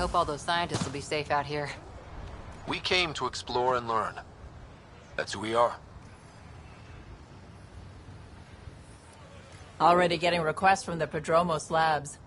hope all those scientists will be safe out here. We came to explore and learn. That's who we are. Already getting requests from the Prodromos labs.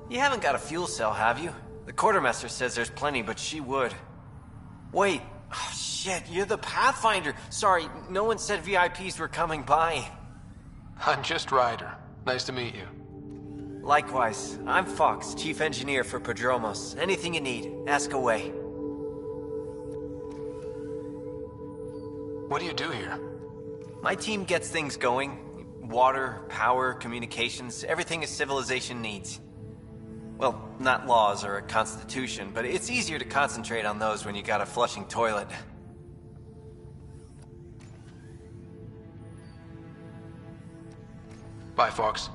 You haven't got a fuel cell, have you? The quartermaster says there's plenty, but she would. Wait. Oh, shit, you're the Pathfinder. Sorry, no one said VIPs were coming by. I'm just Ryder. Nice to meet you. Likewise. I'm Fox, Chief Engineer for Prodromos. Anything you need, ask away. What do you do here? My team gets things going. Water, power, communications, everything a civilization needs. Well, not laws or a constitution, but it's easier to concentrate on those when you got a flushing toilet. Bye, Fox.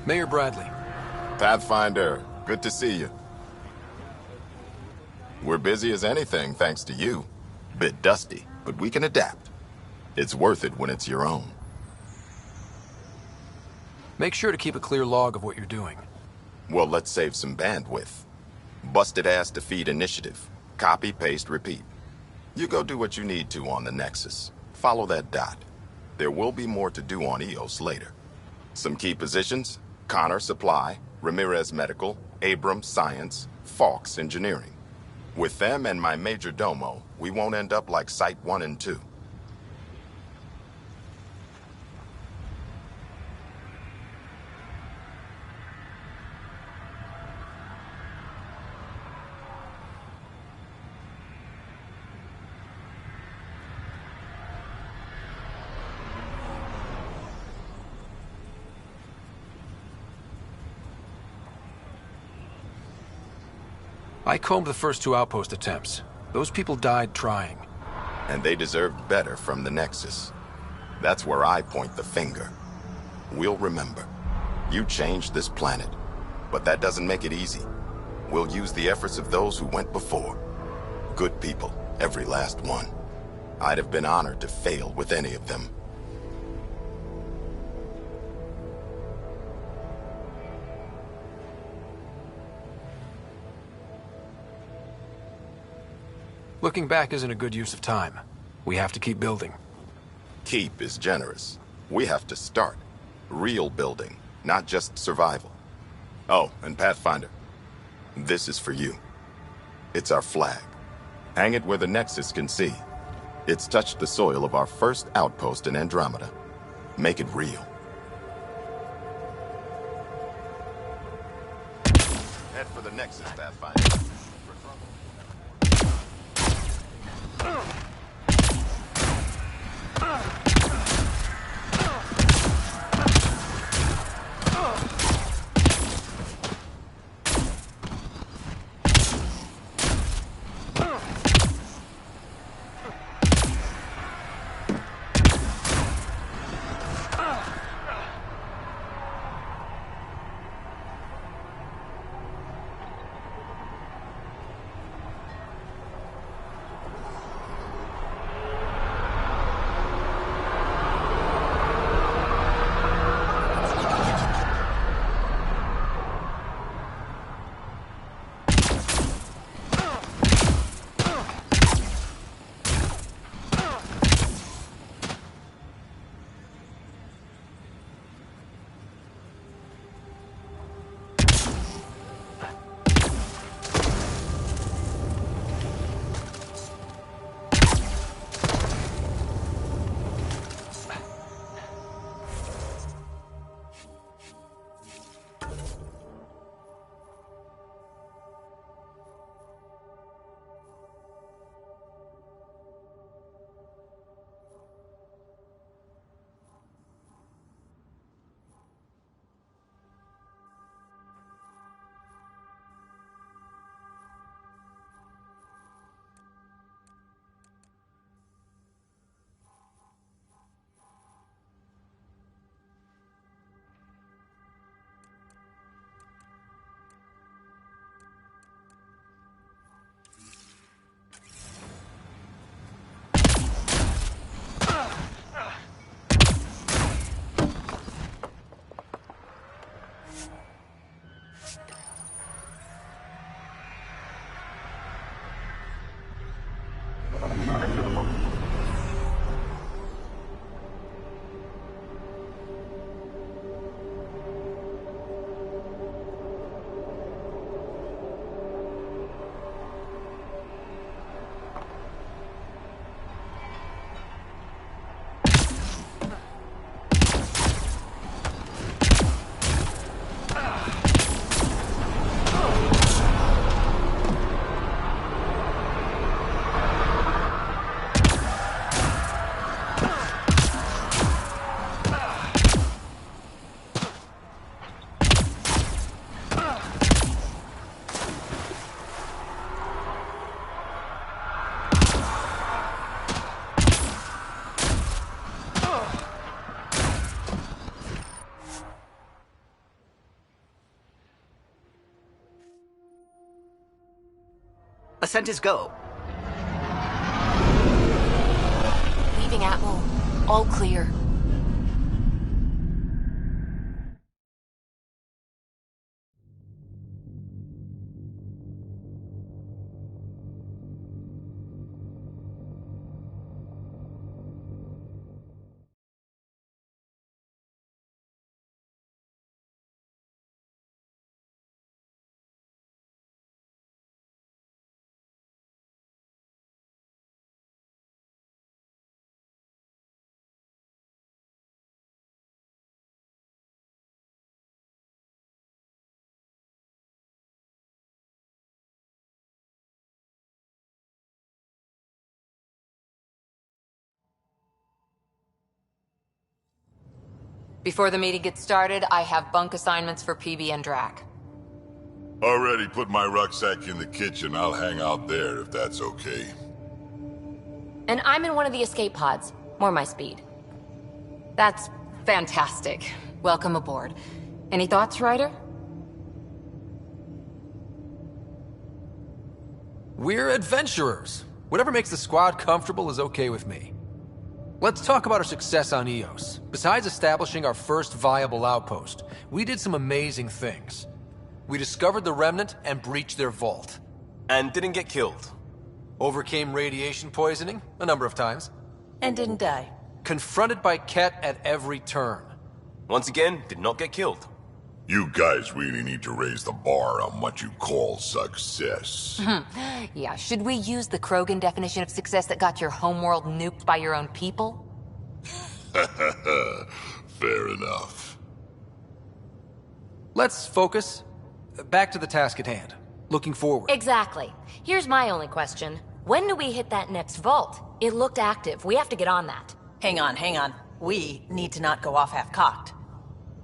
Mayor Bradley. Pathfinder, good to see you. We're busy as anything, thanks to you. Bit dusty, but we can adapt. It's worth it when it's your own. Make sure to keep a clear log of what you're doing. Well, let's save some bandwidth. Busted ass to feed initiative. Copy, paste, repeat. You go do what you need to on the Nexus. Follow that dot. There will be more to do on EOS later. Some key positions: Connor Supply, Ramirez Medical, Abrams Science, Fawkes Engineering. With them and my major domo, we won't end up like Site 1 and 2. I combed the first 2 outpost attempts. Those people died trying. And they deserved better from the Nexus. That's where I point the finger. We'll remember. You changed this planet. But that doesn't make it easy. We'll use the efforts of those who went before. Good people, every last one. I'd have been honored to fail with any of them. Looking back isn't a good use of time. We have to keep building. Keep is generous. We have to start. Real building, not just survival. Oh, and Pathfinder, this is for you. It's our flag. Hang it where the Nexus can see. It's touched the soil of our first outpost in Andromeda. Make it real. Head for the Nexus, Pathfinder. Ascent is go. Leaving Atwell. All clear. Before the meeting gets started, I have bunk assignments for PB and Drac. Already put my rucksack in the kitchen. I'll hang out there if that's okay. And I'm in one of the escape pods. More my speed. That's fantastic. Welcome aboard. Any thoughts, Ryder? We're adventurers. Whatever makes the squad comfortable is okay with me. Let's talk about our success on Eos. Besides establishing our first viable outpost, we did some amazing things. We discovered the Remnant and breached their vault. And didn't get killed. Overcame radiation poisoning a number of times. And didn't die. Confronted by Ket at every turn. Once again, did not get killed. You guys really need to raise the bar on what you call success. Yeah, should we use the Krogan definition of success that got your homeworld nuked by your own people? Fair enough. Let's focus. Back to the task at hand. Looking forward. Exactly. Here's my only question. When do we hit that next vault? It looked active. We have to get on that. Hang on, hang on. We need to not go off half-cocked.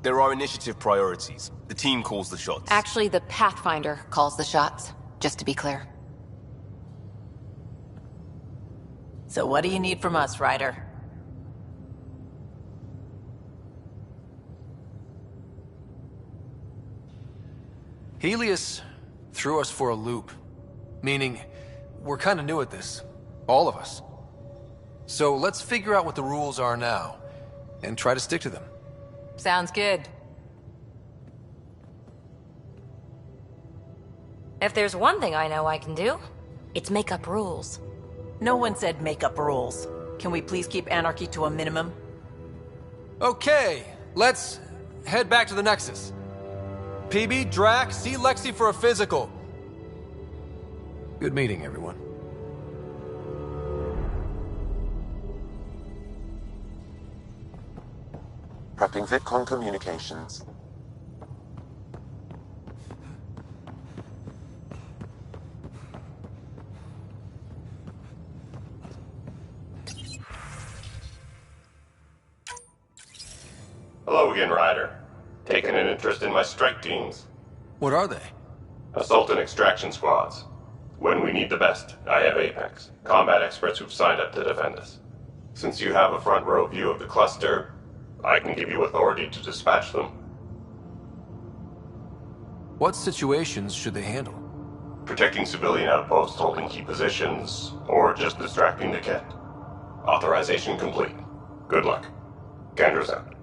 There are initiative priorities. The team calls the shots. Actually, the Pathfinder calls the shots, just to be clear. So what do you need from us, Ryder? Helios threw us for a loop. Meaning, we're kinda new at this. All of us. So let's figure out what the rules are now, and try to stick to them. Sounds good. If there's one thing I know I can do, it's make up rules. No one said make up rules. Can we please keep anarchy to a minimum? Okay, let's head back to the Nexus. PB, Drac, see Lexi for a physical. Good meeting, everyone. Prepping VidCon communications. Hello again, Ryder. Taken an interest in my strike teams. What are they? Assault and extraction squads. When we need the best, I have Apex, combat experts who've signed up to defend us. Since you have a front row view of the cluster, I can give you authority to dispatch them. What situations should they handle? Protecting civilian outposts holding key positions, or just distracting the kit. Authorization complete. Good luck. Kendra's out.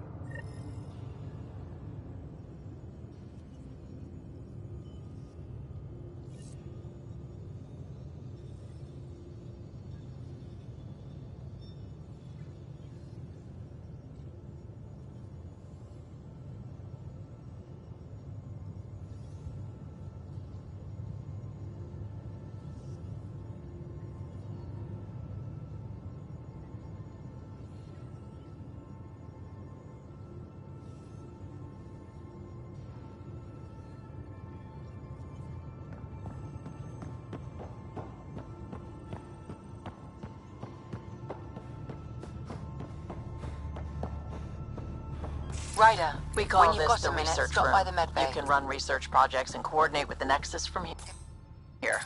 Ryder, we call when you've this got the a minute, research stop room. by the med bay. You can run research projects and coordinate with the Nexus from here.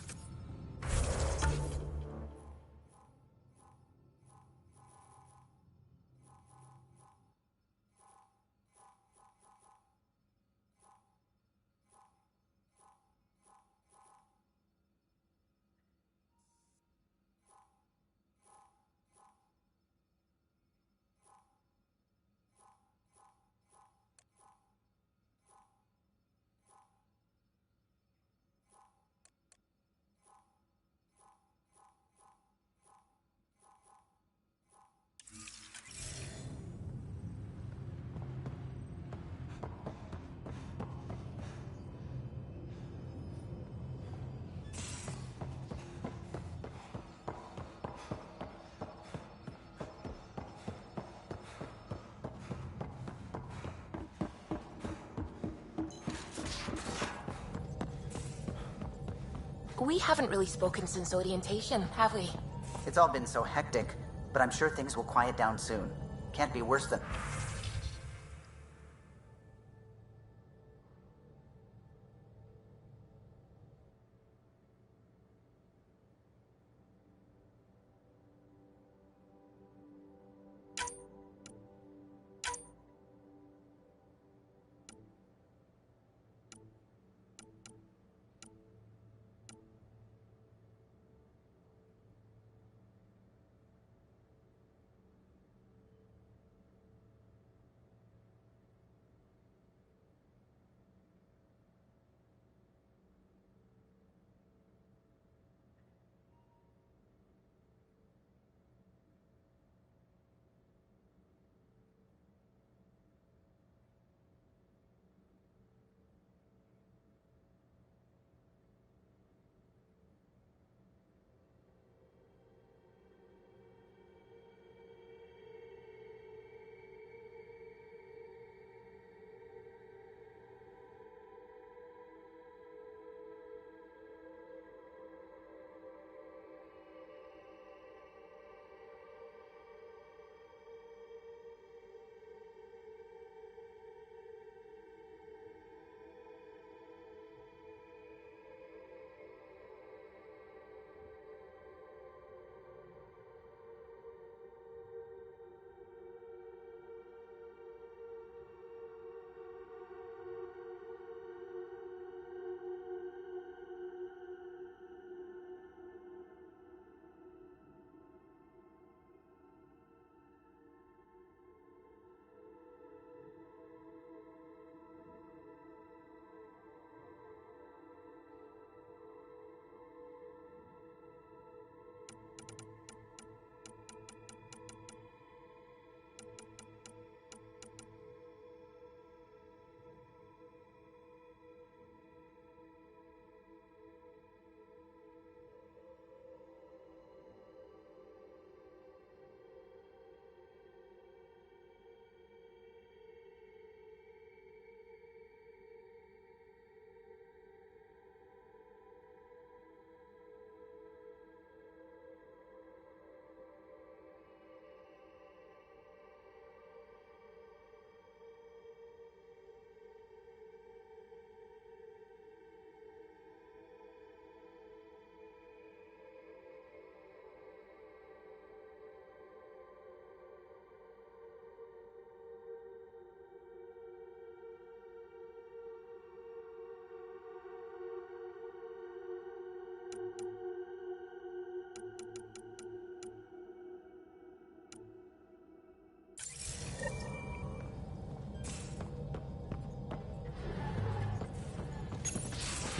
We haven't really spoken since orientation, have we? It's all been so hectic, but I'm sure things will quiet down soon. Can't be worse than...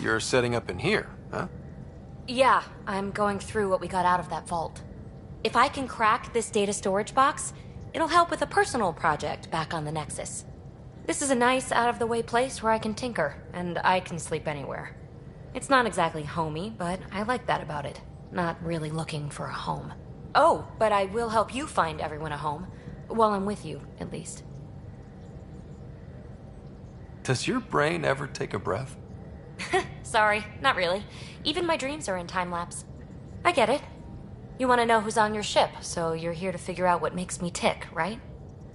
You're setting up in here, huh? Yeah, I'm going through what we got out of that vault. If I can crack this data storage box, it'll help with a personal project back on the Nexus. This is a nice, out-of-the-way place where I can tinker, and I can sleep anywhere. It's not exactly homey, but I like that about it. Not really looking for a home. Oh, but I will help you find everyone a home. While I'm with you, at least. Does your brain ever take a breath? Sorry, not really. Even my dreams are in time-lapse. I get it. You want to know who's on your ship, so you're here to figure out what makes me tick, right?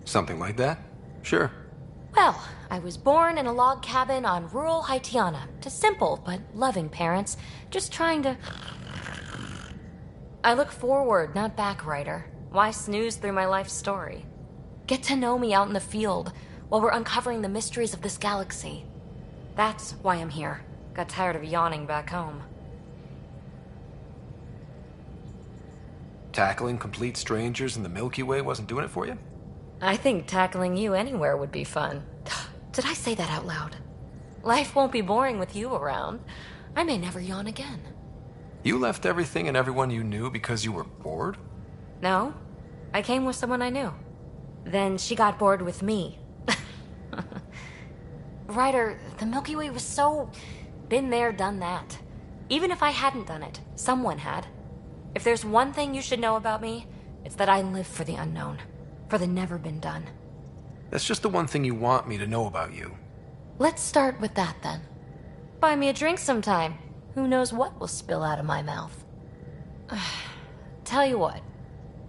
Something like that? Sure. Well, I was born in a log cabin on rural Haitiana to simple but loving parents, just trying to... I look forward, not back, Ryder. Why snooze through my life story? Get to know me out in the field while we're uncovering the mysteries of this galaxy. That's why I'm here. Got tired of yawning back home. Tackling complete strangers in the Milky Way wasn't doing it for you? I think tackling you anywhere would be fun. Did I say that out loud? Life won't be boring with you around. I may never yawn again. You left everything and everyone you knew because you were bored? No, I came with someone I knew. Then she got bored with me. Ryder, the Milky Way was so... been there, done that. Even if I hadn't done it, someone had. If there's one thing you should know about me, it's that I live for the unknown. For the never been done. That's just the one thing you want me to know about you. Let's start with that then. Buy me a drink sometime. Who knows what will spill out of my mouth. Tell you what,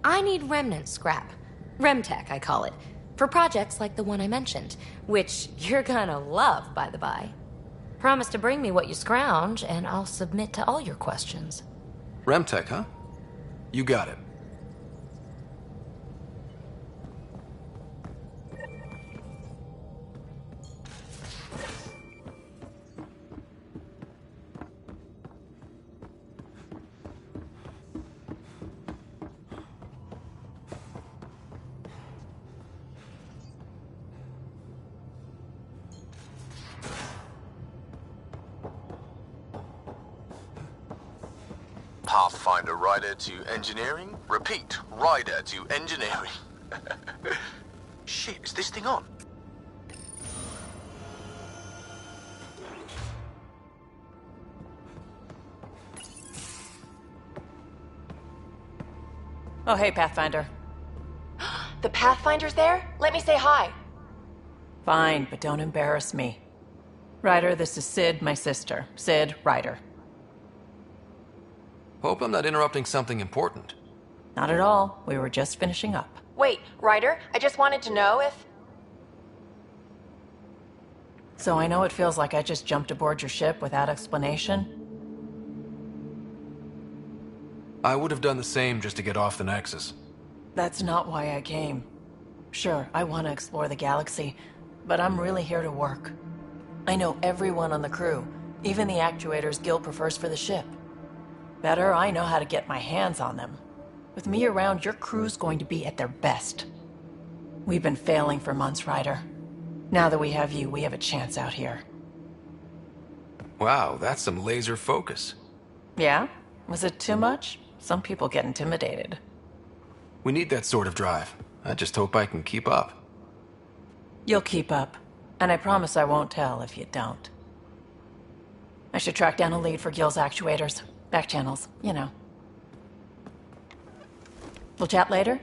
I need remnant scrap. Remtech, I call it. For projects like the one I mentioned, which you're gonna love, by the by. Promise to bring me what you scrounge, and I'll submit to all your questions. Remtech, huh? You got it. Pathfinder rider to engineering. Repeat, rider to engineering. Shit, is this thing on? Oh, hey, Pathfinder. The Pathfinder's there? Let me say hi. Fine, but don't embarrass me. Ryder, this is Sid, my sister. Sid, Ryder. Hope I'm not interrupting something important. Not at all. We were just finishing up. Wait, Ryder, I just wanted to know if... So I know it feels like I just jumped aboard your ship without explanation. I would have done the same just to get off the Nexus. That's not why I came. Sure, I want to explore the galaxy, but I'm really here to work. I know everyone on the crew, even the actuators Gil prefers for the ship. Better, I know how to get my hands on them. With me around, your crew's going to be at their best. We've been failing for months, Ryder. Now that we have you, we have a chance out here. Wow, that's some laser focus. Yeah? Was it too much? Some people get intimidated. We need that sort of drive. I just hope I can keep up. You'll keep up. And I promise I won't tell if you don't. I should track down a lead for Gil's actuators. Back channels, you know. We'll chat later?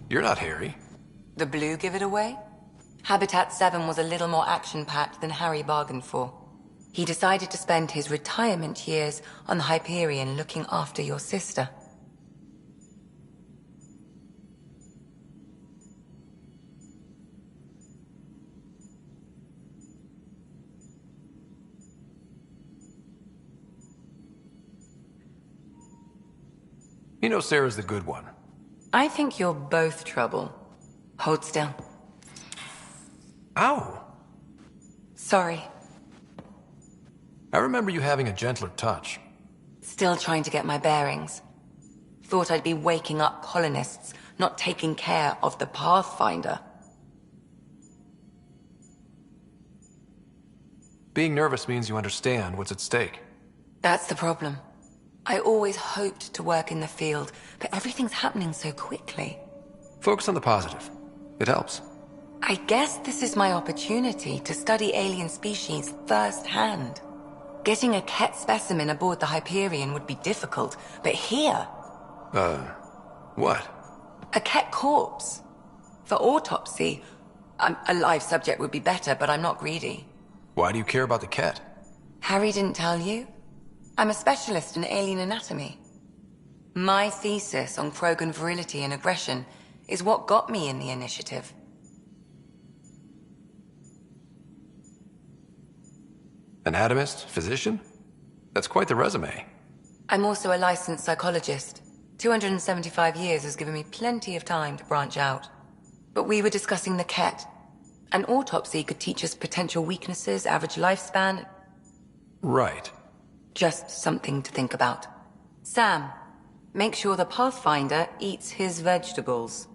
You're not Harry. The blue give it away? Habitat 7 was a little more action-packed than Harry bargained for. He decided to spend his retirement years on the Hyperion looking after your sister. You know Sarah's the good one. I think you're both trouble. Hold still. Ow! Sorry. I remember you having a gentler touch. Still trying to get my bearings. Thought I'd be waking up colonists, not taking care of the Pathfinder. Being nervous means you understand what's at stake. That's the problem. I always hoped to work in the field, but everything's happening so quickly. Focus on the positive. It helps. I guess this is my opportunity to study alien species firsthand. Getting a Ket specimen aboard the Hyperion would be difficult, but here... what? A Ket corpse. For autopsy, a live subject would be better, but I'm not greedy. Why do you care about the Ket? Harry didn't tell you? I'm a specialist in alien anatomy. My thesis on Krogan virility and aggression is what got me in the initiative. Anatomist? Physician? That's quite the resume. I'm also a licensed psychologist. 275 years has given me plenty of time to branch out. But we were discussing the Ket. An autopsy could teach us potential weaknesses, average lifespan. Right. Just something to think about. Sam, make sure the Pathfinder eats his vegetables.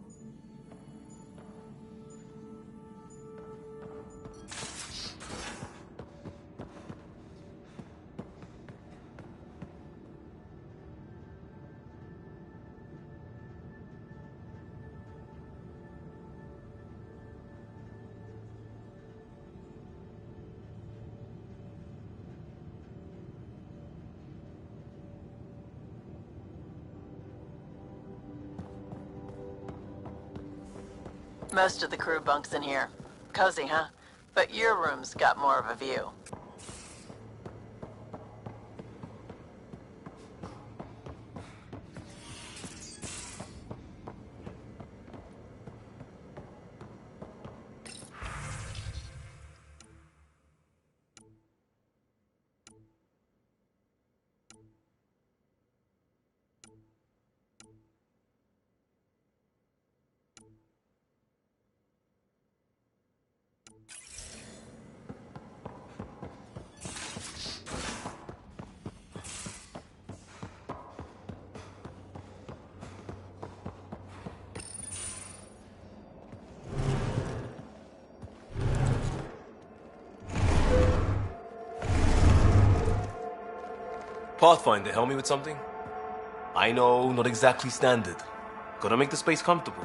Most of the crew bunks in here. Cozy, huh? But your room's got more of a view. Pathfinder, help me with something? I know, not exactly standard. Gotta make the space comfortable.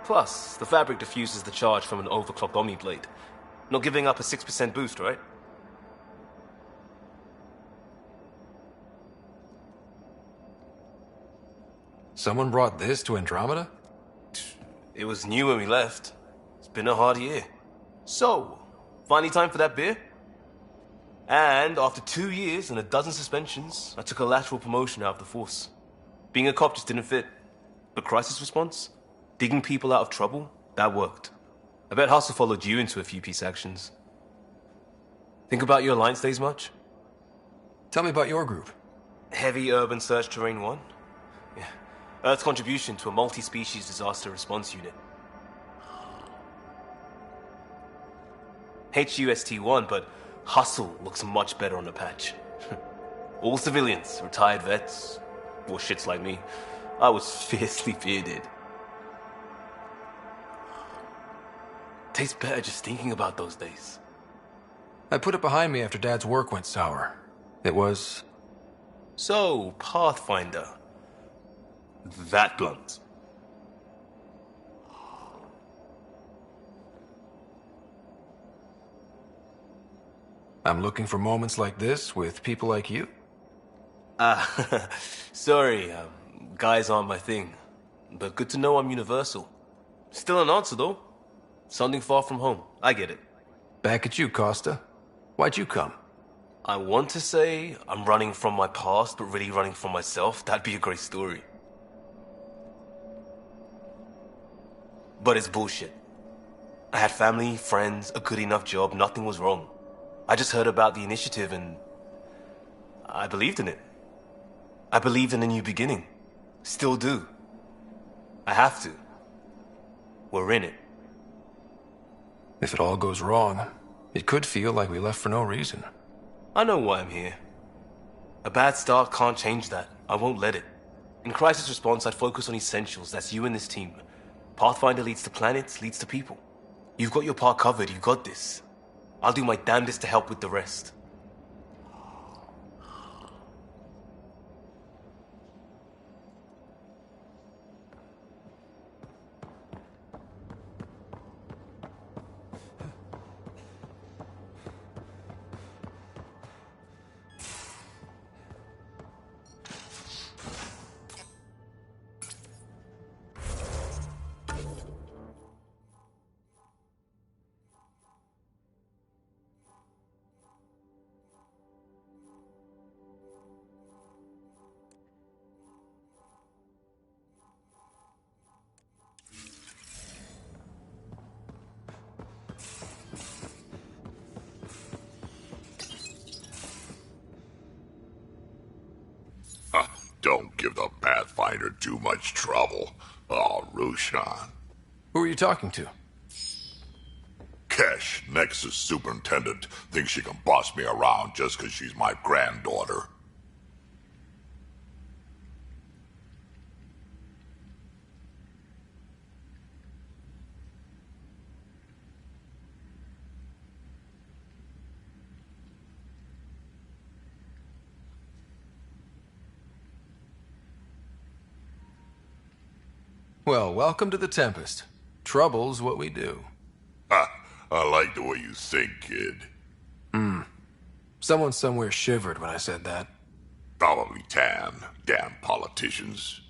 Plus, the fabric diffuses the charge from an overclocked Omniblade. Not giving up a 6% boost, right? Someone brought this to Andromeda? It was new when we left. It's been a hard year. So, finally time for that beer? And after 2 years and a dozen suspensions, I took a lateral promotion out of the force. Being a cop just didn't fit. But crisis response? Digging people out of trouble? That worked. I bet Hustle followed you into a few peace actions. Think about your Alliance days much? Tell me about your group. Heavy Urban Search Terrain 1? Yeah. Earth's contribution to a multi-species disaster response unit. HUST-1, but Hustle looks much better on the patch. All civilians, retired vets, or shits like me. I was fiercely bearded. Tastes better just thinking about those days. I put it behind me after Dad's work went sour. It was... So, Pathfinder. That blunt. I'm looking for moments like this with people like you. Sorry, guys aren't my thing. But good to know I'm universal. Still an answer, though. Something far from home. I get it. Back at you, Costa. Why'd you come? I want to say I'm running from my past, but really running from myself. That'd be a great story. But it's bullshit. I had family, friends, a good enough job, nothing was wrong. I just heard about the initiative and I believed in it. I believed in a new beginning. Still do. I have to. We're in it. If it all goes wrong, it could feel like we left for no reason. I know why I'm here. A bad start can't change that. I won't let it. In crisis response, I'd focus on essentials. That's you and this team. Pathfinder leads to planets, leads to people. You've got your part covered. You've got this. I'll do my damnedest to help with the rest. Don't give the Pathfinder too much trouble. Oh, Rushan. Who are you talking to? Kesh, Nexus Superintendent, thinks she can boss me around just because she's my granddaughter. Well, welcome to the Tempest. Trouble's what we do. Ha! I like the way you think, kid. Someone somewhere shivered when I said that. Probably Tan. Damn politicians.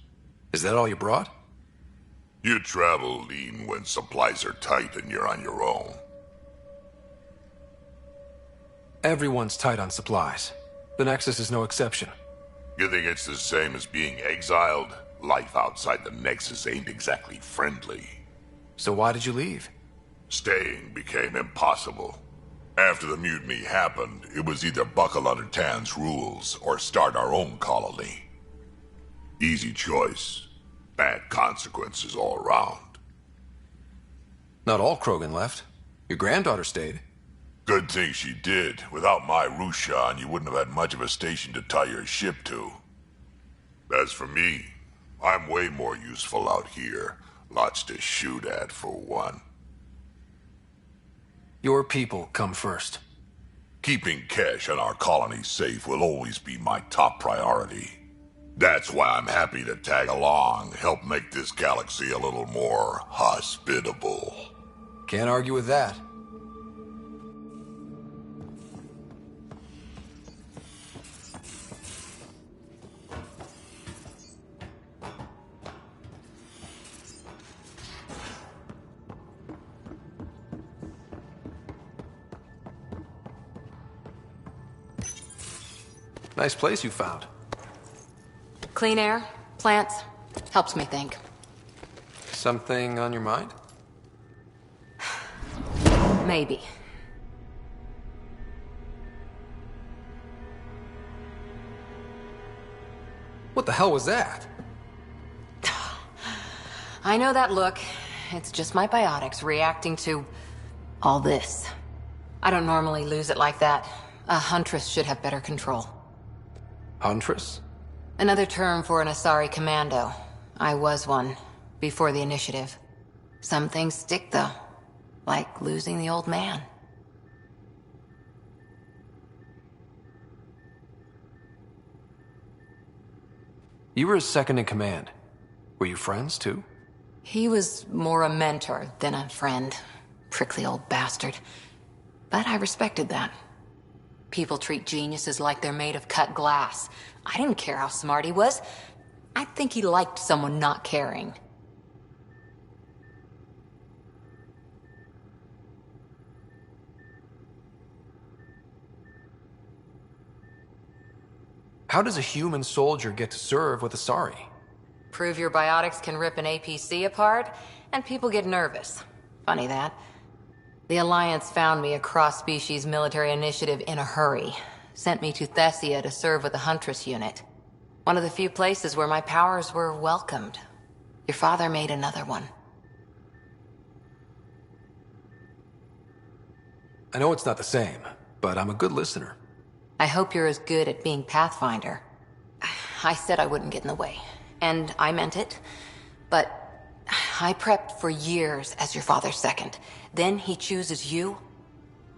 Is that all you brought? You travel lean when supplies are tight and you're on your own. Everyone's tight on supplies. The Nexus is no exception. You think it's the same as being exiled? Life outside the Nexus ain't exactly friendly. So why did you leave? Staying became impossible. After the mutiny happened, it was either buckle under Tan's rules or start our own colony. Easy choice. Bad consequences all around. Not all Krogan left. Your granddaughter stayed. Good thing she did. Without my Rushan, you wouldn't have had much of a station to tie your ship to. As for me, I'm way more useful out here. Lots to shoot at, for one. Your people come first. Keeping Kesh and our colony safe will always be my top priority. That's why I'm happy to tag along, help make this galaxy a little more hospitable. Can't argue with that. Nice place you found. Clean air, plants, helps me think. Something on your mind? Maybe. What the hell was that? I know that look. It's just my biotics reacting to all this. I don't normally lose it like that. A huntress should have better control. Huntress? Another term for an Asari commando. I was one, before the initiative. Some things stick, though. Like losing the old man. You were his second in command. Were you friends, too? He was more a mentor than a friend. Prickly old bastard. But I respected that. People treat geniuses like they're made of cut glass. I didn't care how smart he was. I think he liked someone not caring. How does a human soldier get to serve with Asari? Prove your biotics can rip an APC apart, and people get nervous. Funny that. The Alliance found me a cross-species military initiative in a hurry. Sent me to Thessia to serve with the Huntress unit. One of the few places where my powers were welcomed. Your father made another one. I know it's not the same, but I'm a good listener. I hope you're as good at being Pathfinder. I said I wouldn't get in the way, and I meant it. But I prepped for years as your father's second. Then he chooses you?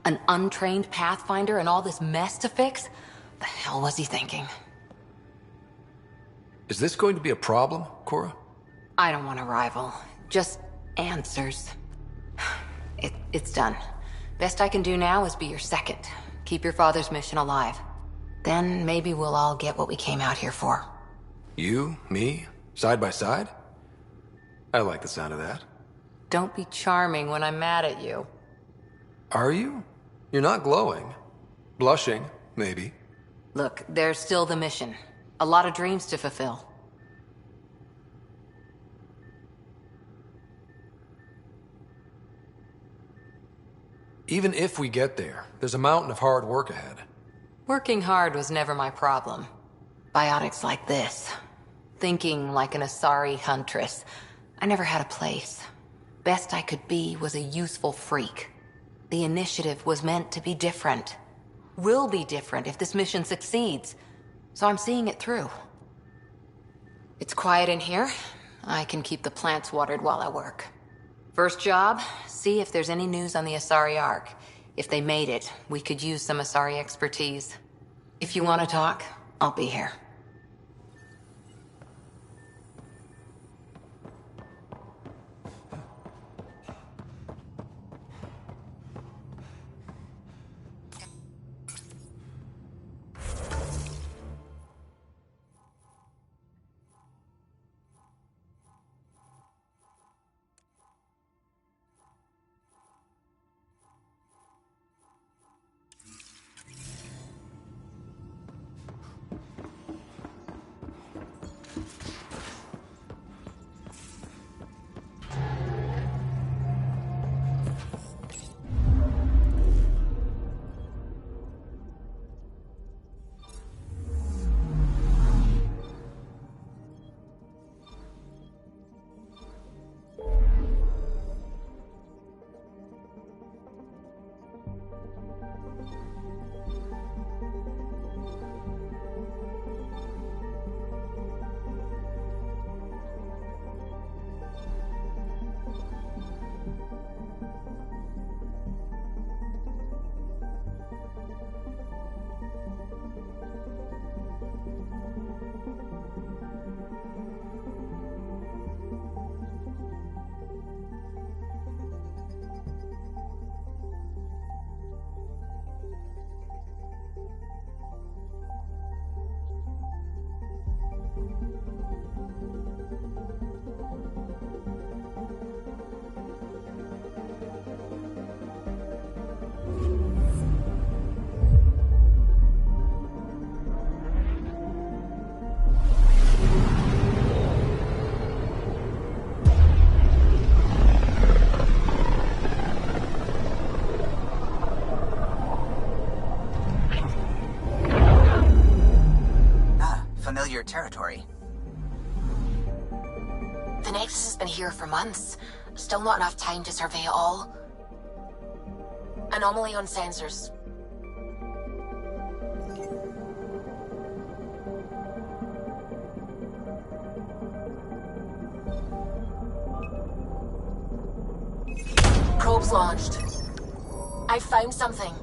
An untrained Pathfinder and all this mess to fix? The hell was he thinking? Is this going to be a problem, Cora? I don't want a rival. Just answers. It's done. Best I can do now is be your second. Keep your father's mission alive. Then maybe we'll all get what we came out here for. You, me, side by side? I like the sound of that. Don't be charming when I'm mad at you. Are you? You're not glowing. Blushing, maybe. Look, there's still the mission. A lot of dreams to fulfill. Even if we get there, there's a mountain of hard work ahead. Working hard was never my problem. Biotics like this. Thinking like an Asari huntress. I never had a place. Best I could be was a useful freak. The initiative was meant to be different. Will be different if this mission succeeds. So I'm seeing it through. It's quiet in here. I can keep the plants watered while I work. First job, see if there's any news on the Asari Ark. If they made it, we could use some Asari expertise. If you want to talk, I'll be here. Familiar territory. The Nexus has been here for months. Still not enough time to survey it all. Anomaly on sensors. Probes launched. I found something.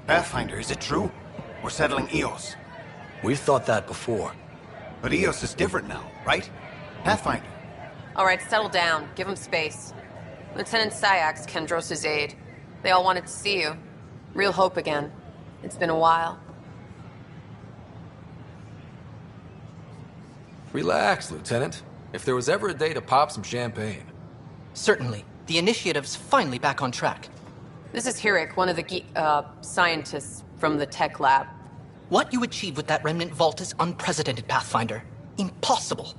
Pathfinder, is it true? We're settling Eos. We've thought that before. But Eos is different now, right? Pathfinder. All right, settle down. Give him space. Lieutenant Syax, Kendros' aide. They all wanted to see you. Real hope again. It's been a while. Relax, Lieutenant. If there was ever a day to pop some champagne. Certainly. The initiative's finally back on track. This is Hirik, one of the scientists from the tech lab. What you achieved with that remnant vault is unprecedented, Pathfinder. Impossible.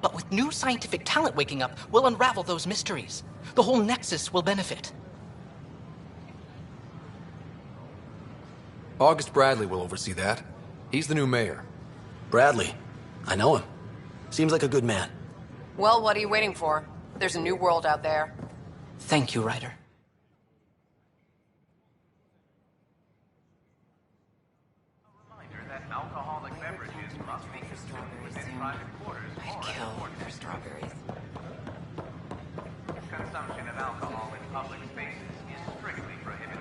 But with new scientific talent waking up, we'll unravel those mysteries. The whole Nexus will benefit. August Bradley will oversee that. He's the new mayor. Bradley. I know him. Seems like a good man. Well, what are you waiting for? There's a new world out there. Thank you, Ryder. I'd kill for strawberries. Consumption of alcohol in public spaces is strictly prohibited.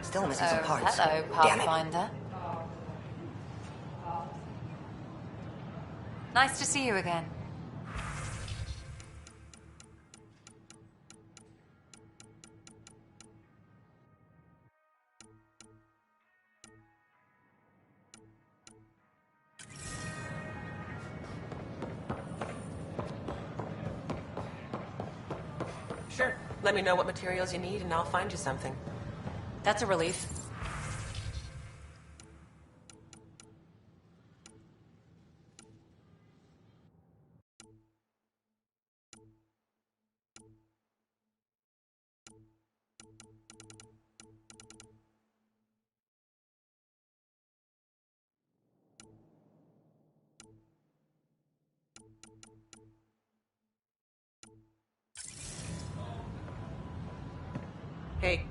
Still missing some parts. Hello, Pathfinder. Nice to see you again. Sure. Let me know what materials you need and I'll find you something. That's a relief. Hey.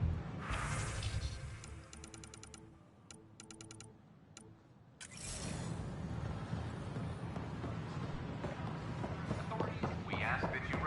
We ask that you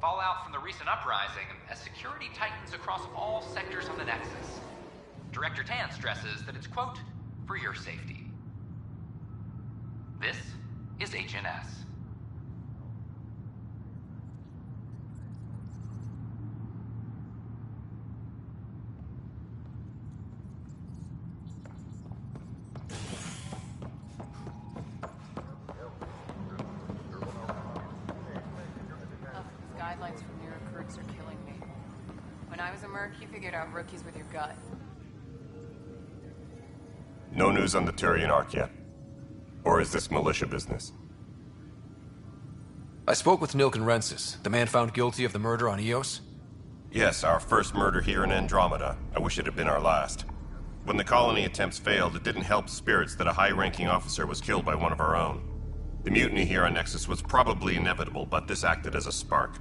fallout from the recent uprising as security tightens across all sectors of the Nexus. Director Tan stresses that it's, quote, for your safety. This is HNS. Guidelines from your recruits are killing me. When I was a merc, you figured out rookies with your gut. No news on the Turian Ark yet? Or is this militia business? I spoke with Nilken Rensis, the man found guilty of the murder on Eos. Yes, our first murder here in Andromeda. I wish it had been our last. When the colony attempts failed, it didn't help spirits that a high-ranking officer was killed by one of our own. The mutiny here on Nexus was probably inevitable, but this acted as a spark.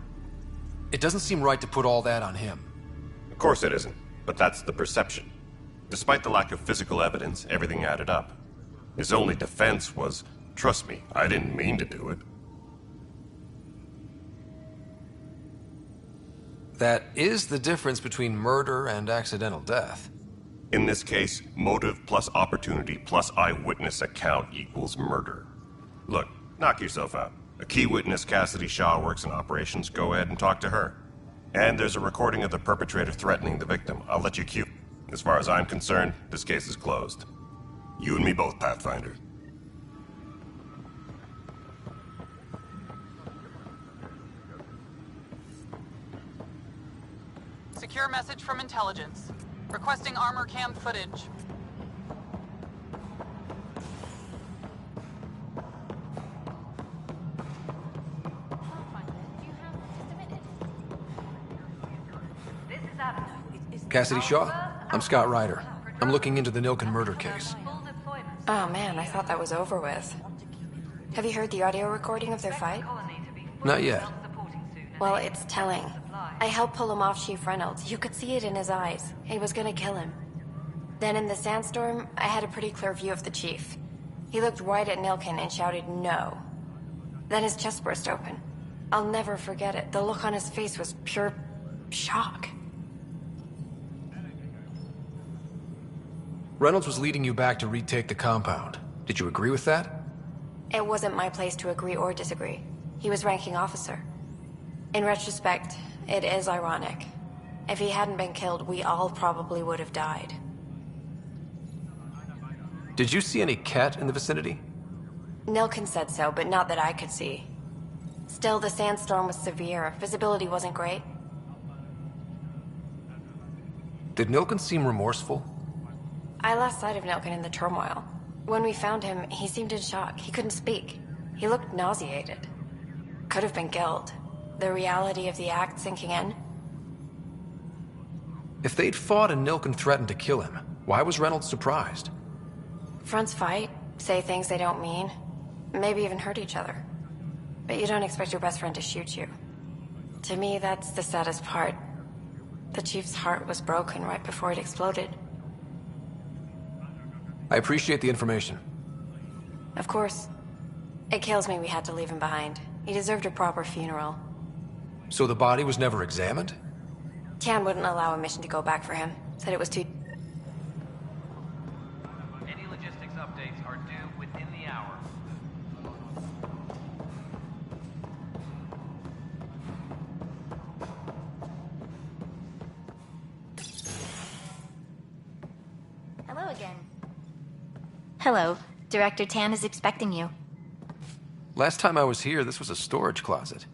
It doesn't seem right to put all that on him. Of course it isn't, but that's the perception. Despite the lack of physical evidence, everything added up. His only defense was, trust me, I didn't mean to do it. That is the difference between murder and accidental death. In this case, motive plus opportunity plus eyewitness account equals murder. Look, knock yourself out. A key witness, Cassidy Shaw, works in operations. Go ahead and talk to her. And there's a recording of the perpetrator threatening the victim. I'll let you cue. As far as I'm concerned, this case is closed. You and me both, Pathfinder. Secure message from intelligence. Requesting armor cam footage. Cassidy Shaw, I'm Scott Ryder. I'm looking into the Nilken murder case. Oh man, I thought that was over with. Have you heard the audio recording of their fight? Not yet. Well, it's telling. I helped pull him off Chief Reynolds. You could see it in his eyes. He was gonna kill him. Then in the sandstorm, I had a pretty clear view of the Chief. He looked right at Nilken and shouted no. Then his chest burst open. I'll never forget it. The look on his face was pure shock. Reynolds was leading you back to retake the compound. Did you agree with that? It wasn't my place to agree or disagree. He was ranking officer. In retrospect, it is ironic. If he hadn't been killed, we all probably would have died. Did you see any Ket in the vicinity? Nilken said so, but not that I could see. Still, the sandstorm was severe. Visibility wasn't great. Did Nilken seem remorseful? I lost sight of Nilken in the turmoil. When we found him, he seemed in shock. He couldn't speak. He looked nauseated. Could have been guilt. The reality of the act sinking in. If they'd fought and Nilken threatened to kill him, why was Reynolds surprised? Fronts fight, say things they don't mean, maybe even hurt each other. But you don't expect your best friend to shoot you. To me, that's the saddest part. The Chief's heart was broken right before it exploded. I appreciate the information. Of course. It kills me we had to leave him behind. He deserved a proper funeral. So the body was never examined? Tian wouldn't allow a mission to go back for him. Said it was too... Any logistics updates are due within the hour. Hello again. Hello. Director Tan is expecting you. Last time I was here, this was a storage closet.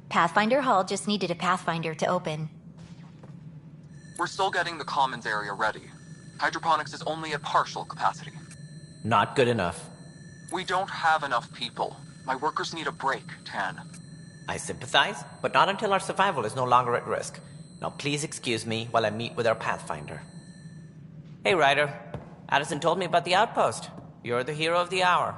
Pathfinder Hall just needed a Pathfinder to open. We're still getting the commons area ready. Hydroponics is only at partial capacity. Not good enough. We don't have enough people. My workers need a break, Tan. I sympathize, but not until our survival is no longer at risk. Now please excuse me while I meet with our Pathfinder. Hey, Ryder. Addison told me about the outpost. You're the hero of the hour.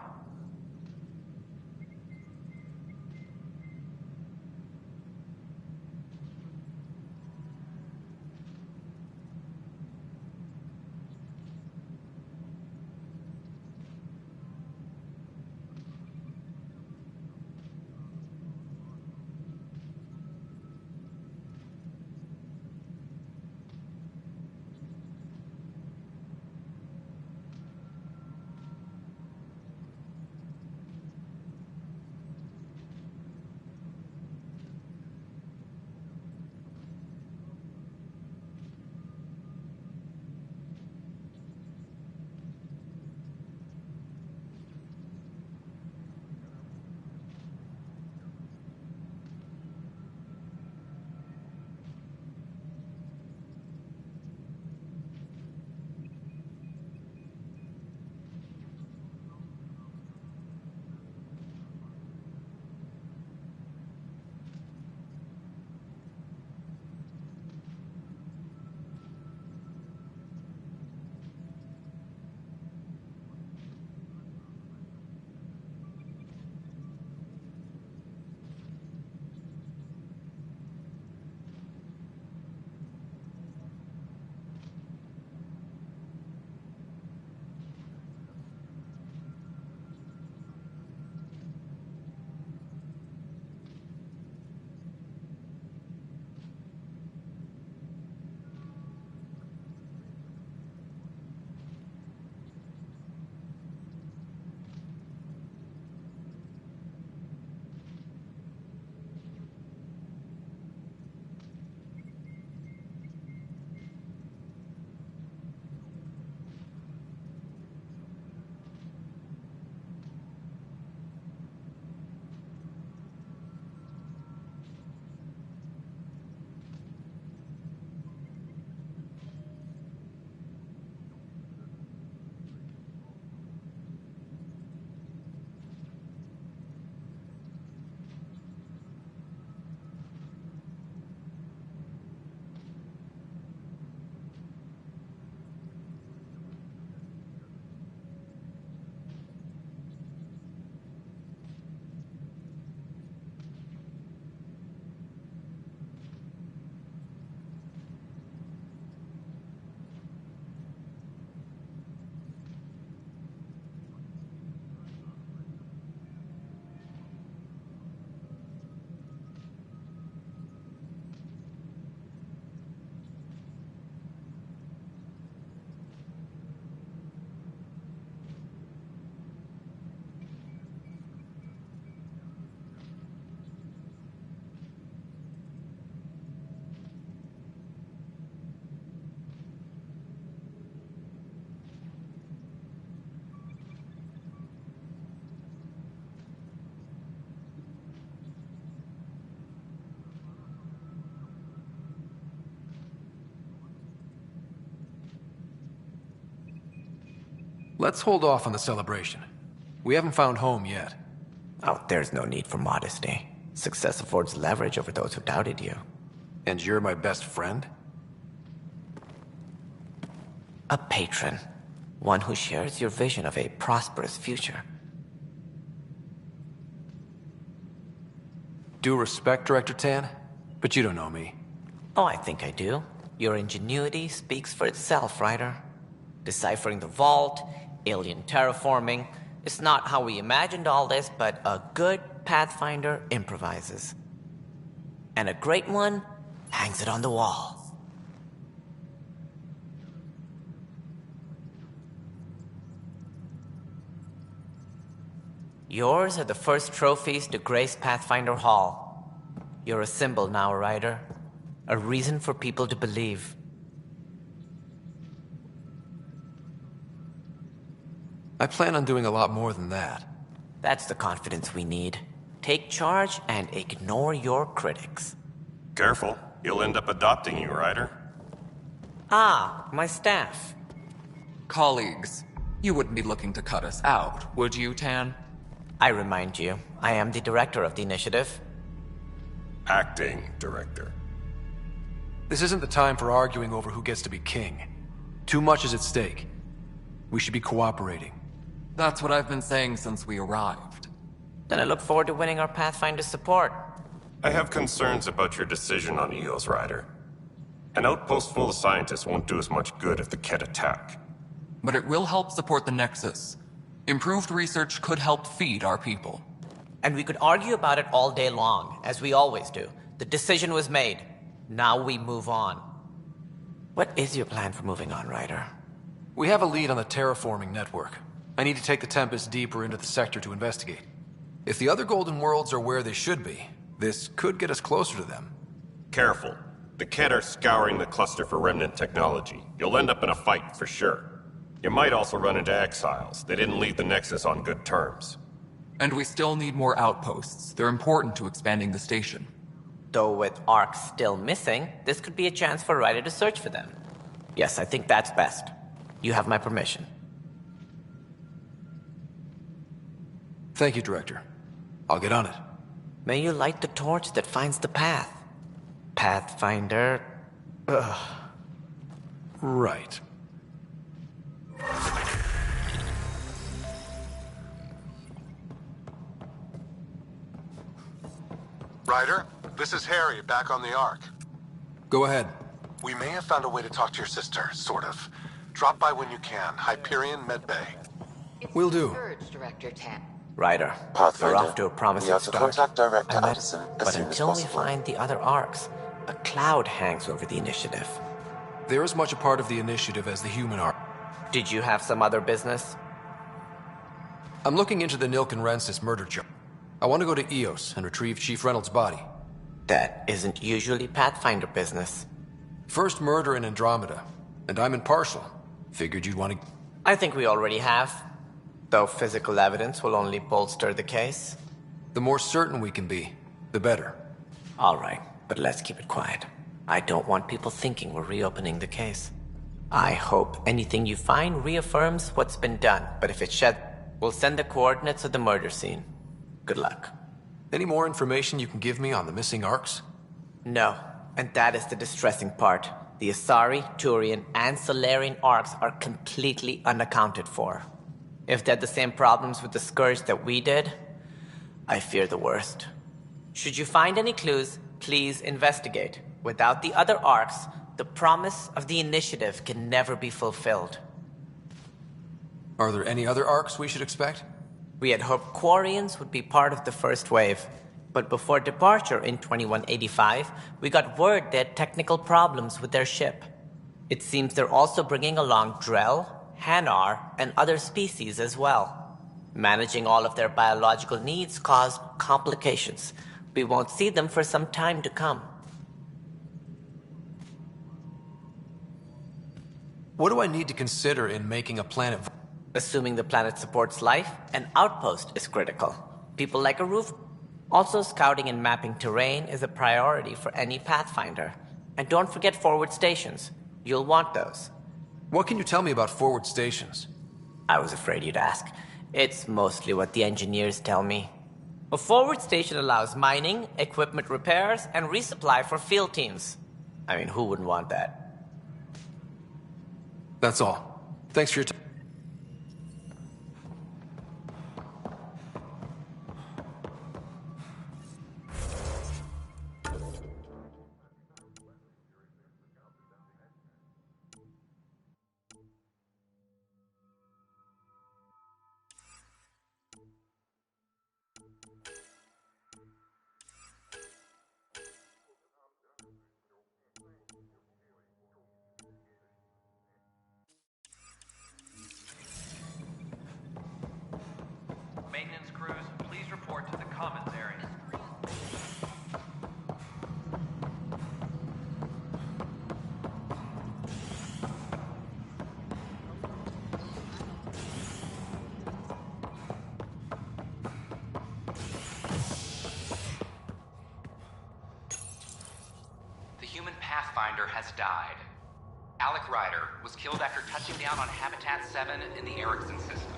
Let's hold off on the celebration. We haven't found home yet. Oh, there's no need for modesty. Success affords leverage over those who doubted you. And you're my best friend? A patron. One who shares your vision of a prosperous future. Due respect, Director Tan, but you don't know me. Oh, I think I do. Your ingenuity speaks for itself, Ryder. Deciphering the vault, alien terraforming. It's not how we imagined all this, but a good Pathfinder improvises. And a great one hangs it on the wall. Yours are the first trophies to grace Pathfinder Hall. You're a symbol now, Ryder. A reason for people to believe. I plan on doing a lot more than that. That's the confidence we need. Take charge and ignore your critics. Careful. He'll end up adopting you, Ryder. Ah, my staff. Colleagues, you wouldn't be looking to cut us out, would you, Tan? I remind you, I am the director of the initiative. Acting director. This isn't the time for arguing over who gets to be king. Too much is at stake. We should be cooperating. That's what I've been saying since we arrived. Then I look forward to winning our Pathfinder support. I have concerns about your decision on Eos, Ryder. An outpost full of scientists won't do us much good if the Ket attack. But it will help support the Nexus. Improved research could help feed our people. And we could argue about it all day long, as we always do. The decision was made. Now we move on. What is your plan for moving on, Ryder? We have a lead on the terraforming network. I need to take the Tempest deeper into the sector to investigate. If the other Golden Worlds are where they should be, this could get us closer to them. Careful. The Ket are scouring the cluster for remnant technology. You'll end up in a fight for sure. You might also run into exiles. They didn't leave the Nexus on good terms. And we still need more outposts. They're important to expanding the station. Though with Ark still missing, this could be a chance for Ryder to search for them. Yes, I think that's best. You have my permission. Thank you, Director. I'll get on it. May you light the torch that finds the path. Pathfinder... Ugh. Right. Ryder, this is Harry, back on the Ark. Go ahead. We may have found a way to talk to your sister, sort of. Drop by when you can. Hyperion Medbay. Will do. Surge, Director Tan. Ryder, we're off to a promising start. Contact Director I Addison as but soon as until we possible. find the other arcs, a cloud hangs over the initiative. They're as much a part of the initiative as the human are. Did you have some other business? I'm looking into the Nilk and Rensis murder charge. I want to go to Eos and retrieve Chief Reynolds' body. That isn't usually Pathfinder business. First murder in Andromeda, and I'm impartial. Figured you'd want to... I think we already have. Though physical evidence will only bolster the case. The more certain we can be, the better. All right, but let's keep it quiet. I don't want people thinking we're reopening the case. I hope anything you find reaffirms what's been done, but if it's shed, we'll send the coordinates of the murder scene. Good luck. Any more information you can give me on the missing arcs? No, and that is the distressing part. The Asari, Turian, and Solarian arcs are completely unaccounted for. If they had the same problems with the Scourge that we did, I fear the worst. Should you find any clues, please investigate. Without the other arcs, the promise of the initiative can never be fulfilled. Are there any other arcs we should expect? We had hoped Quarians would be part of the first wave. But before departure in 2185, we got word they had technical problems with their ship. It seems they're also bringing along Drell, Hanar, and other species as well. Managing all of their biological needs caused complications. We won't see them for some time to come. What do I need to consider in making a planet? Assuming the planet supports life, an outpost is critical. People like a roof. Also, scouting and mapping terrain is a priority for any Pathfinder. And don't forget forward stations. You'll want those. What can you tell me about forward stations? I was afraid you'd ask. It's mostly what the engineers tell me. A forward station allows mining, equipment repairs, and resupply for field teams. I mean, who wouldn't want that? That's all. Thanks for your time. Maintenance crews, please report to the commons area. The human Pathfinder has died. Alec Ryder was killed after touching down on Habitat 7 in the Erickson system.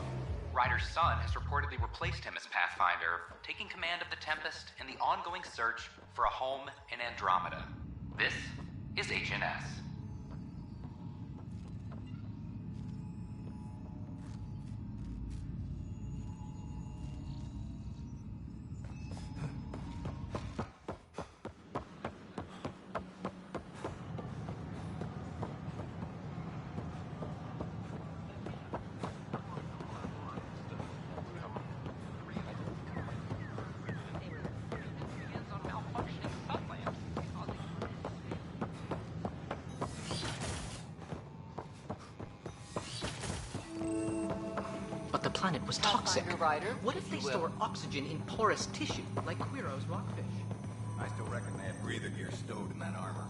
Ryder's son has reportedly replaced him as Pathfinder, taking command of the Tempest in the ongoing search for a home in Andromeda. This is HNS. But the planet was toxic. What if they store oxygen in porous tissue, like Quiro's rockfish? I still reckon they had breather gear stowed in that armor.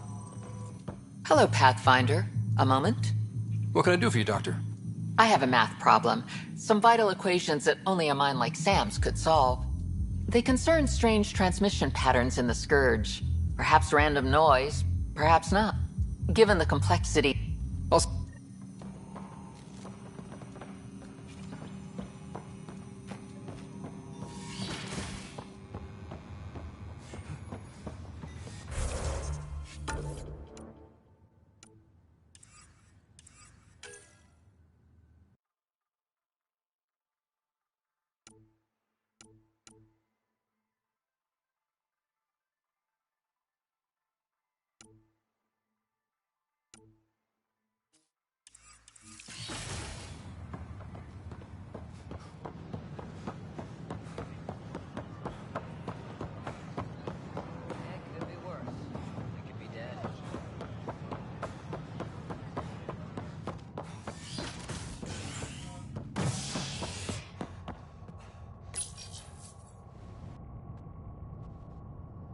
Hello, Pathfinder. A moment? What can I do for you, Doctor? I have a math problem. Some vital equations that only a mind like Sam's could solve. They concern strange transmission patterns in the Scourge. Perhaps random noise, perhaps not. Given the complexity...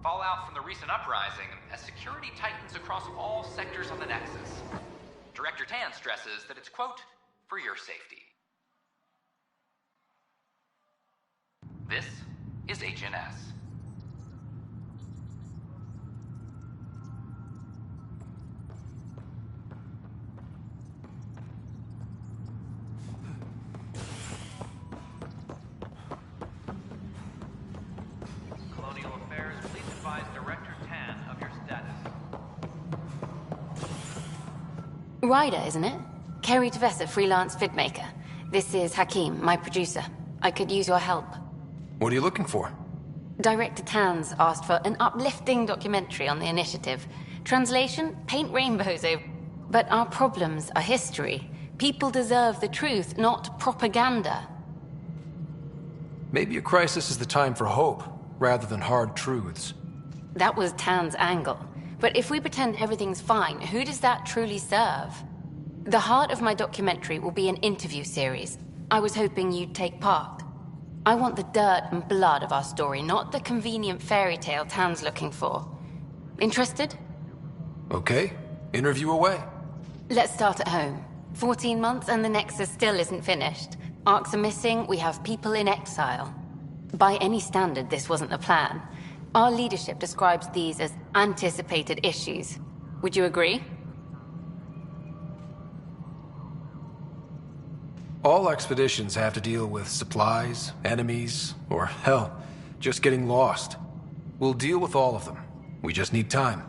Fallout from the recent uprising as security tightens across all sectors on the Nexus. Director Tan stresses that it's, quote, for your safety. This is HNS. Colonial Affairs, please advise Director Tan of your status. Ryder, isn't it? Kerry Tevessa, freelance vidmaker. This is Hakeem, my producer. I could use your help. What are you looking for? Director Tan's asked for an uplifting documentary on the initiative. Translation, paint rainbows over... But our problems are history. People deserve the truth, not propaganda. Maybe a crisis is the time for hope, rather than hard truths. That was Tan's angle. But if we pretend everything's fine, who does that truly serve? The heart of my documentary will be an interview series. I was hoping you'd take part. I want the dirt and blood of our story, not the convenient fairy tale Tan's looking for. Interested? Okay, interview away. Let's start at home. 14 months and the Nexus still isn't finished. Arcs are missing, we have people in exile. By any standard, this wasn't the plan. Our leadership describes these as anticipated issues. Would you agree? All expeditions have to deal with supplies, enemies, or hell, just getting lost. We'll deal with all of them. We just need time.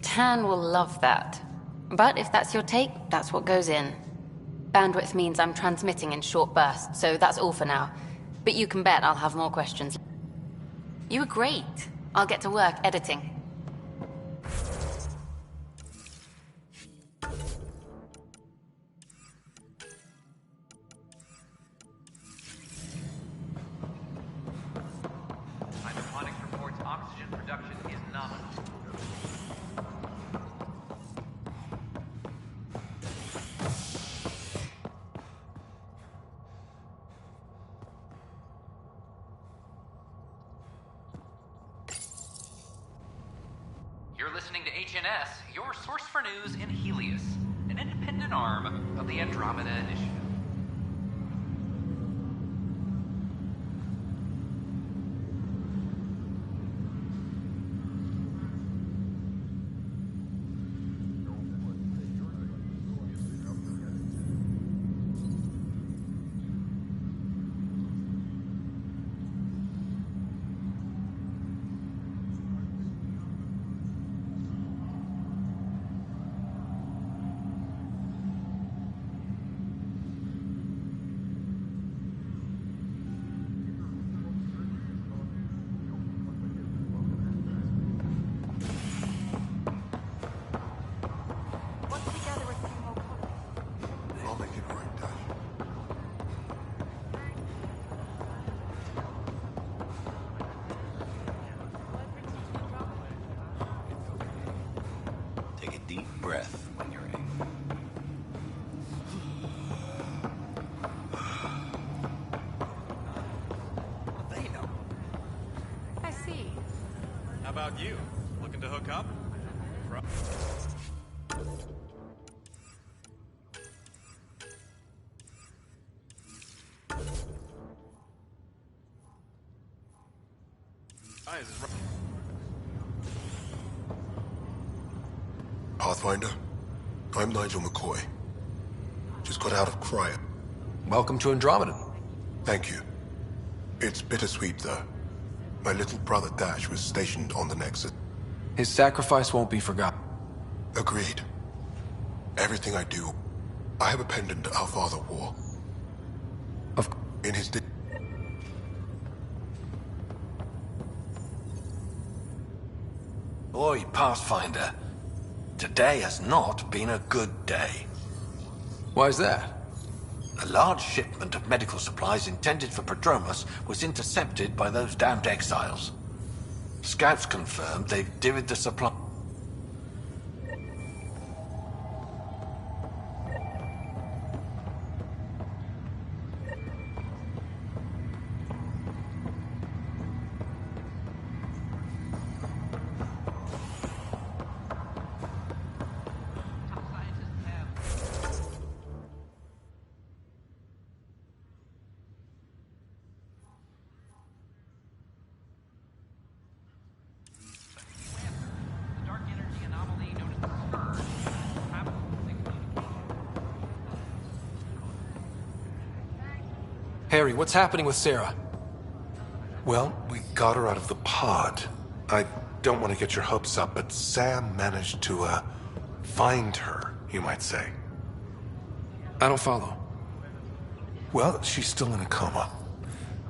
Tan will love that. But if that's your take, that's what goes in. Bandwidth means I'm transmitting in short bursts, so that's all for now. But you can bet I'll have more questions. You were great. I'll get to work editing. Hydroponics reports oxygen production is nominal. You're listening to HNS, your source for news in Helios, an independent arm of the Andromeda Initiative. Take a deep breath when you're in. They know. I see. How about you? Looking to hook up? Pathfinder, I'm Nigel McCoy. Just got out of cryo. Welcome to Andromeda. Thank you. It's bittersweet, though. My little brother Dash was stationed on the Nexus. His sacrifice won't be forgotten. Agreed. Everything I do, I have a pendant our father wore. In his... Boy, Pathfinder. Today has not been a good day. Why's that? A large shipment of medical supplies intended for Prodromus was intercepted by those damned exiles. Scouts confirmed they've divvied the supply. Harry, what's happening with Sarah? Well, we got her out of the pod. I don't want to get your hopes up, but Sam managed to, find her, you might say. I don't follow. Well, she's still in a coma.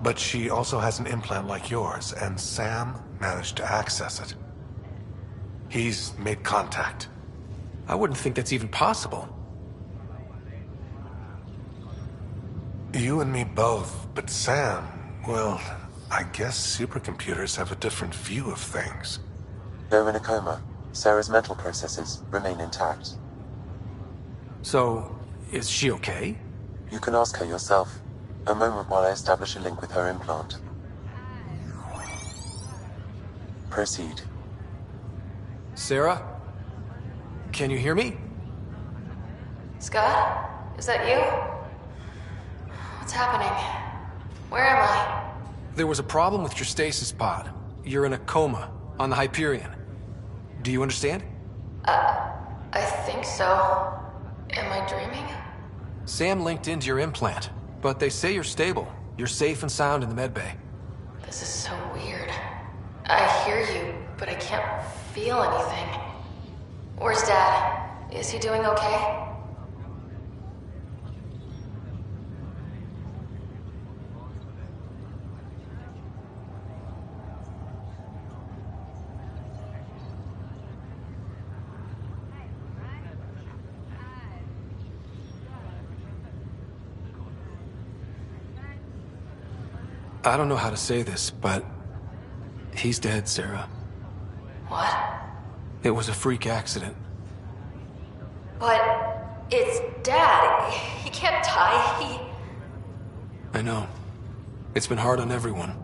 But she also has an implant like yours, and Sam managed to access it. He's made contact. I wouldn't think that's even possible. You and me both, but Sam, well, I guess supercomputers have a different view of things. They're in a coma. Sarah's mental processes remain intact. So, is she okay? You can ask her yourself. A moment while I establish a link with her implant. Proceed. Sarah? Can you hear me? Scott? Is that you? What's happening? Where am I? There was a problem with your stasis pod. You're in a coma on the Hyperion. Do you understand? I think so. Am I dreaming? Sam linked into your implant, but they say you're stable. You're safe and sound in the medbay. This is so weird. I hear you, but I can't feel anything. Where's Dad? Is he doing okay? I don't know how to say this, but he's dead, Sarah. What? It was a freak accident. But it's Dad. He can't die. I know. It's been hard on everyone.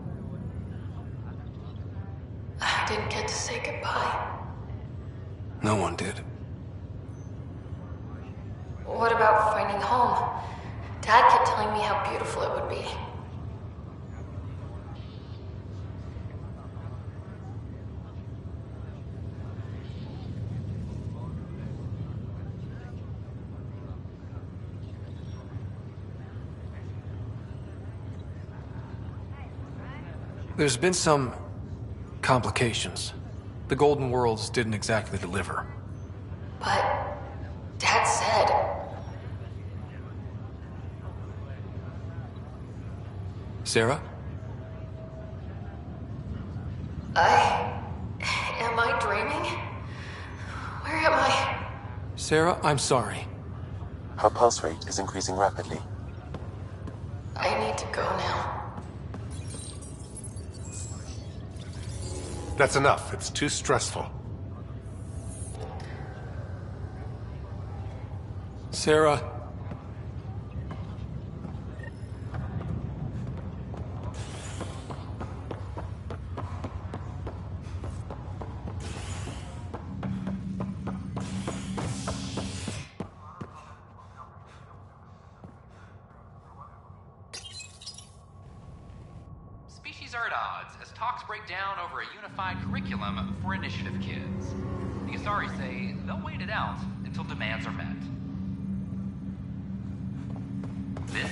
I didn't get to say goodbye. No one did. What about finding home? Dad kept telling me how beautiful it would be. There's been some complications. The Golden Worlds didn't exactly deliver. But Dad said... Sarah? Am I dreaming? Where am I? Sarah, I'm sorry. Her pulse rate is increasing rapidly. I need to go now. That's enough. It's too stressful. Sarah. Species are at odds as talks break down over a unified curriculum for initiative kids. The Asari say they'll wait it out until demands are met. This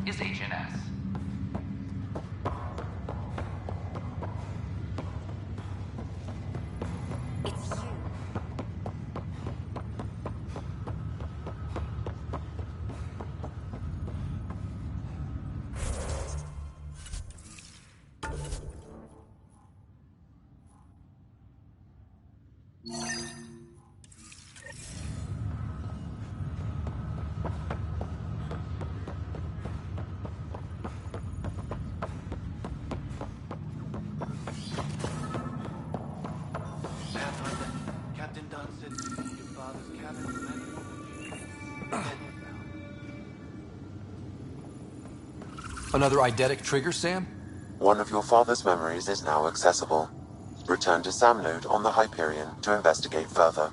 is HNS. Another eidetic trigger, Sam? One of your father's memories is now accessible. Return to Sam node on the Hyperion to investigate further.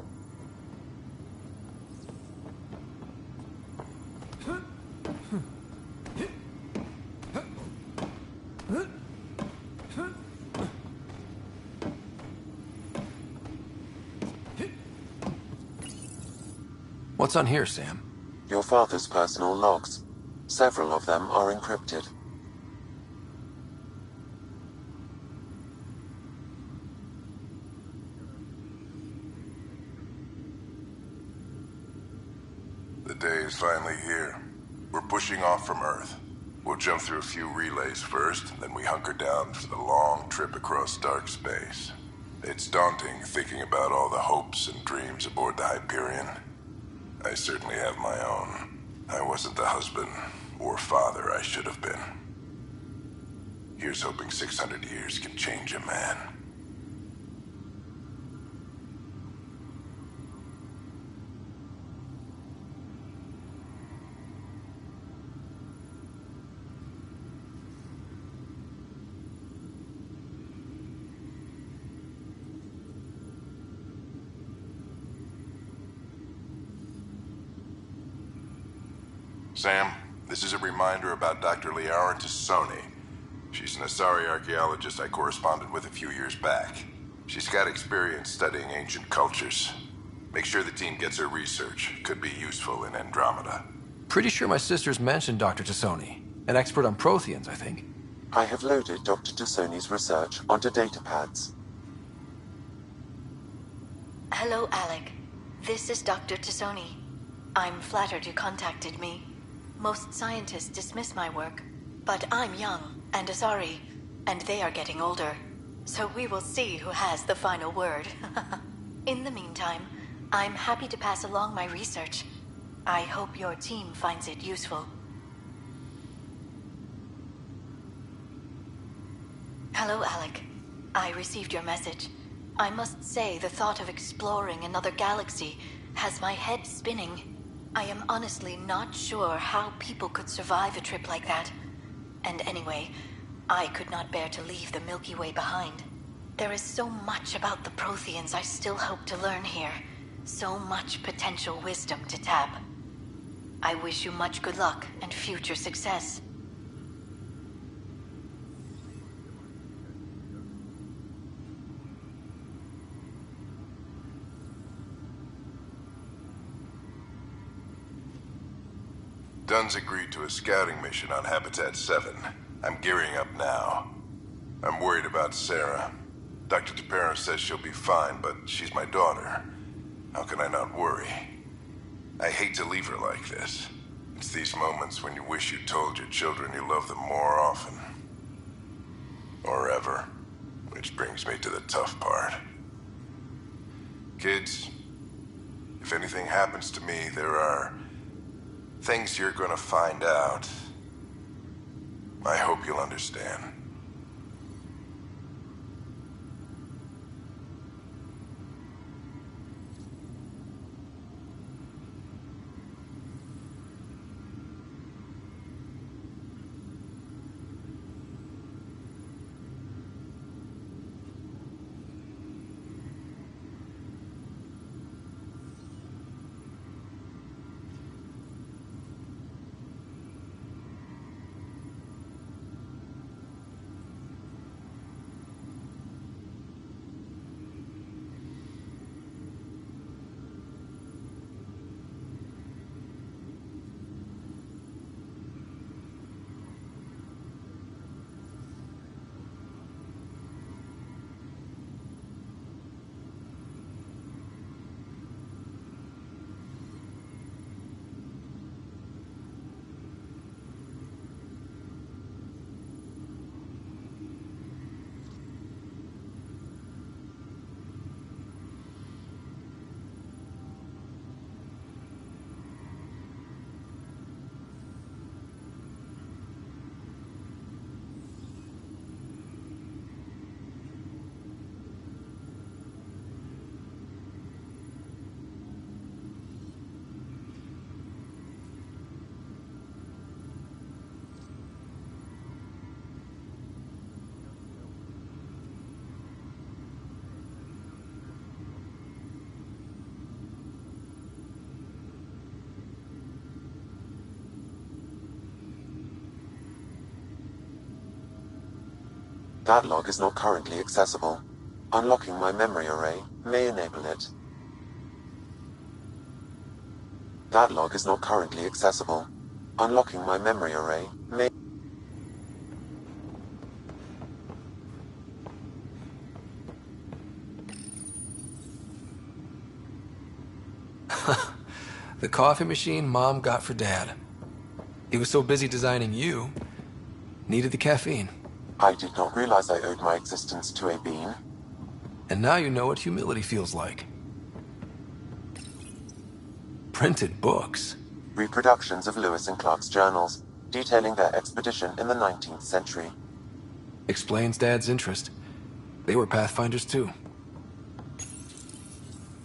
What's on here, Sam? Your father's personal logs. Several of them are encrypted. The day is finally here. We're pushing off from Earth. We'll jump through a few relays first, then we hunker down for the long trip across dark space. It's daunting thinking about all the hopes and dreams aboard the Hyperion. I certainly have my own. I wasn't the husband or father I should have been. Here's hoping 600 years can change a man. Sam, this is a reminder about Dr. Liaran to Sony. She's an Asari archaeologist I corresponded with a few years back. She's got experience studying ancient cultures. Make sure the team gets her research. Could be useful in Andromeda. Pretty sure my sisters mentioned Dr. Tassoni. An expert on Protheans, I think. I have loaded Dr. Tassoni's research onto datapads. Hello, Alec. This is Dr. Tassoni. I'm flattered you contacted me. Most scientists dismiss my work, but I'm young and Asari, and they are getting older. So we will see who has the final word. In the meantime, I'm happy to pass along my research. I hope your team finds it useful. Hello, Alec. I received your message. I must say the thought of exploring another galaxy has my head spinning. I am honestly not sure how people could survive a trip like that. And anyway, I could not bear to leave the Milky Way behind. There is so much about the Protheans I still hope to learn here. So much potential wisdom to tap. I wish you much good luck and future success. Dunn's agreed to a scouting mission on Habitat 7. I'm gearing up now. I'm worried about Sarah. Dr. Tapero says she'll be fine, but she's my daughter. How can I not worry? I hate to leave her like this. It's these moments when you wish you told your children you love them more often. Or ever. Which brings me to the tough part. Kids, if anything happens to me, there are things you're gonna find out. I hope you'll understand. That log is not currently accessible. Unlocking my memory array may enable it. That log is not currently accessible. Unlocking my memory array may... The coffee machine Mom got for Dad. He was so busy designing you, needed the caffeine. I did not realize I owed my existence to a bean. And now you know what humility feels like. Printed books. Reproductions of Lewis and Clark's journals, detailing their expedition in the 19th century. Explains Dad's interest. They were Pathfinders too.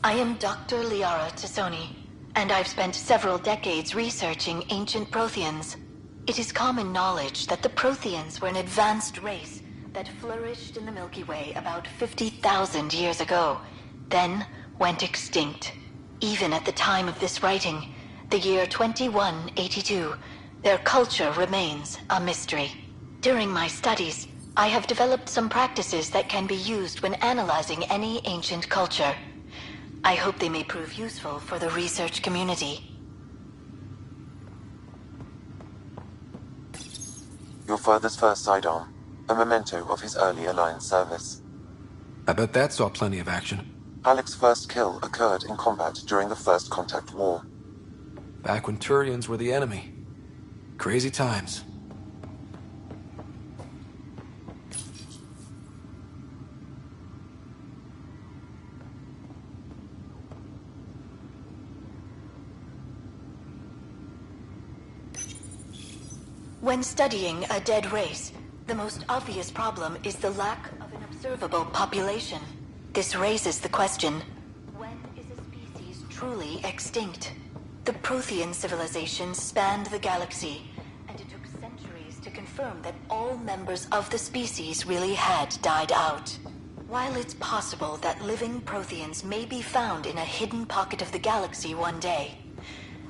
I am Dr. Liara Tassoni, and I've spent several decades researching ancient Protheans. It is common knowledge that the Protheans were an advanced race that flourished in the Milky Way about 50,000 years ago, then went extinct. Even at the time of this writing, the year 2182, their culture remains a mystery. During my studies, I have developed some practices that can be used when analyzing any ancient culture. I hope they may prove useful for the research community. your father's first sidearm, a memento of his early Alliance service. I bet that saw plenty of action. Alec's first kill occurred in combat during the First Contact War. Back when Turians were the enemy. Crazy times. When studying a dead race, the most obvious problem is the lack of an observable population. This raises the question, when is a species truly extinct? The Prothean civilization spanned the galaxy, and it took centuries to confirm that all members of the species really had died out. While it's possible that living Protheans may be found in a hidden pocket of the galaxy one day,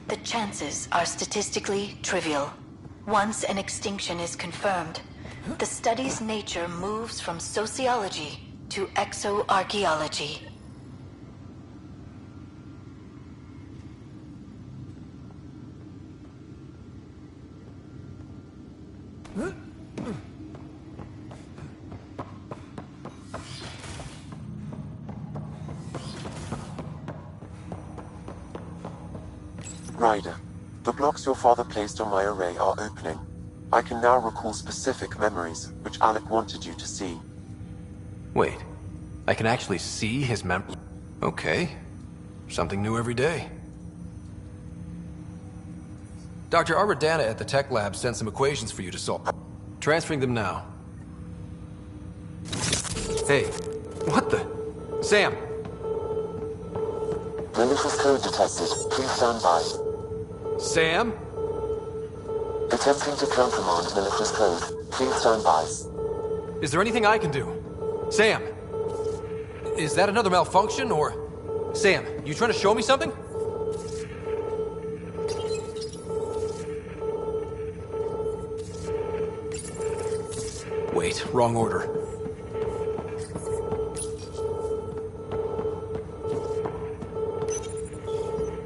the chances are statistically trivial. Once an extinction is confirmed, the study's nature moves from sociology to exoarchaeology. Ryder, the blocks your father placed on my array are opening. I can now recall specific memories, which Alec wanted you to see. Wait, I can actually see his Okay. Something new every day. Dr. Aradana at the tech lab sent some equations for you to solve. Transferring them now. Hey, what the? Sam! Malicious code detected. Please stand by. Sam? Attempting to countermand malicious code. Please stand by. Is there anything I can do? Sam! Is that another malfunction, or... Sam, you trying to show me something? Wait, wrong order.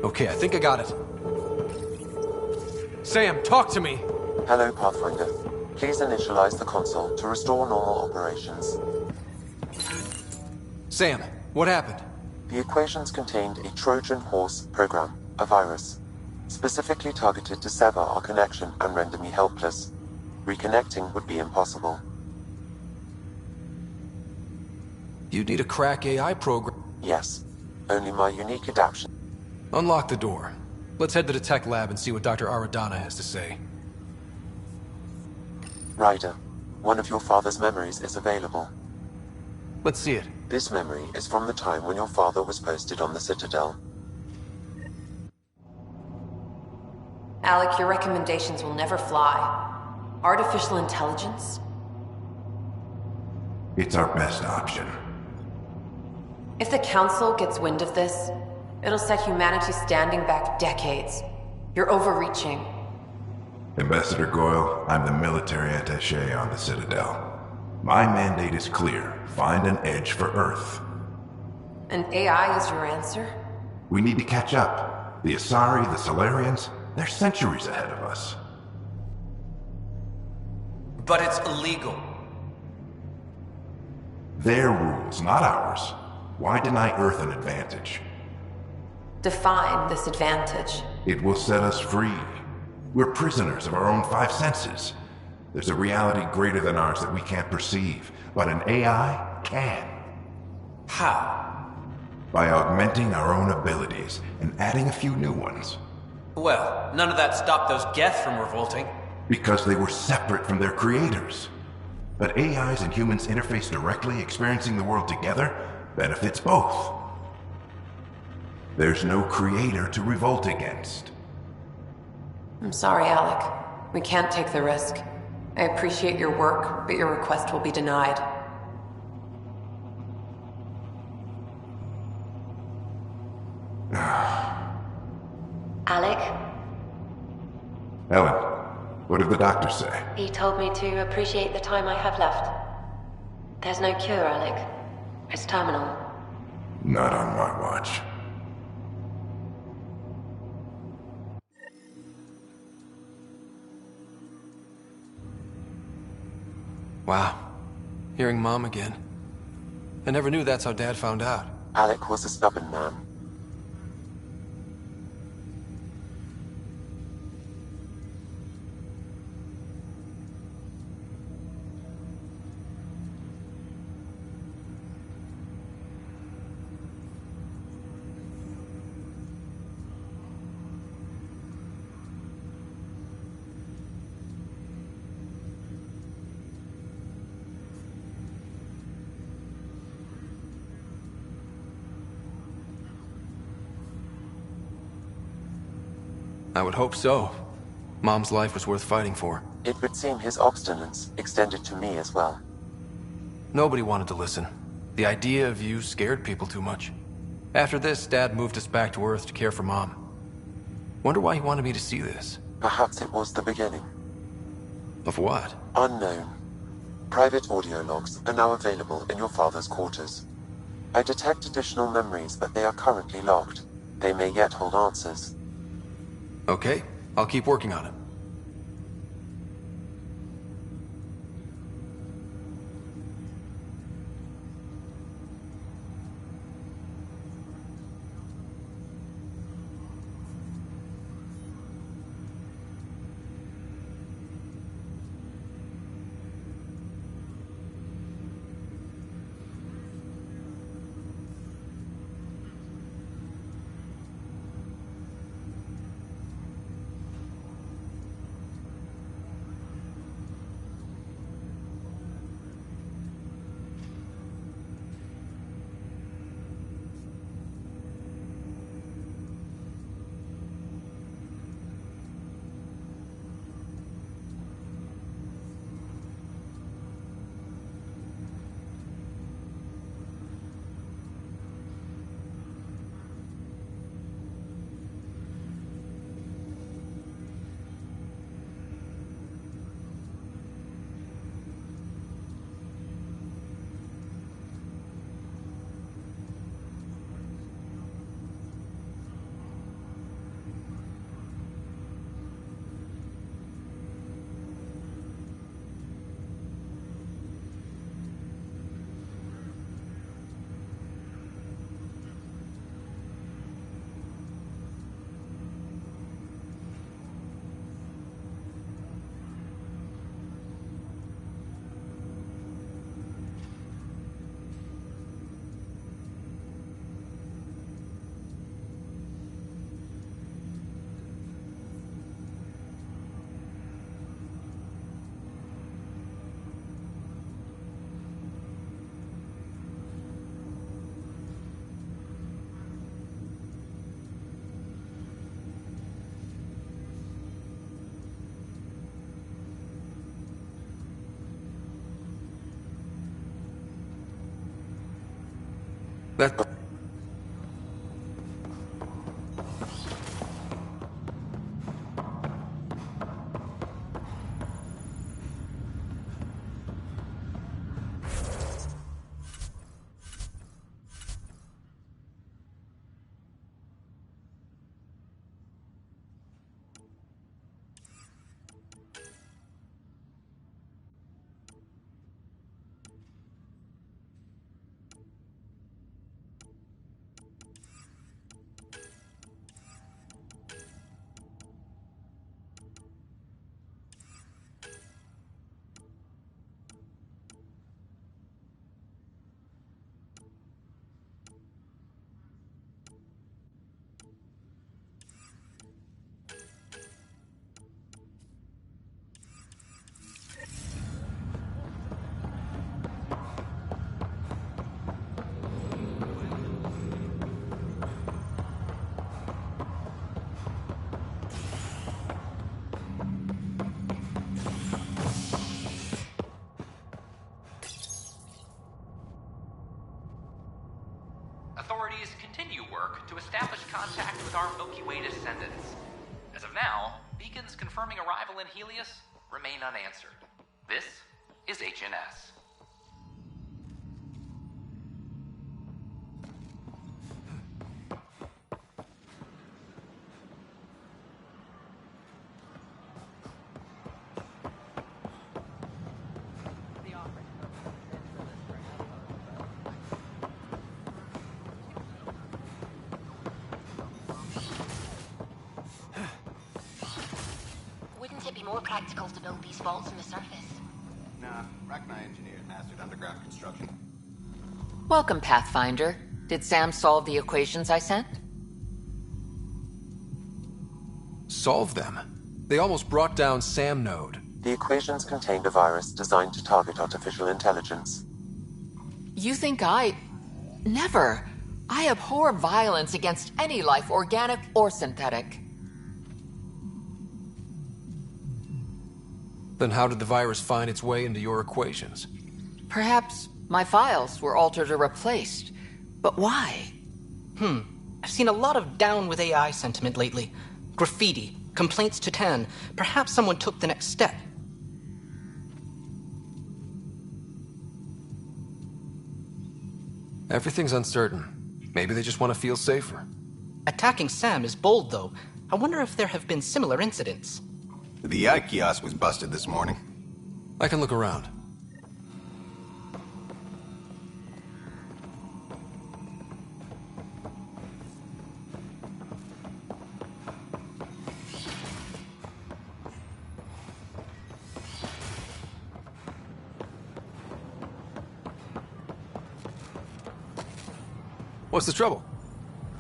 Okay, I think I got it. Sam, talk to me! Hello, Pathfinder. Please initialize the console to restore normal operations. Sam, what happened? The equations contained a Trojan horse program, a virus, specifically targeted to sever our connection and render me helpless. Reconnecting would be impossible. You need a crack AI program. Yes. Only my unique adaptation. Unlock the door. Let's head to the tech lab and see what Dr. Aradana has to say. Ryder, one of your father's memories is available. Let's see it. This memory is from the time when your father was posted on the Citadel. Alec, your recommendations will never fly. Artificial intelligence? It's our best option. If the Council gets wind of this, it'll set humanity standing back decades. You're overreaching. Ambassador Goyle, I'm the military attaché on the Citadel. My mandate is clear. Find an edge for Earth. And AI is your answer? We need to catch up. The Asari, the Solarians, they're centuries ahead of us. But it's illegal. Their rules, not ours. Why deny Earth an advantage? Define this advantage. It will set us free. We're prisoners of our own five senses. There's a reality greater than ours that we can't perceive, but an AI can. How? By augmenting our own abilities and adding a few new ones. Well, none of that stopped those Geth from revolting. Because they were separate from their creators. But AIs and humans interface directly, experiencing the world together, benefits both. There's no creator to revolt against. I'm sorry, Alec. We can't take the risk. I appreciate your work, but your request will be denied. Alec? Ellen, what did the doctor say? He told me to appreciate the time I have left. There's no cure, Alec. It's terminal. Not on my watch. Wow. Hearing Mom again. I never knew that's how Dad found out. Alec was a stubborn man. I would hope so. Mom's life was worth fighting for. It would seem his obstinance extended to me as well. Nobody wanted to listen. The idea of you scared people too much. After this, Dad moved us back to Earth to care for Mom. Wonder why he wanted me to see this. Perhaps it was the beginning. Of what? Unknown. Private audio logs are now available in your father's quarters. I detect additional memories, but they are currently logged. They may yet hold answers. Okay, I'll keep working on it. That... Authorities continue work to establish contact with our Milky Way descendants. As of now, beacons confirming arrival in Helios remain unanswered. This is HNS. The office. more practical to build these vaults on the surface. Nah, Rachni engineered mastered underground construction. Welcome, Pathfinder. Did Sam solve the equations I sent? Solve them? They almost brought down Sam Node. The equations contained a virus designed to target artificial intelligence. You think I... Never. I abhor violence against any life, organic or synthetic. Then how did the virus find its way into your equations? Perhaps my files were altered or replaced. But why? I've seen a lot of down with AI sentiment lately. Graffiti, complaints to 10. Perhaps someone took the next step. Everything's uncertain. Maybe they just want to feel safer. Attacking Sam is bold, though. I wonder if there have been similar incidents. The AI kiosk was busted this morning. I can look around. What's the trouble?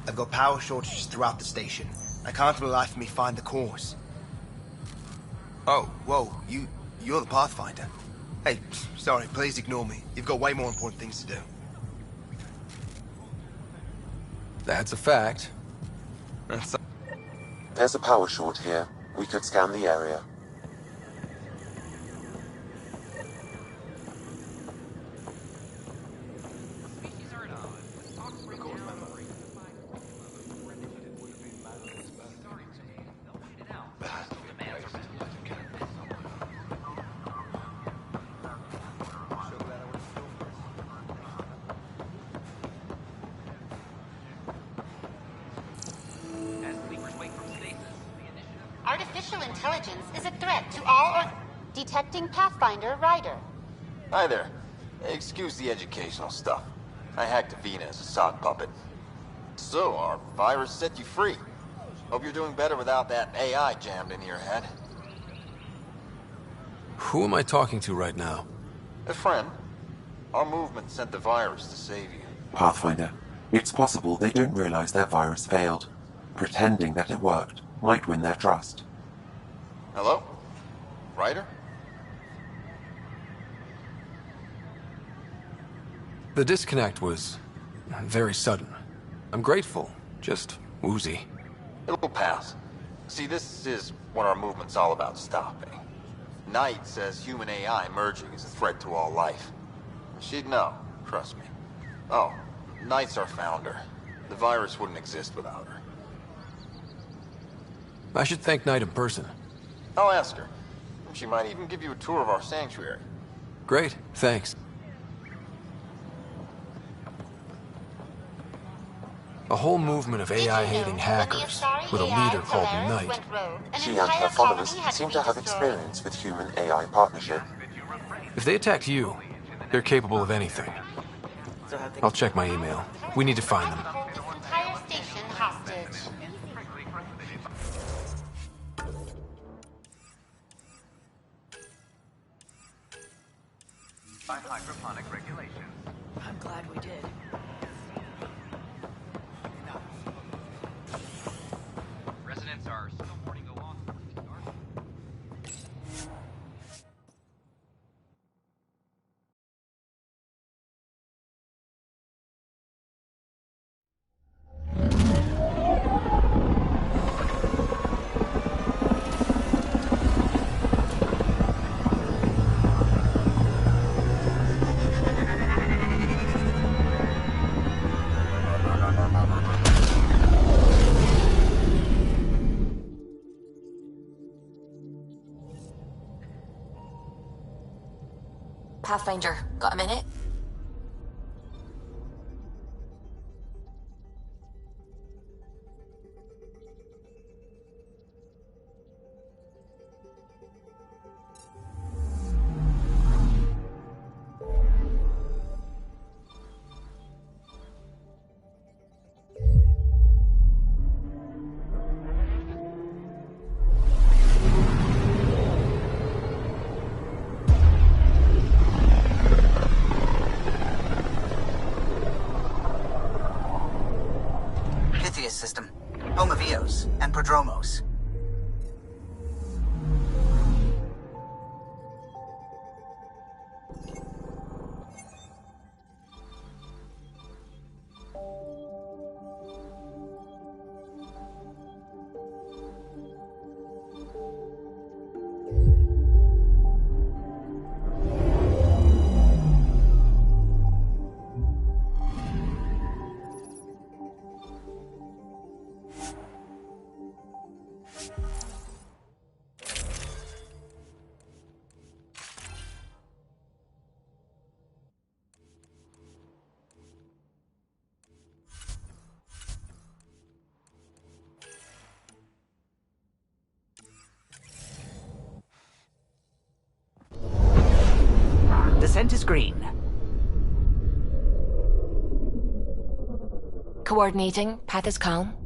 I've got power shortages throughout the station. I can't for the life of me find the cause. Oh, whoa, you're the Pathfinder. Hey, sorry, please ignore me. You've got way more important things to do. That's a fact. There's a power short here. We could scan the area. Artificial intelligence is a threat to all detecting Pathfinder Ryder. Hi there. Excuse the educational stuff. I hacked Avina as a sock puppet. So, our virus set you free. Hope you're doing better without that AI jammed into your head. Who am I talking to right now? A friend. Our movement sent the virus to save you. Pathfinder, it's possible they don't realize their virus failed. Pretending that it worked might win their trust. Hello? Ryder? The disconnect was very sudden. I'm grateful, just woozy. It'll pass. See, this is what our movement's all about stopping. Knight says human AI merging is a threat to all life. She'd know, trust me. Oh, Knight's our founder. The virus wouldn't exist without her. I should thank Knight in person. I'll ask her. She might even give you a tour of our sanctuary. Great, thanks. A whole movement of AI-hating hackers, with a leader called Knight. She and her followers seem to have experience with human-AI partnership. If they attacked you, they're capable of anything. I'll check my email. We need to find them. Entire station hostage. By hydroponic regulations. I'm glad we did. Residents are still warning go off. Pathfinder, got a minute? and Prodromos. Descent is green. Coordinating. Path is calm.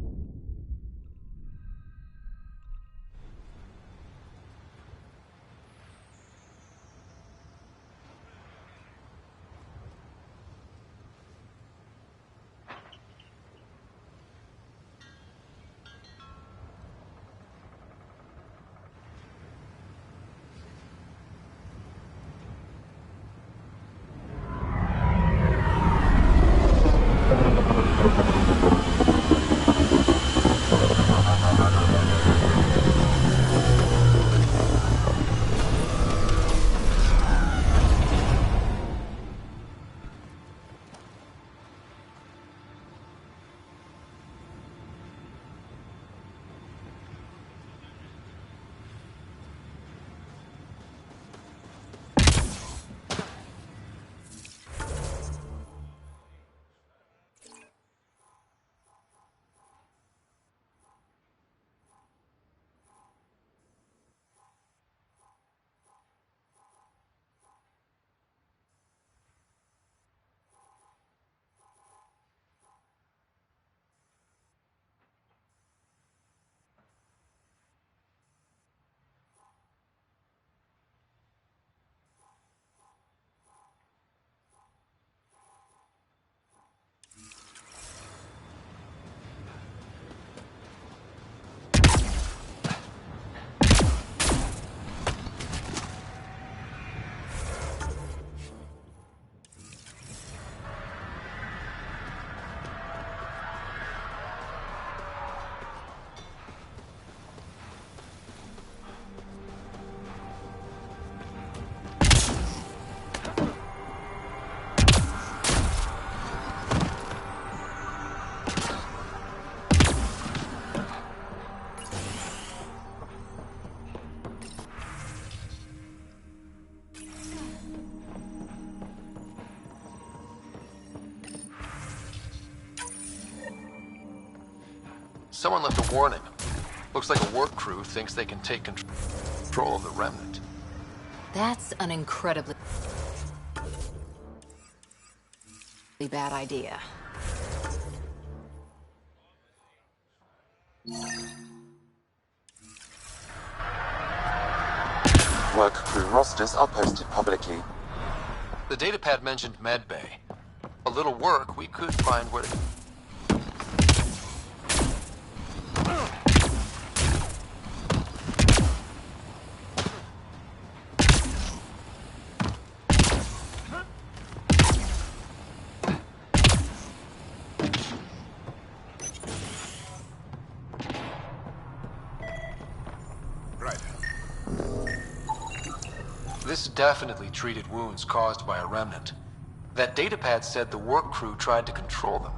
Someone left a warning. Looks like a work crew thinks they can take control of the remnant. That's an incredibly bad idea. Work crew rosters are posted publicly. The datapad mentioned medbay. A little work, we could find where to... This definitely treated wounds caused by a remnant. That datapad said the work crew tried to control them.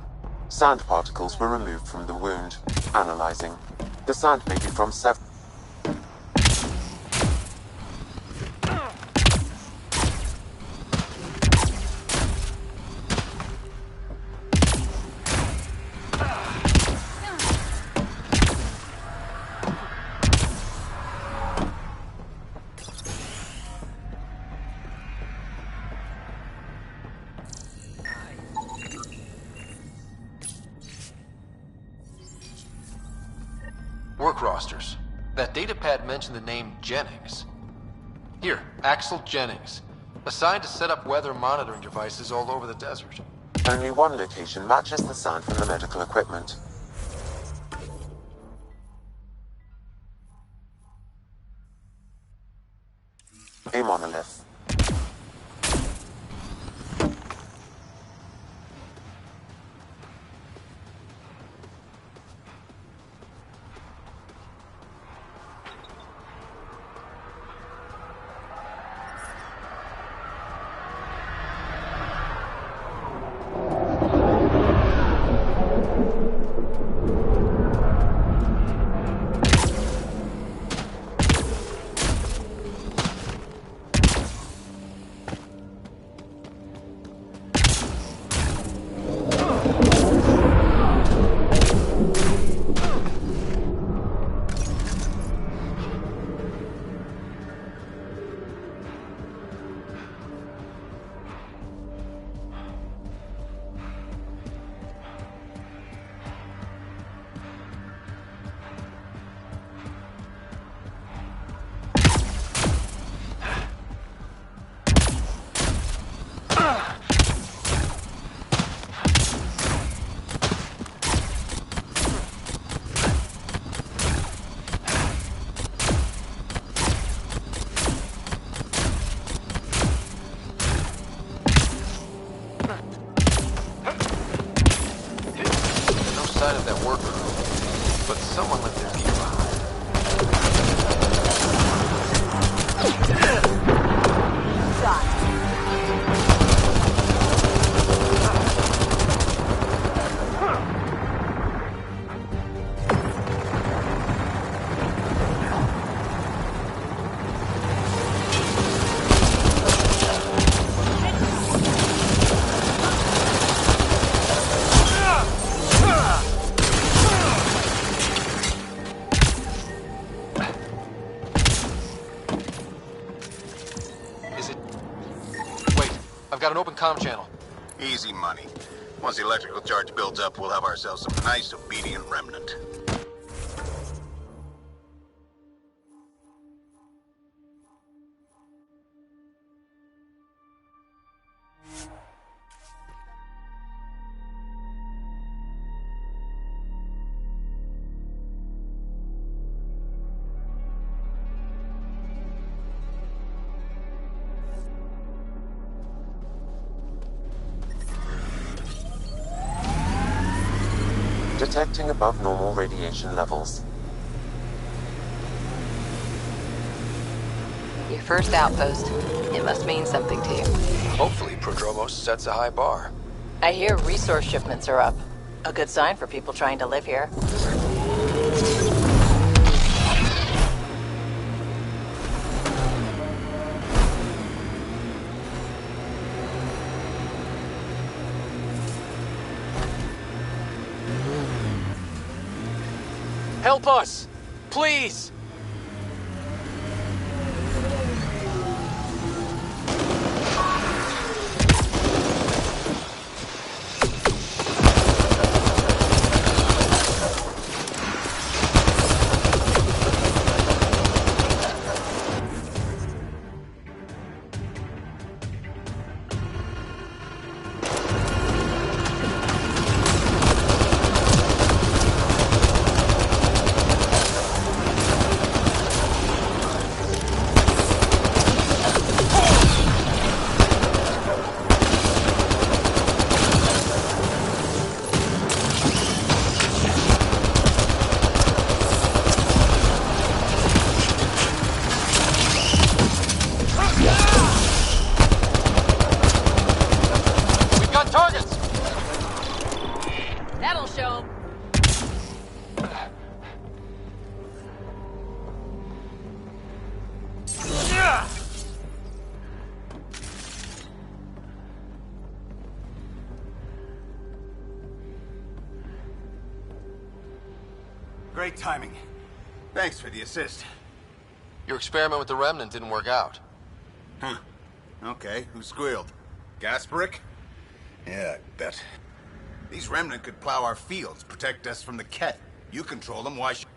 Sand particles were removed from the wound. Analyzing. The sand may be from several... Work rosters. That datapad mentioned the name Jennings. Here, Axel Jennings. Assigned to set up weather monitoring devices all over the desert. Only one location matches the sound from the medical equipment. a monolith. Of that work crew, but someone left their key behind. I've got an open comm channel. Easy money. Once the electrical charge builds up, we'll have ourselves some nice, obedient remnant. Detecting above normal radiation levels. Your first outpost. It must mean something to you. Hopefully, Prodromos sets a high bar. I hear resource shipments are up. A good sign for people trying to live here. Help us! Please! Great timing. Thanks for the assist. Your experiment with the Remnant didn't work out. Huh. Okay, who squealed? Gasparic? Yeah, I bet. These Remnant could plow our fields, protect us from the Ket. You control them, why should...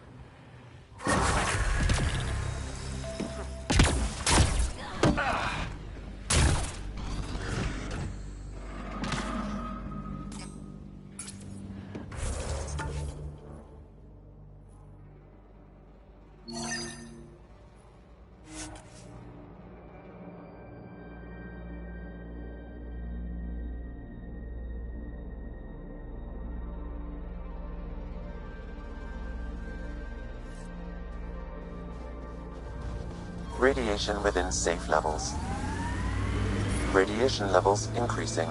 Radiation within safe levels. Radiation levels increasing.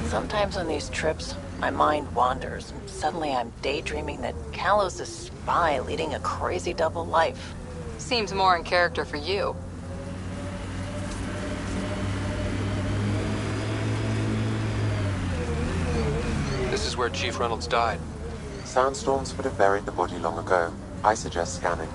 Sometimes on these trips, my mind wanders, and suddenly I'm daydreaming that Callow's a spy leading a crazy double life. Seems more in character for you. This is where Chief Reynolds died. Sandstorms would have buried the body long ago. I suggest scanning.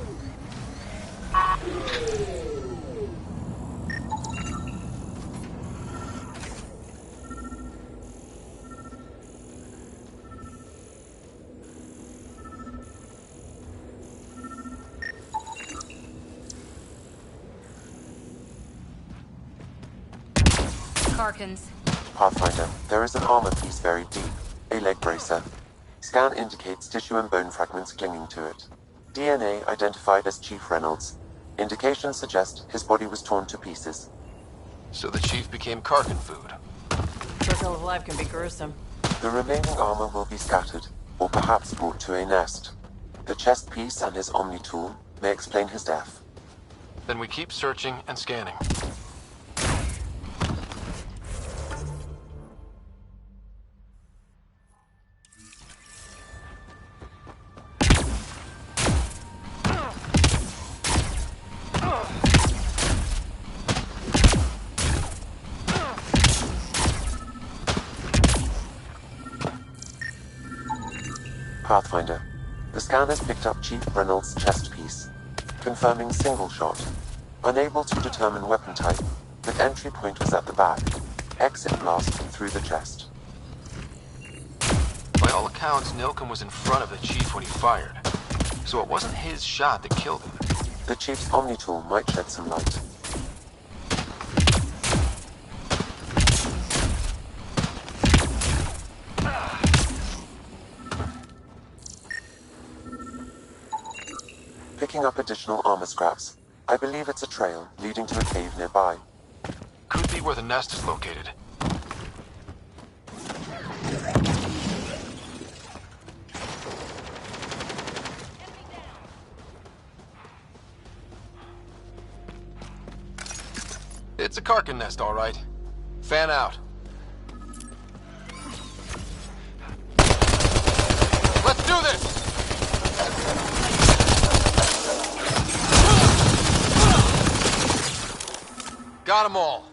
Karkins. Pathfinder, there is an armor piece buried deep. A leg bracer. Scan indicates tissue and bone fragments clinging to it. DNA identified as Chief Reynolds. Indications suggest his body was torn to pieces. So the Chief became Karkin food. Circle of life can be gruesome. The remaining armor will be scattered, or perhaps brought to a nest. The chest piece and his Omni tool may explain his death. Then we keep searching and scanning. Pathfinder. The scan has picked up Chief Reynolds' chest piece, confirming single shot. Unable to determine weapon type, the entry point was at the back. Exit blast through the chest. By all accounts, Nilken was in front of the Chief when he fired. So it wasn't his shot that killed him. The Chief's Omni tool might shed some light. Picking up additional armor scraps. I believe it's a trail leading to a cave nearby. Could be where the nest is located. It's a Karkin nest, all right. Fan out. Let's do this! Got them all.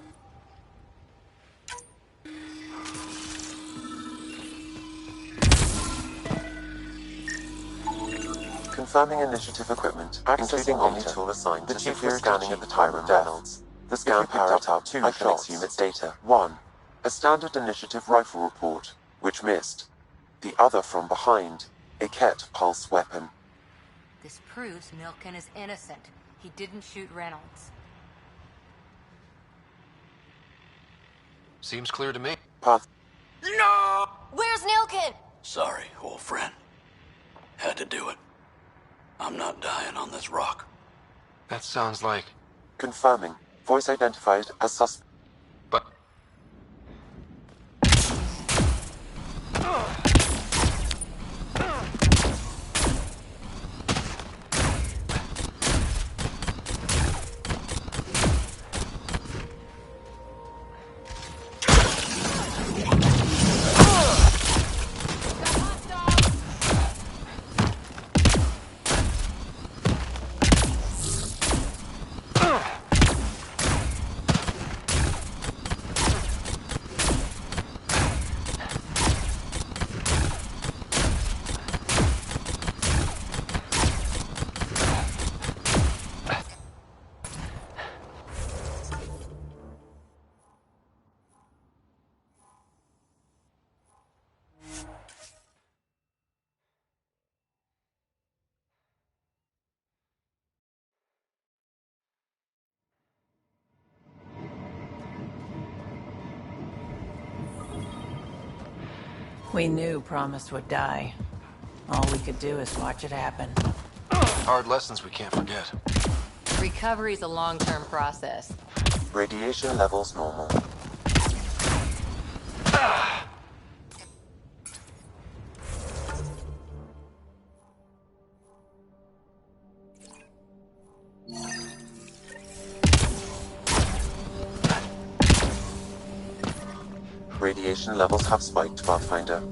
Confirming initiative equipment, including Omni tool assigned to secure scanning at the time of Reynolds. The scan picked up 2 shots. Units data. 1. A standard initiative rifle report, which missed. The other from behind, a Ket pulse weapon. This proves Nilken is innocent. He didn't shoot Reynolds. Seems clear to me. Path. No! Where's Nilken? Sorry, old friend. Had to do it. I'm not dying on this rock. That sounds like... Confirming. Voice identified as suspect. But... We knew Promise would die. All we could do is watch it happen. Hard lessons we can't forget. Recovery's a long-term process. Radiation levels normal. Radiation levels have spiked, Pathfinder.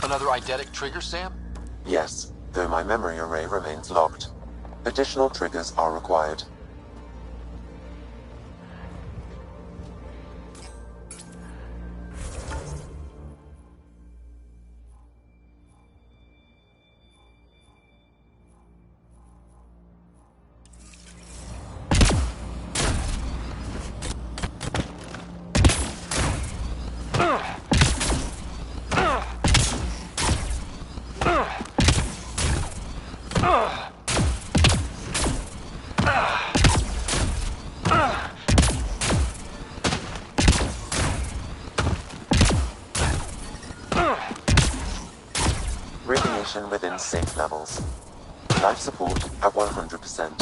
Another eidetic trigger, Sam? Yes, though my memory array remains locked. Additional triggers are required. Radiation within safe levels. Life support at 100%.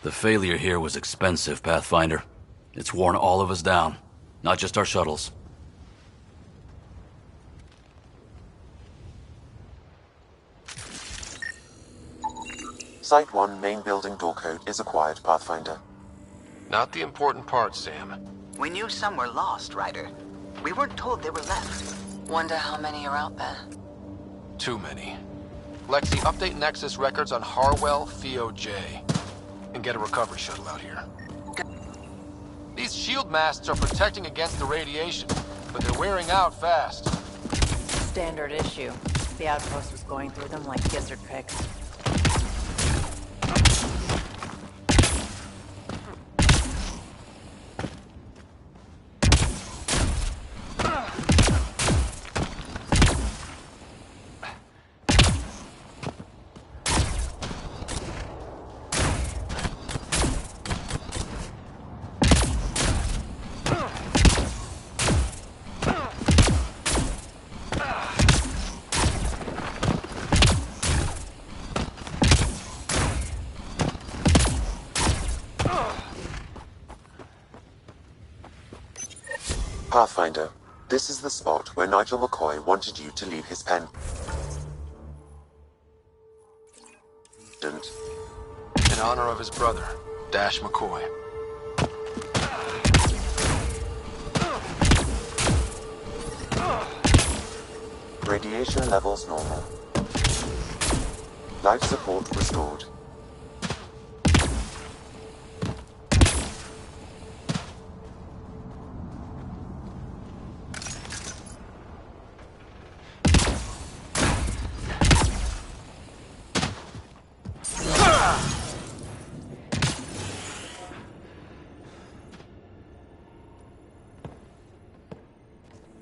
The failure here was expensive, Pathfinder. It's worn all of us down, not just our shuttles. Site 1 main building door code is acquired, Pathfinder. Not the important part, Sam. We knew some were lost, Ryder. We weren't told they were left. Wonder how many are out there. Too many. Lexi, update Nexus records on Harwell, Theo J. And get a recovery shuttle out here. These shield masts are protecting against the radiation, but they're wearing out fast. Standard issue. The outpost was going through them like gizzard picks. Pathfinder, this is the spot where Nigel McCoy wanted you to leave his pen. In honor of his brother, Dash McCoy. Radiation levels normal. Life support restored.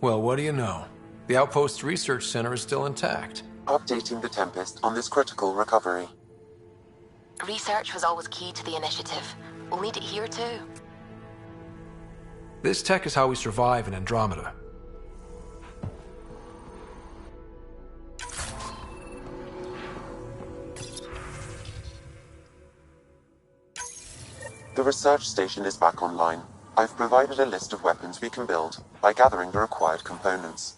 Well, what do you know? The Outpost Research Center is still intact. Updating the Tempest on this critical recovery. Research was always key to the initiative. We'll need it here too. This tech is how we survive in Andromeda. The research station is back online. I've provided a list of weapons we can build by gathering the required components.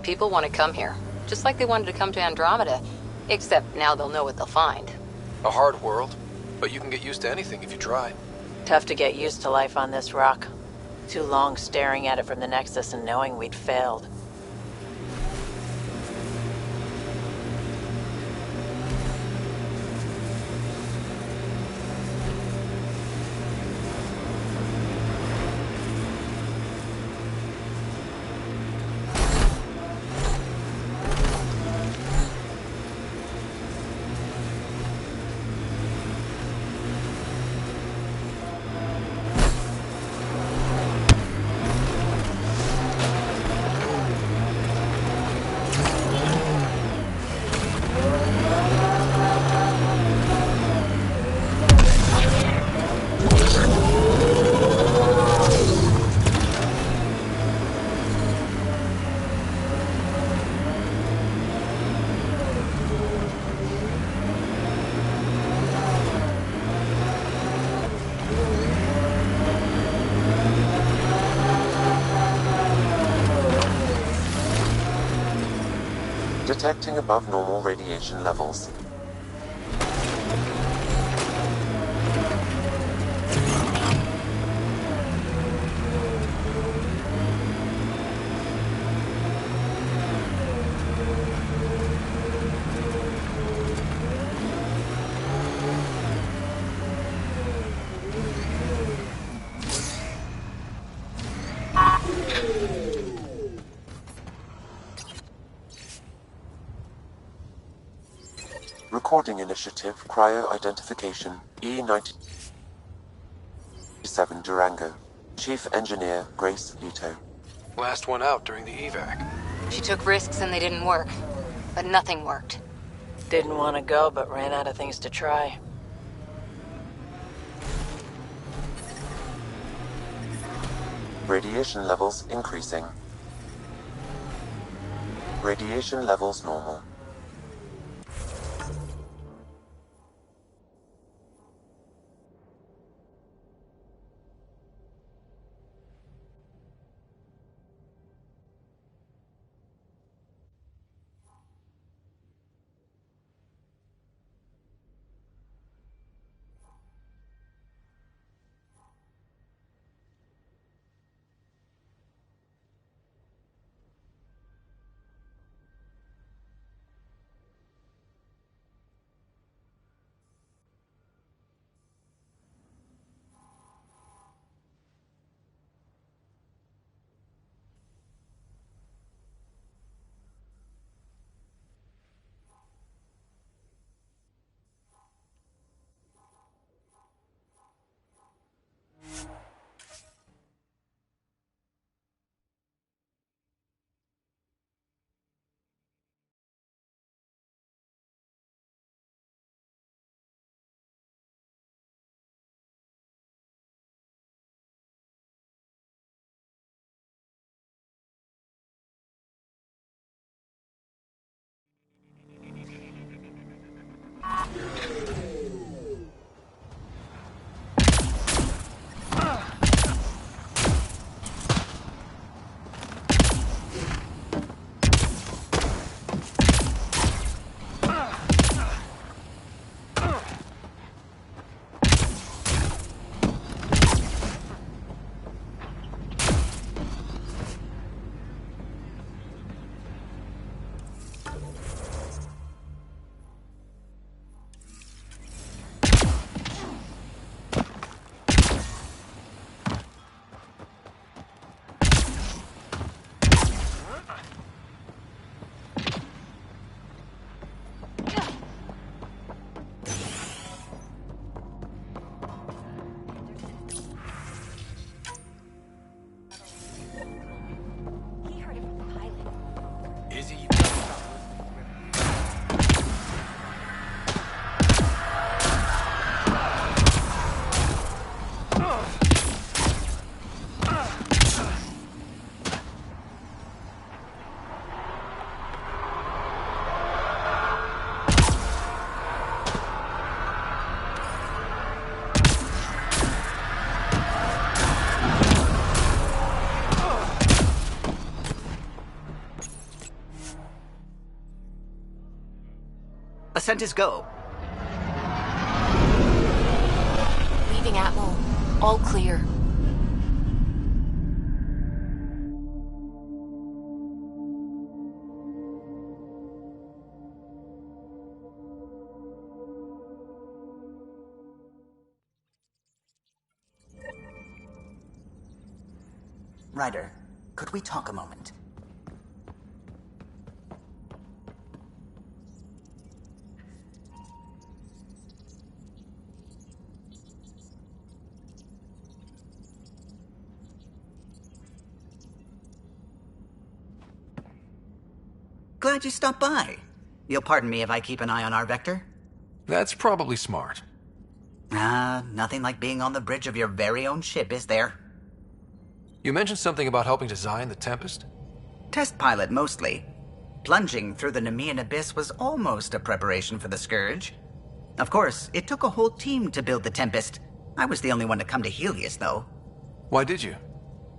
People want to come here, just like they wanted to come to Andromeda, except now they'll know what they'll find. A hard world, but you can get used to anything if you try. Tough to get used to life on this rock. Too long staring at it from the Nexus and knowing we'd failed. Detecting above normal radiation levels. Recording Initiative Cryo-Identification E97 Durango. Chief Engineer Grace Leto. Last one out during the evac. She took risks and they didn't work, but nothing worked. Didn't want to go, but ran out of things to try. Radiation levels increasing. Radiation levels normal. Descent is go. Leaving Atwell. All clear. Ryder, could we talk a moment? Glad you stopped by. You'll pardon me if I keep an eye on our vector? That's probably smart. Nothing like being on the bridge of your very own ship, is there? You mentioned something about helping design the Tempest? Test pilot, mostly. Plunging through the Nemean abyss was almost a preparation for the Scourge. Of course, it took a whole team to build the Tempest. I was the only one to come to Helios, though. Why did you?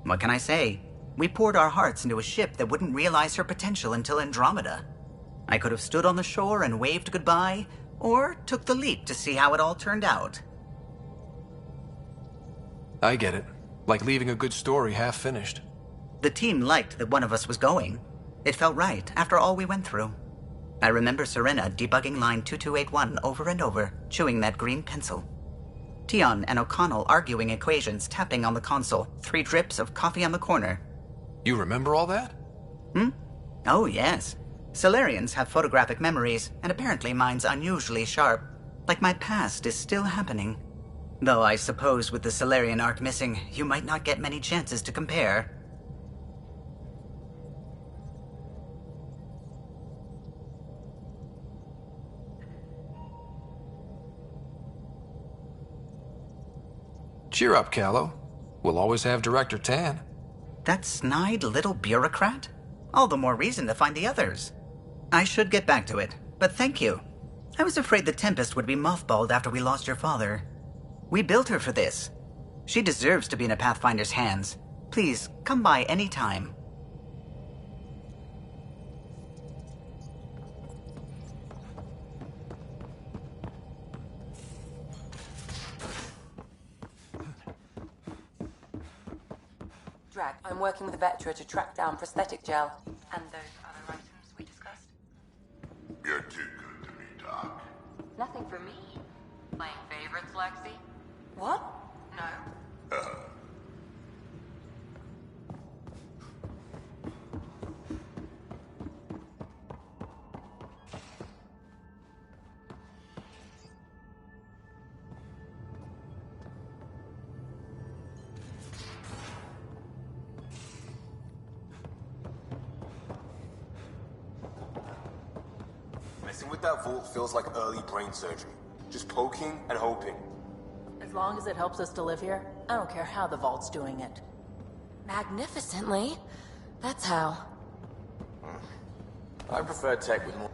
What can I say? We poured our hearts into a ship that wouldn't realize her potential until Andromeda. I could have stood on the shore and waved goodbye, or took the leap to see how it all turned out. I get it. Like leaving a good story half-finished. The team liked that one of us was going. It felt right, after all we went through. I remember Serena debugging line 2281 over and over, chewing that green pencil. Tion and O'Connell arguing equations, tapping on the console, 3 drips of coffee on the corner. You remember all that? Oh, yes. Solarians have photographic memories, and apparently mine's unusually sharp. Like my past is still happening. Though I suppose with the Solarian arc missing, you might not get many chances to compare. Cheer up, Callow. We'll always have Director Tan. That snide little bureaucrat? All the more reason to find the others. I should get back to it, but thank you. I was afraid the Tempest would be mothballed after we lost your father. We built her for this. She deserves to be in a Pathfinder's hands. Please, come by any time. Drag, I'm working with Vectra to track down prosthetic gel. And those other items we discussed? You're too good to me, Doc. Nothing for me. Playing favorites, Lexi? What? No. Messing with that vault feels like early brain surgery. Just poking and hoping. As long as it helps us to live here, I don't care how the vault's doing it. Magnificently. That's how. I prefer tech with more...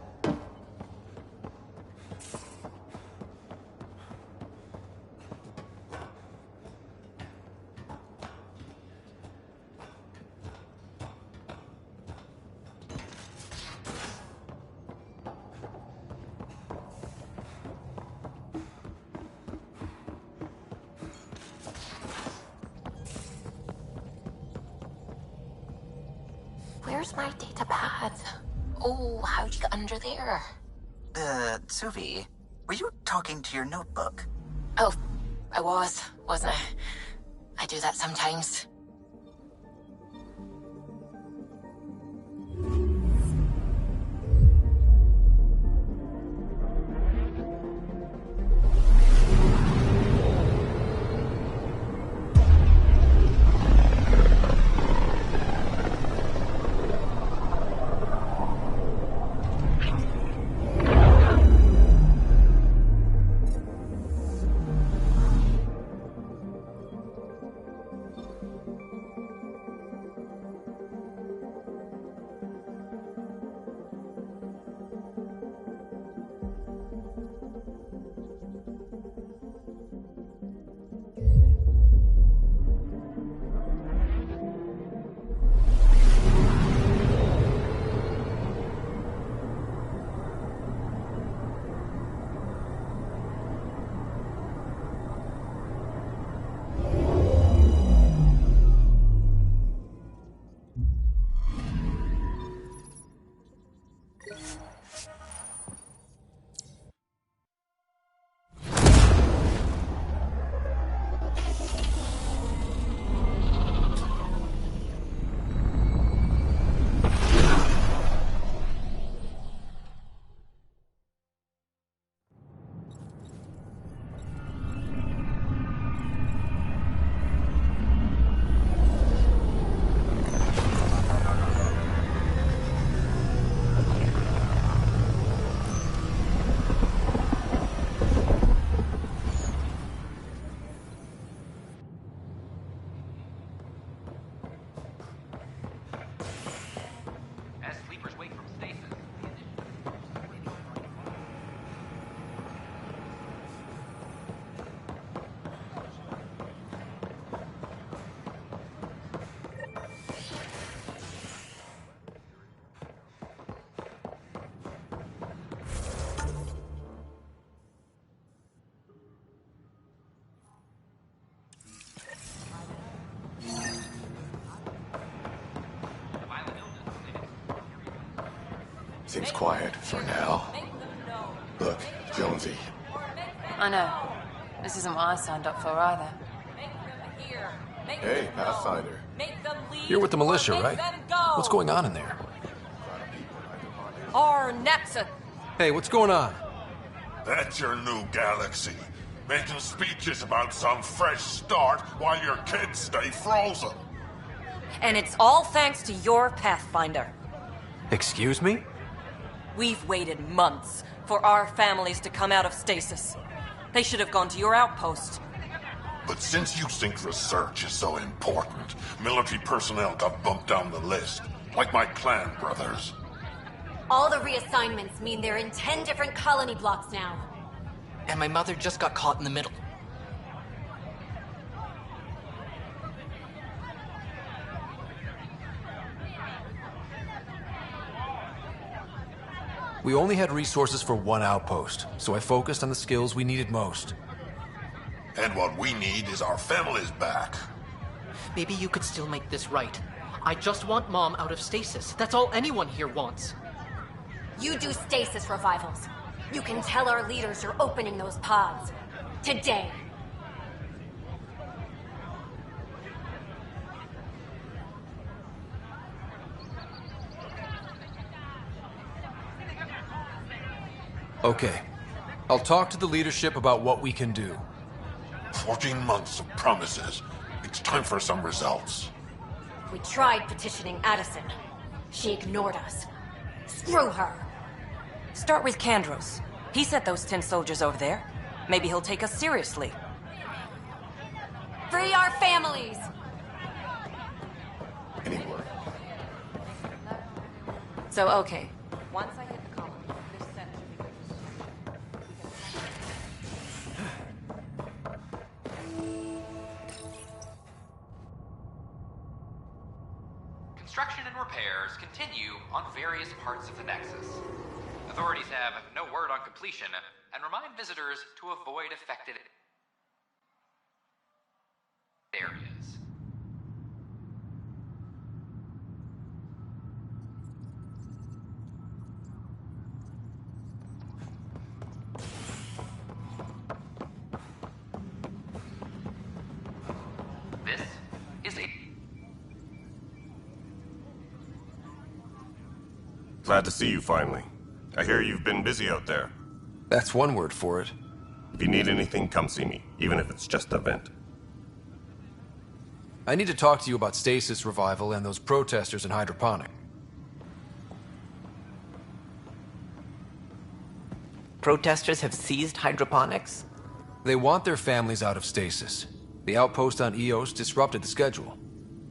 Where's my data pad? Oh, how'd you get under there? Suvi, were you talking to your notebook? Oh, I wasn't I? I do that sometimes. Seems quiet for now. Look, Jonesy. I know. This isn't what I signed up for either. Hey, Pathfinder. You're with the militia, right? What's going on in there? Or Nexus. Hey, what's going on? That's your new galaxy. Making speeches about some fresh start while your kids stay frozen. And it's all thanks to your Pathfinder. Excuse me? We've waited months for our families to come out of stasis. They should have gone to your outpost. But since you think research is so important, military personnel got bumped down the list, like my clan brothers. All the reassignments mean they're in 10 different colony blocks now. And my mother just got caught in the middle. We only had resources for one outpost, so I focused on the skills we needed most. And what we need is our families back. Maybe you could still make this right. I just want Mom out of stasis. That's all anyone here wants. You do stasis revivals. You can tell our leaders you're opening those pods. Today. Okay. I'll talk to the leadership about what we can do. 14 months of promises. It's time for some results. We tried petitioning Addison. She ignored us. Screw her. Start with Kandros. He sent those 10 soldiers over there. Maybe he'll take us seriously. Free our families! Anyway. So, okay. Once I hit the colony, this set should be Construction and repairs continue on various parts of the Nexus. Authorities have no word on completion and remind visitors to avoid affected areas. This is a... Glad to see you finally. I hear you've been busy out there. That's one word for it. If you need anything, come see me, even if it's just a vent. I need to talk to you about stasis revival and those protesters in hydroponic. Protesters have seized hydroponics? They want their families out of stasis. The outpost on Eos disrupted the schedule.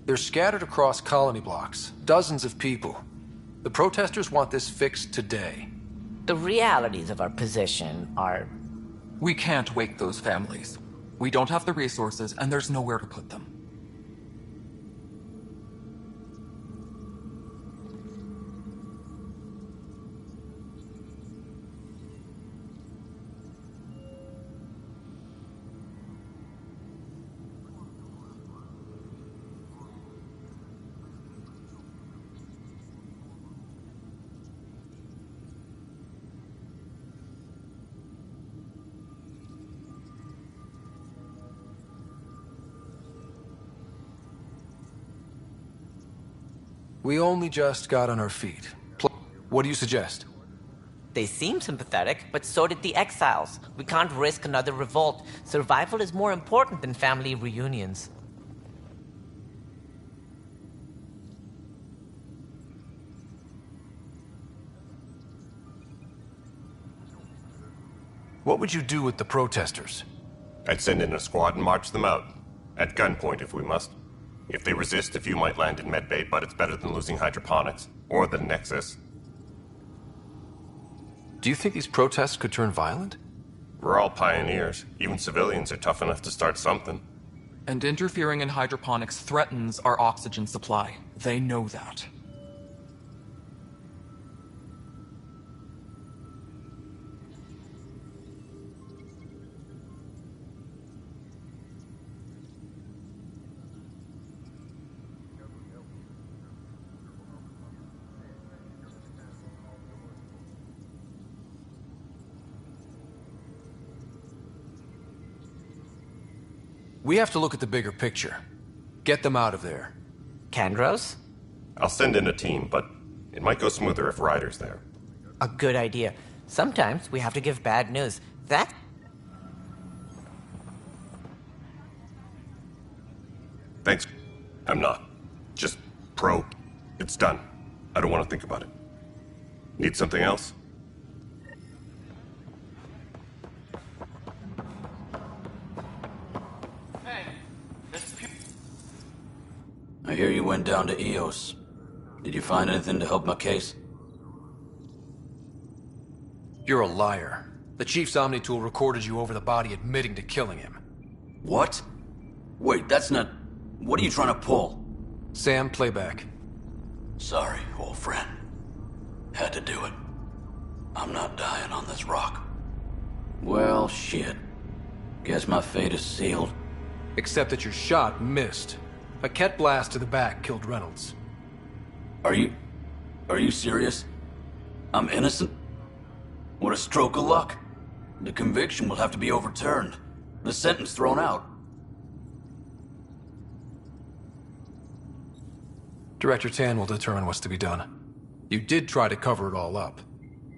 They're scattered across colony blocks, dozens of people. The protesters want this fixed today. The realities of our position are... We can't wake those families. We don't have the resources, and there's nowhere to put them. We only just got on our feet. What do you suggest? They seem sympathetic, but so did the exiles. We can't risk another revolt. Survival is more important than family reunions. What would you do with the protesters? I'd send in a squad and march them out. At gunpoint if we must. If they resist, a few might land in medbay, but it's better than losing hydroponics. Or the Nexus. Do you think these protests could turn violent? We're all pioneers. Even civilians are tough enough to start something. And interfering in hydroponics threatens our oxygen supply. They know that. We have to look at the bigger picture. Get them out of there. Kandros? I'll send in a team, but it might go smoother if Ryder's there. A good idea. Sometimes we have to give bad news. That... Thanks. I'm not. Just pro. It's done. I don't want to think about it. Need something else? I hear you went down to EOS. Did you find anything to help my case? You're a liar. The Chief's Omni-tool recorded you over the body admitting to killing him. What? Wait, that's not... What are you trying to pull? Sam, playback. Sorry, old friend. Had to do it. I'm not dying on this rock. Well, shit. Guess my fate is sealed. Except that your shot missed. A Ket blast to the back killed Reynolds. Are you serious? I'm innocent? What a stroke of luck. The conviction will have to be overturned. The sentence thrown out. Director Tan will determine what's to be done. You did try to cover it all up.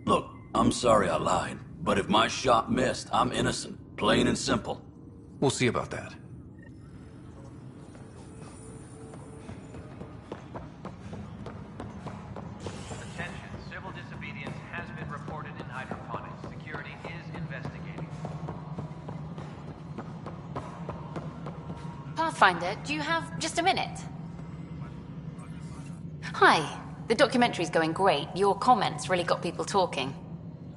Look, I'm sorry I lied, but if my shot missed, I'm innocent. Plain and simple. We'll see about that. Attention, civil disobedience has been reported in hydroponics. Security is investigating. Pathfinder, do you have just a minute? Hi. The documentary's going great. Your comments really got people talking.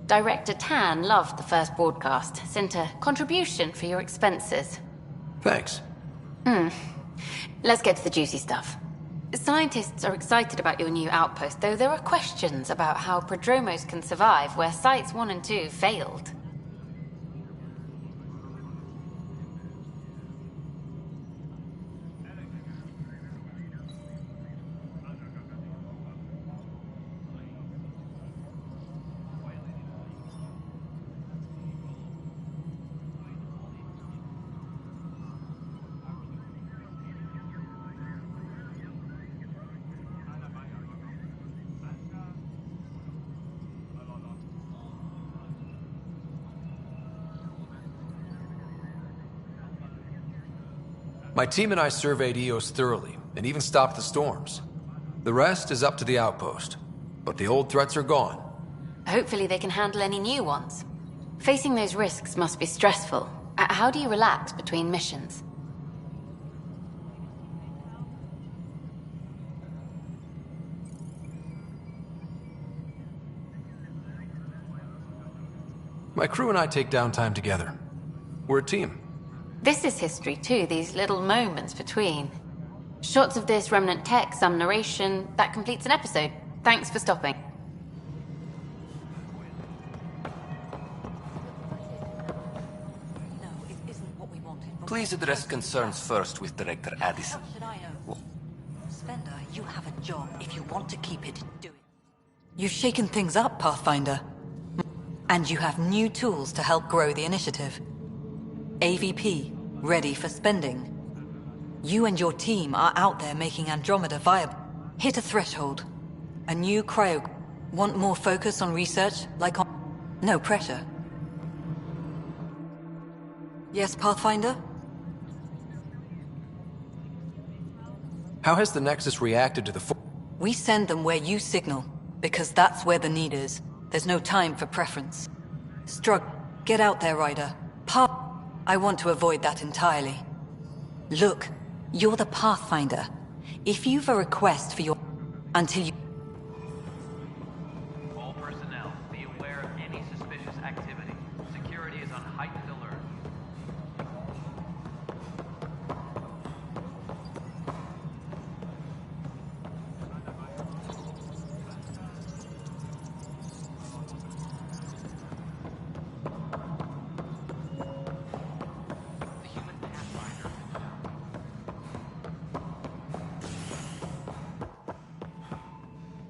Director Tan loved the first broadcast. Sent a contribution for your expenses. Thanks. Let's get to the juicy stuff. Scientists are excited about your new outpost, though there are questions about how prodromos can survive where Sites 1 and 2 failed. My team and I surveyed EOS thoroughly, and even stopped the storms. The rest is up to the outpost, but the old threats are gone. Hopefully they can handle any new ones. Facing those risks must be stressful. How do you relax between missions? My crew and I take downtime together. We're a team. This is history too, these little moments between. Shots of this remnant tech, some narration, that completes an episode. Thanks for stopping. Please address concerns first with Director Addison. Spender, you have a job. If you want to keep it, do it. You've shaken things up, Pathfinder. And you have new tools to help grow the initiative. AVP, ready for spending. You and your team are out there making Andromeda viable. Hit a threshold. A new cryo... Want more focus on research, like on... No pressure. Yes, Pathfinder? How has the Nexus reacted to the... We send them where you signal, because that's where the need is. There's no time for preference. Get out there, Ryder. I want to avoid that entirely. Look, you're the Pathfinder. If you've a request for your... Until you... All personnel, be aware of any suspicious activity. Security is on heightened alert.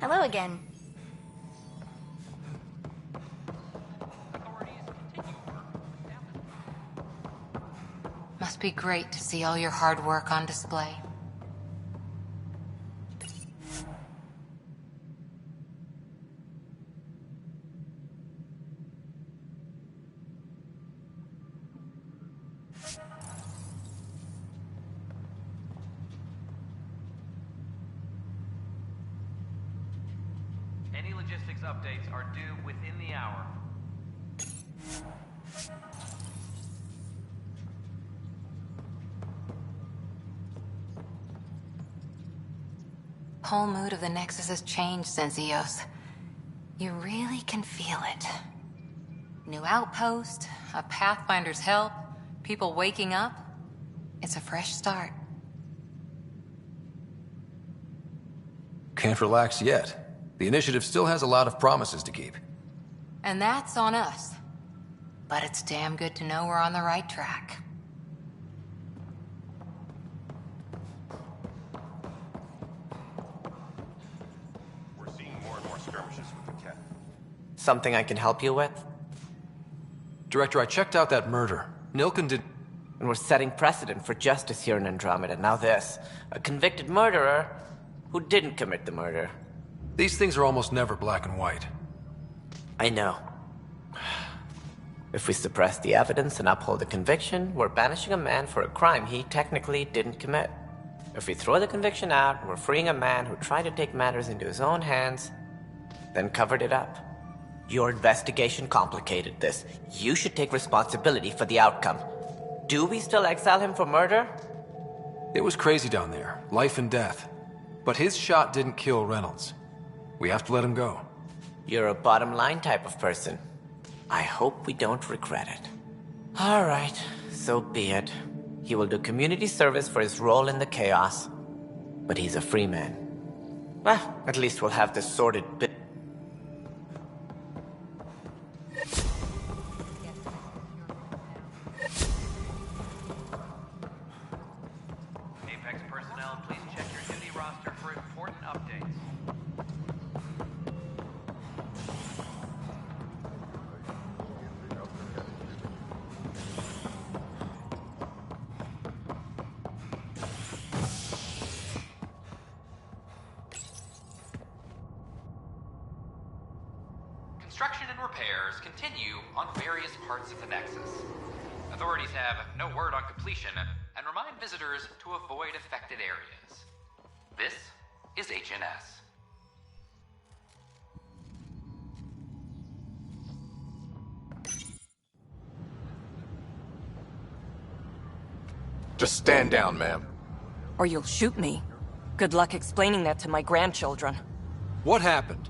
Hello again. Must be great to see all your hard work on display. Any logistics updates are due within the hour. Whole mood of the Nexus has changed since EOS. You really can feel it. New outpost, a Pathfinder's help, people waking up. It's a fresh start. Can't relax yet. The initiative still has a lot of promises to keep. And that's on us. But it's damn good to know we're on the right track. Something I can help you with? Director, I checked out that murder. Nilken did... And we're setting precedent for justice here in Andromeda. Now this. A convicted murderer who didn't commit the murder. These things are almost never black and white. I know. If we suppress the evidence and uphold the conviction, we're banishing a man for a crime he technically didn't commit. If we throw the conviction out, we're freeing a man who tried to take matters into his own hands, then covered it up. Your investigation complicated this. You should take responsibility for the outcome. Do we still exile him for murder? It was crazy down there. Life and death. But his shot didn't kill Reynolds. We have to let him go. You're a bottom line type of person. I hope we don't regret it. All right, so be it. He will do community service for his role in the chaos. But he's a free man. Well, at least we'll have this sordid bit. Apex personnel, please check your duty roster for important updates. Construction and repairs continue on various parts of the Nexus. Authorities have no word on completion and remind visitors to avoid affected areas. This is HNS. Just stand down, ma'am. Or you'll shoot me. Good luck explaining that to my grandchildren. What happened?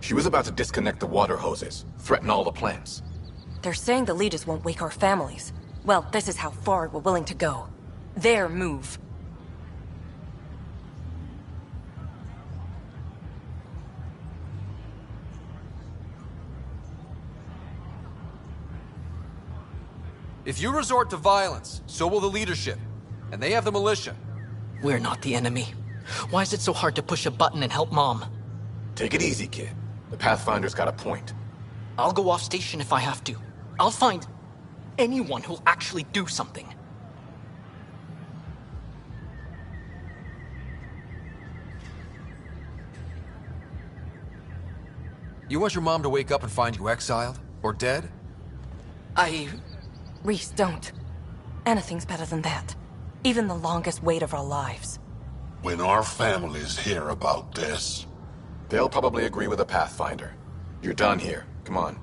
She was about to disconnect the water hoses, threaten all the plants. They're saying the Legis won't wake our families. Well, this is how far we're willing to go. Their move. If you resort to violence, so will the leadership. And they have the militia. We're not the enemy. Why is it so hard to push a button and help Mom? Take it easy, kid. The Pathfinder's got a point. I'll go off station if I have to. I'll find anyone who'll actually do something. You want your mom to wake up and find you exiled? Or dead? Reese, don't. Anything's better than that. Even the longest wait of our lives. When our families hear about this... They'll probably agree with the Pathfinder. You're done here. Come on.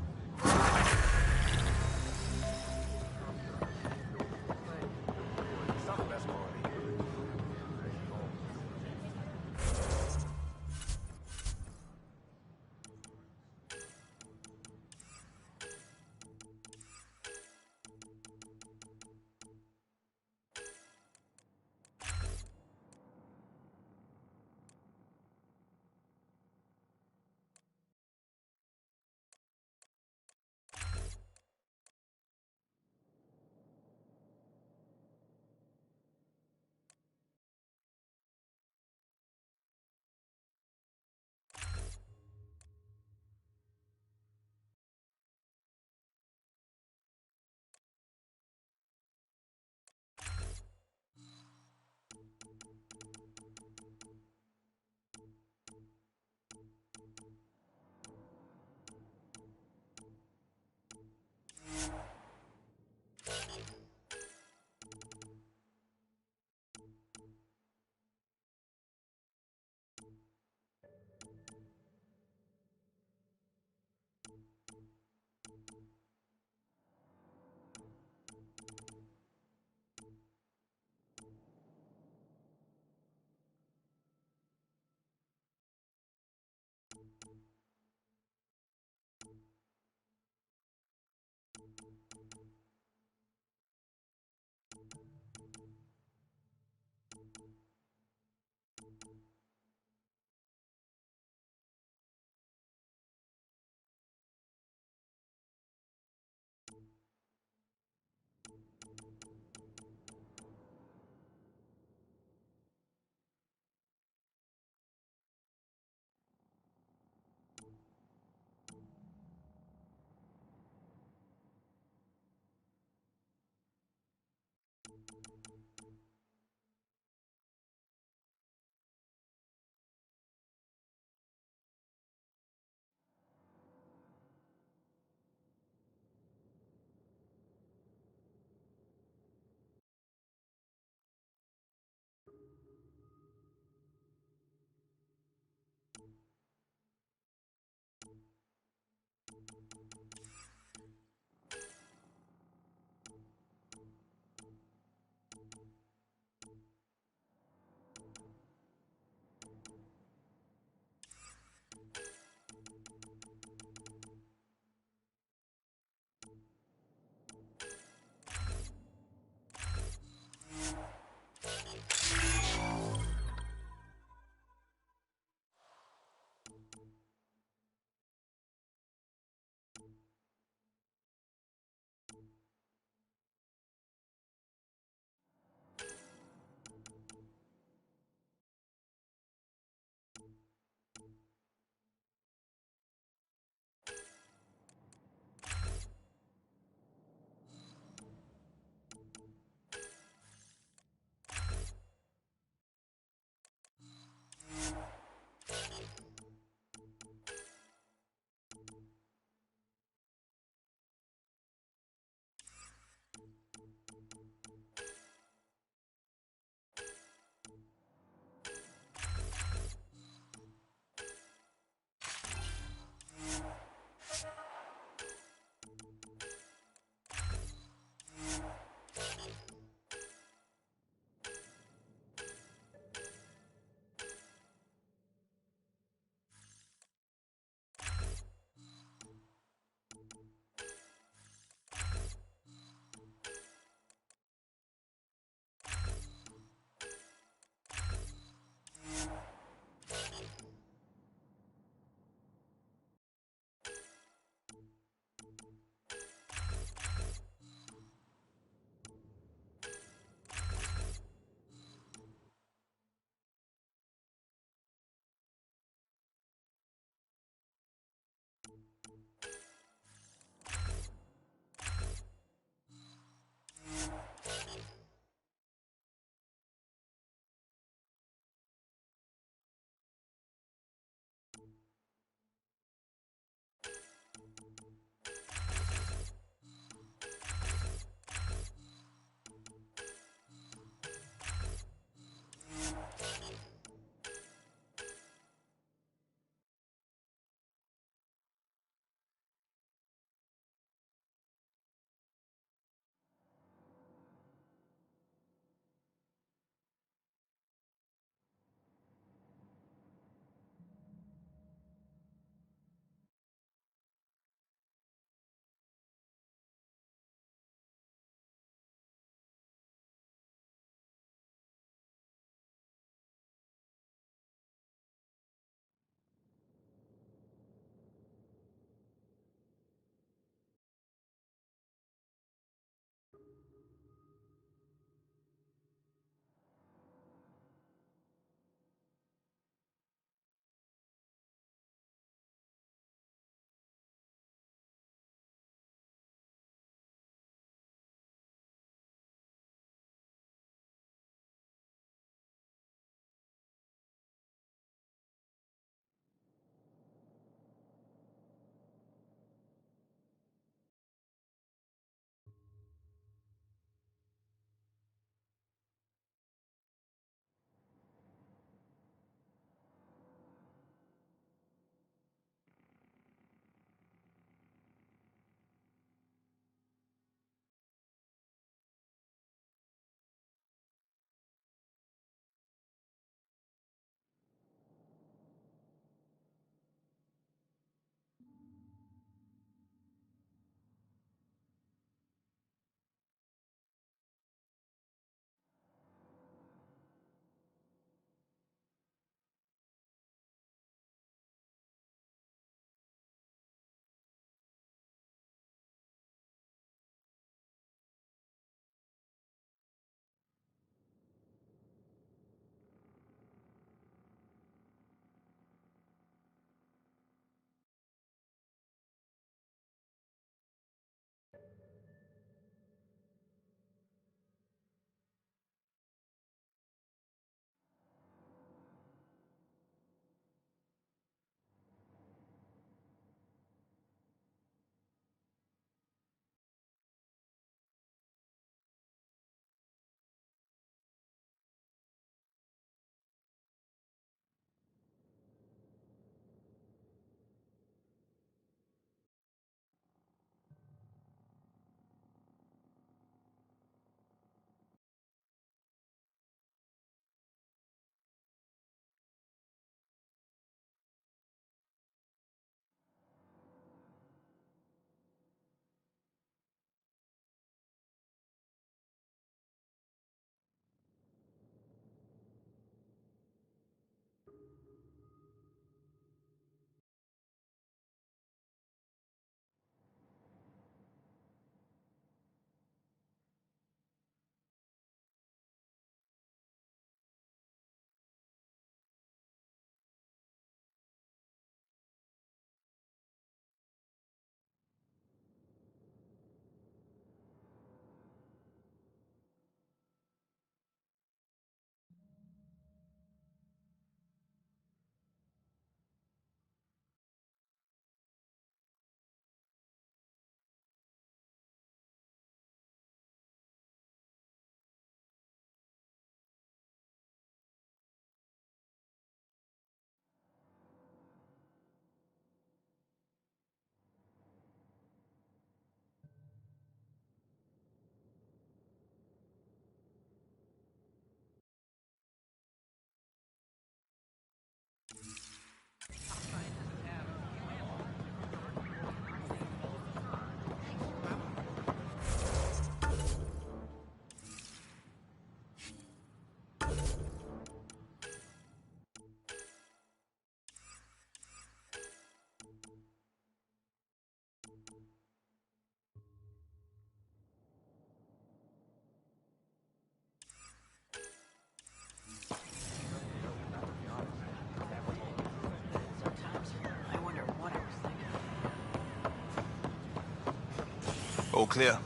All clear.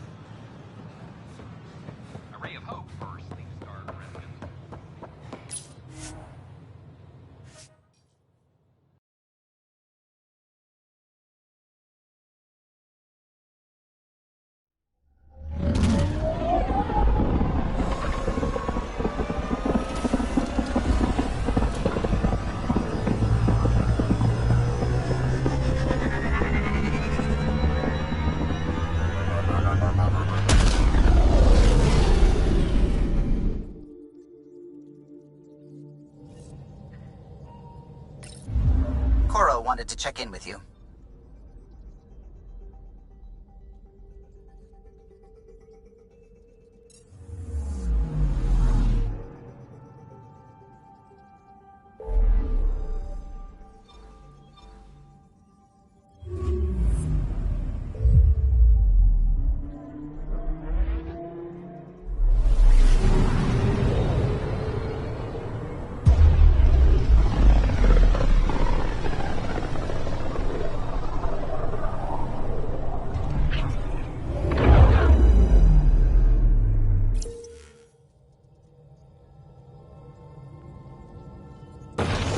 A ray of hope for Sleep Star residents. Coro wanted to check in with you.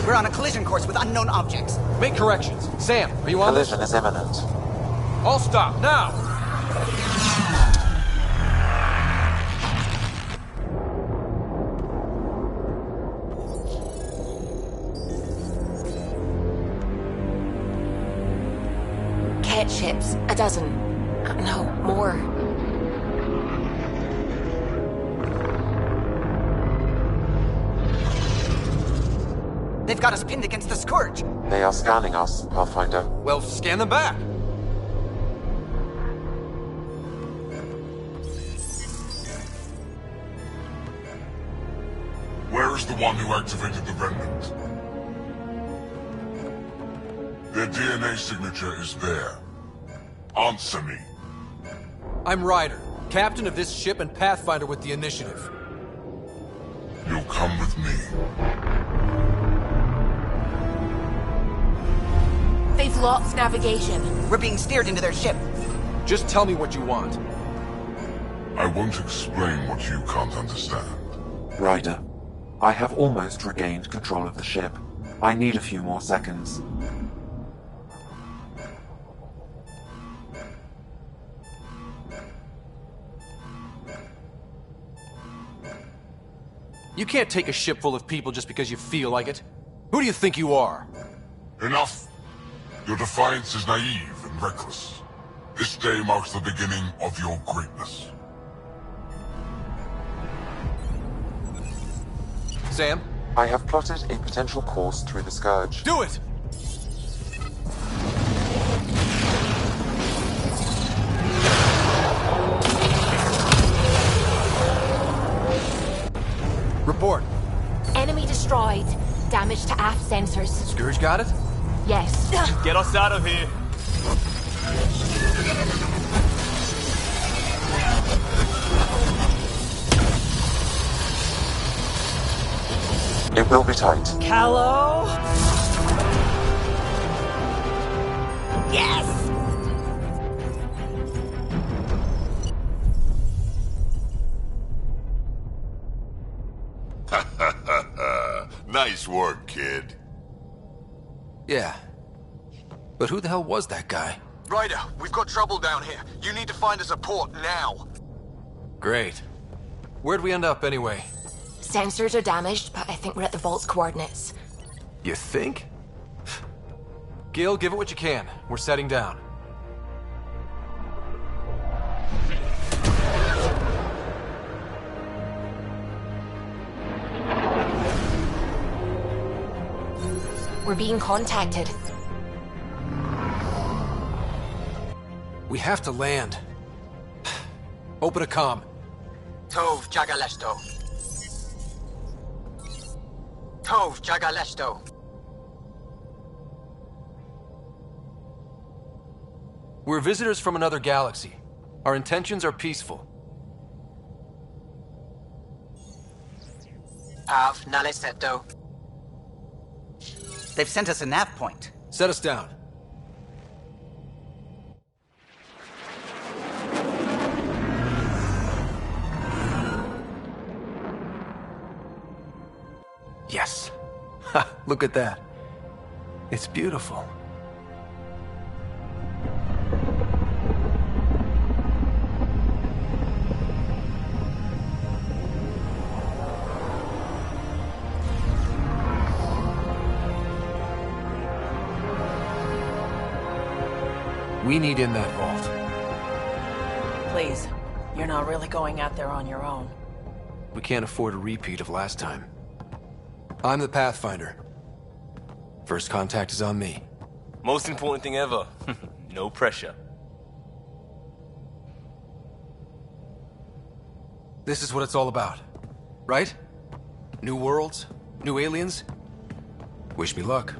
We're on a collision course with unknown objects. Make corrections. Sam, are you on this? Collision is imminent. All stop, now! Cat ships. A dozen. No, more. They've got us pinned against the Scourge. They are scanning us, Pathfinder. Well, scan them back. Where is the one who activated the remnant? Their DNA signature is there. Answer me. I'm Ryder, captain of this ship and Pathfinder with the initiative. You'll come with me. They've lost navigation. We're being steered into their ship. Just tell me what you want. I won't explain what you can't understand. Ryder, I have almost regained control of the ship. I need a few more seconds. You can't take a ship full of people just because you feel like it. Who do you think you are? Enough! Your defiance is naive and reckless. This day marks the beginning of your greatness. Sam? I have plotted a potential course through the Scourge. Do it! Report. Enemy destroyed. Damage to aft sensors. Scourge got it? Yes. Get us out of here. It will be tight. Callow? Yes! Nice work, kid. Yeah. But who the hell was that guy? Ryder, we've got trouble down here. You need to find us a port now. Great. Where'd we end up anyway? Sensors are damaged, but I think we're at the vault's coordinates. You think? Gil, give it what you can. We're setting down. We're being contacted. We have to land. Open a comm. Tov Jagalesto. Tov Jagalesto. We're visitors from another galaxy. Our intentions are peaceful. Av Naleseto. They've sent us a nav point. Set us down. Yes. Ha, look at that. It's beautiful. We need in that vault. Please, you're not really going out there on your own. We can't afford a repeat of last time. I'm the Pathfinder. First contact is on me. Most important thing ever. No pressure. This is what it's all about, right? New worlds, new aliens. Wish me luck.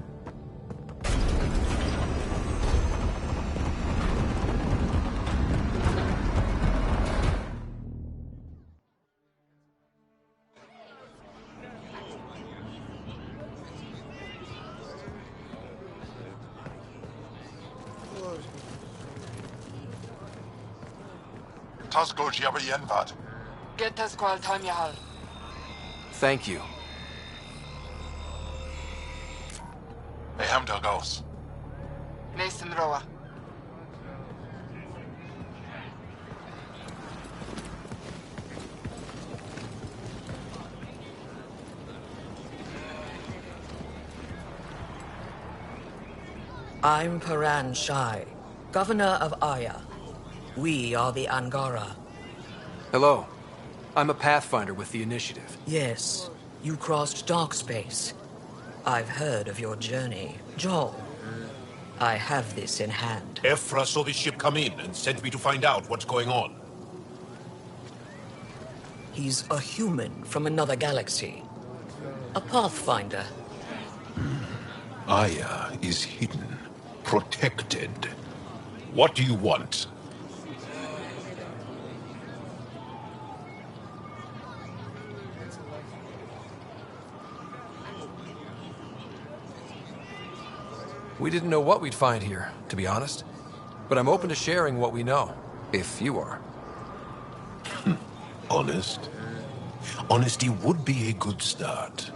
Get us qual time yahal. Thank you. Hamda goes. Mason Roa. I'm Paran Shai, Governor of Aya. We are the Angara. Hello. I'm a Pathfinder with the Initiative. Yes, you crossed dark space. I've heard of your journey. Joel, I have this in hand. Ephra saw the ship come in and sent me to find out what's going on. He's a human from another galaxy. A Pathfinder. Aya is hidden, protected. What do you want? We didn't know what we'd find here, to be honest. But I'm open to sharing what we know, if you are. Honest? Honesty would be a good start.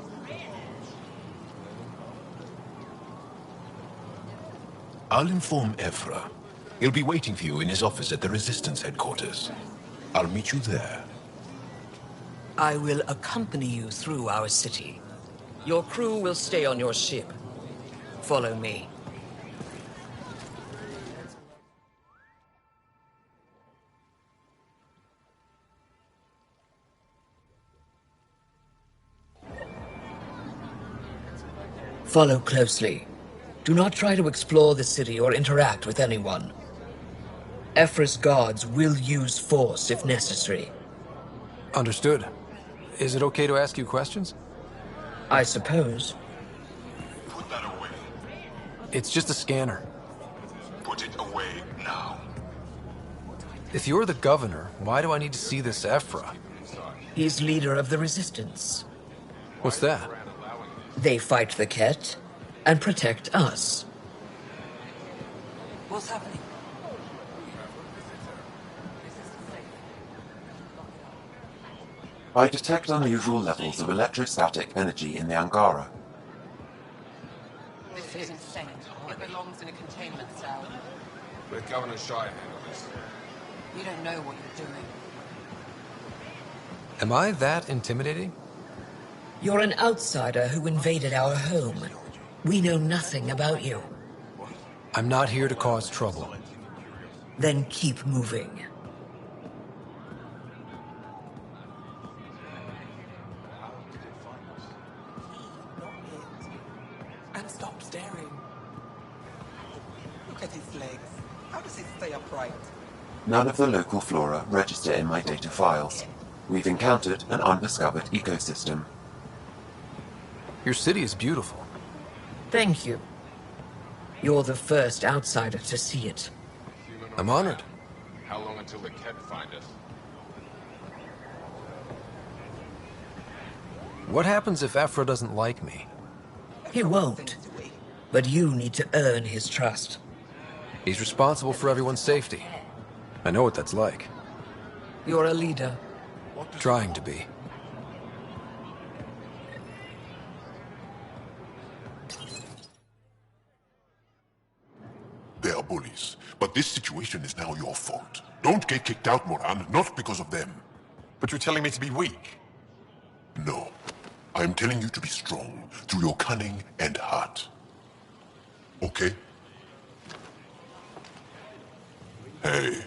I'll inform Ephra. He'll be waiting for you in his office at the Resistance headquarters. I'll meet you there. I will accompany you through our city. Your crew will stay on your ship. Follow me. Follow closely. Do not try to explore the city or interact with anyone. Ephra's guards will use force if necessary. Understood. Is it okay to ask you questions? I suppose. It's just a scanner. Put it away now. If you're the governor, why do I need to see this Ephra? He's leader of the Resistance. What's that? They fight the Ket and protect us. What's happening? I detect unusual levels of electrostatic energy in the Angara. This is insane. It belongs in a containment cell. Let Governor Shai handle this. You don't know what you're doing. Am I that intimidating? You're an outsider who invaded our home. We know nothing about you. I'm not here to cause trouble. Then keep moving. And stop staring. Look at his legs. How does he stay upright? None of the local flora register in my data files. We've encountered an undiscovered ecosystem. Your city is beautiful. Thank you. You're the first outsider to see it. I'm honored. How long until the Ket find us? What happens if Ephra doesn't like me? He won't. But you need to earn his trust. He's responsible for everyone's safety. I know what that's like. You're a leader. Trying to be. bullies, but this situation is now your fault. Don't get kicked out, Moran, not because of them. But you're telling me to be weak? No. I'm telling you to be strong through your cunning and heart. Okay? Hey.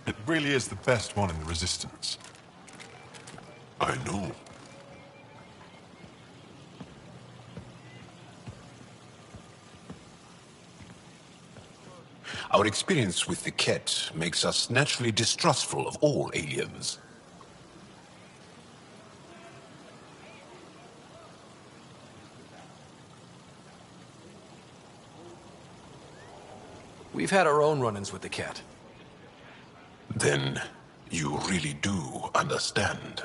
It really is the best one in the Resistance. I know. Our experience with the Ket makes us naturally distrustful of all aliens. We've had our own run-ins with the Ket. Then you really do understand.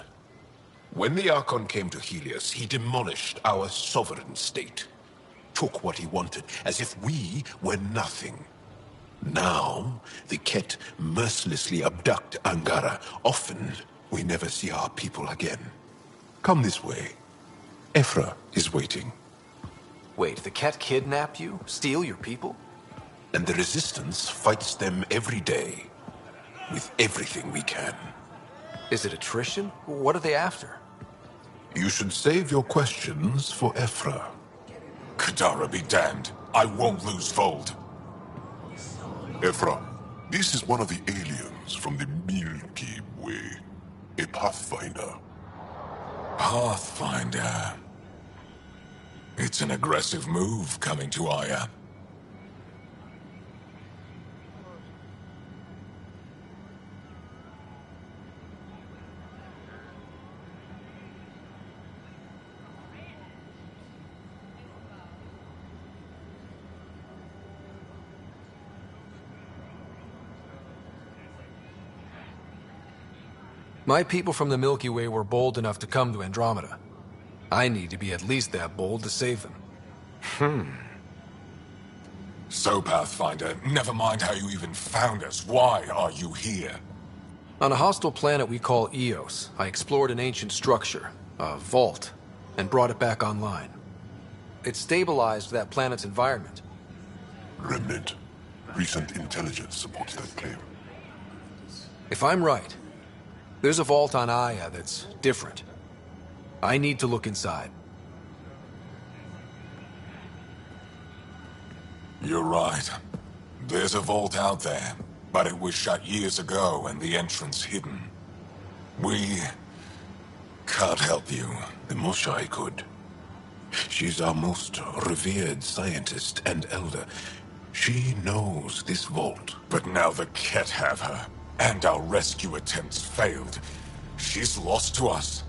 When the Archon came to Helios, he demolished our sovereign state. Took what he wanted, as if we were nothing. Now, the Ket mercilessly abduct Angara. Often, we never see our people again. Come this way. Ephra is waiting. Wait, the Ket kidnap you? Steal your people? And the Resistance fights them every day. With everything we can. Is it attrition? What are they after? You should save your questions for Ephra. Kadara be damned. I won't lose Fold. Ephra, this is one of the aliens from the Milky Way. A Pathfinder. Pathfinder. It's an aggressive move coming to Aya. My people from the Milky Way were bold enough to come to Andromeda. I need to be at least that bold to save them. So, Pathfinder, never mind how you even found us. Why are you here? On a hostile planet we call Eos, I explored an ancient structure, a vault, and brought it back online. It stabilized that planet's environment. Remnant. Recent intelligence supports that claim. If I'm right, there's a vault on Aya that's different. I need to look inside. You're right. There's a vault out there, but it was shut years ago and the entrance hidden. We can't help you. The Moshai could. She's our most revered scientist and elder. She knows this vault. But now the Ket have her, and our rescue attempts failed. She's lost to us.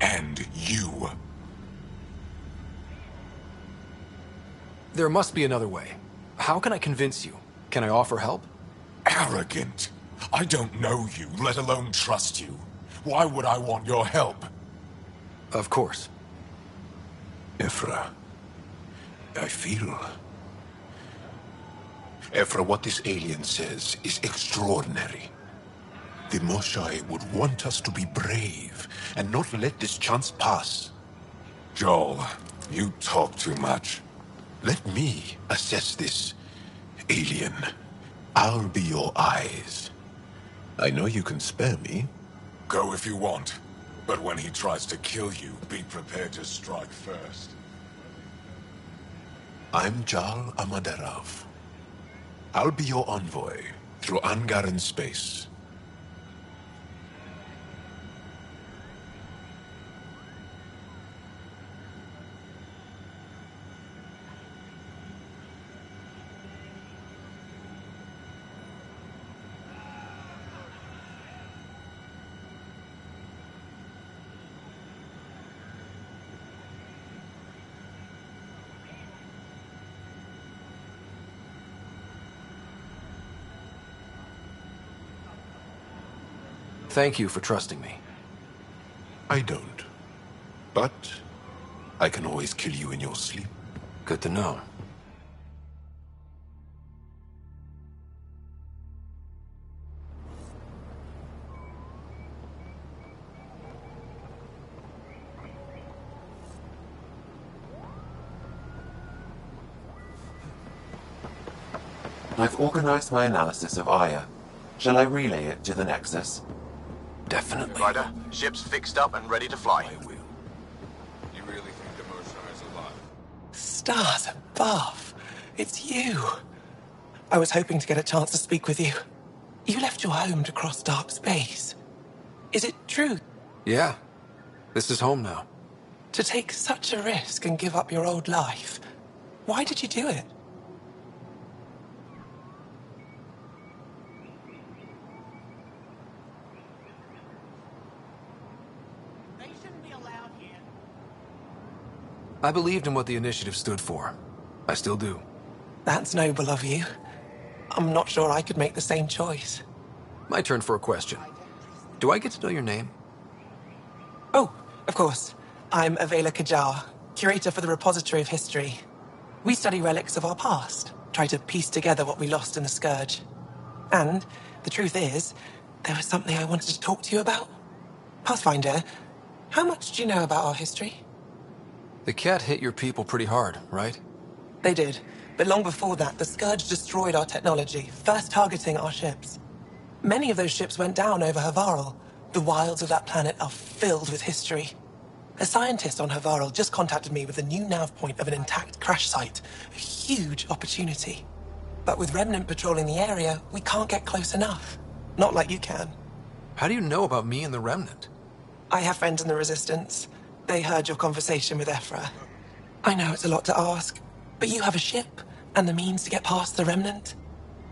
And you. There must be another way. How can I convince you? Can I offer help? Arrogant. I don't know you, let alone trust you. Why would I want your help? Of course. Ephra, I feel... Ephra, what this alien says is extraordinary. The Moshai would want us to be brave and not let this chance pass. Joel, you talk too much. Let me assess this, alien. I'll be your eyes. I know you can spare me. Go if you want. But when he tries to kill you, be prepared to strike first. I'm Jal Amaderav. I'll be your envoy through Angaran space. Thank you for trusting me. I don't. But I can always kill you in your sleep. Good to know. I've organized my analysis of Aya. Shall I relay it to the Nexus? Definitely. Ryder, ship's fixed up and ready to fly. You really think the Moshar is alive? Stars above! It's you! I was hoping to get a chance to speak with you. You left your home to cross dark space. Is it true? Yeah. This is home now. To take such a risk and give up your old life? Why did you do it? I believed in what the initiative stood for. I still do. That's noble of you. I'm not sure I could make the same choice. My turn for a question. Do I get to know your name? Oh, of course. I'm Avela Kajar, curator for the Repository of History. We study relics of our past, try to piece together what we lost in the Scourge. And, the truth is, there was something I wanted to talk to you about. Pathfinder, how much do you know about our history? The cat hit your people pretty hard, right? They did, but long before that, the Scourge destroyed our technology, first targeting our ships. Many of those ships went down over Havarl. The wilds of that planet are filled with history. A scientist on Havarl just contacted me with a new nav point of an intact crash site. A huge opportunity. But with Remnant patrolling the area, we can't get close enough. Not like you can. How do you know about me and the Remnant? I have friends in the Resistance. They heard your conversation with Ephra. I know it's a lot to ask, but you have a ship and the means to get past the Remnant.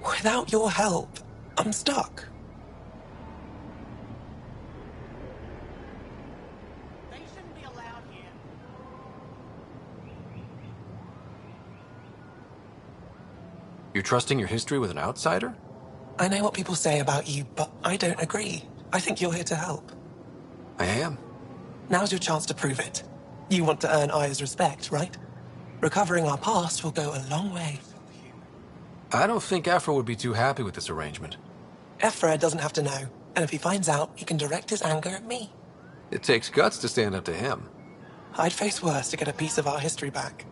Without your help, I'm stuck. They shouldn't be allowed here. You're trusting your history with an outsider? I know what people say about you, but I don't agree. I think you're here to help. I am. Now's your chance to prove it. You want to earn Aya's respect, right? Recovering our past will go a long way. I don't think Ephra would be too happy with this arrangement. Ephra doesn't have to know, and if he finds out, he can direct his anger at me. It takes guts to stand up to him. I'd face worse to get a piece of our history back.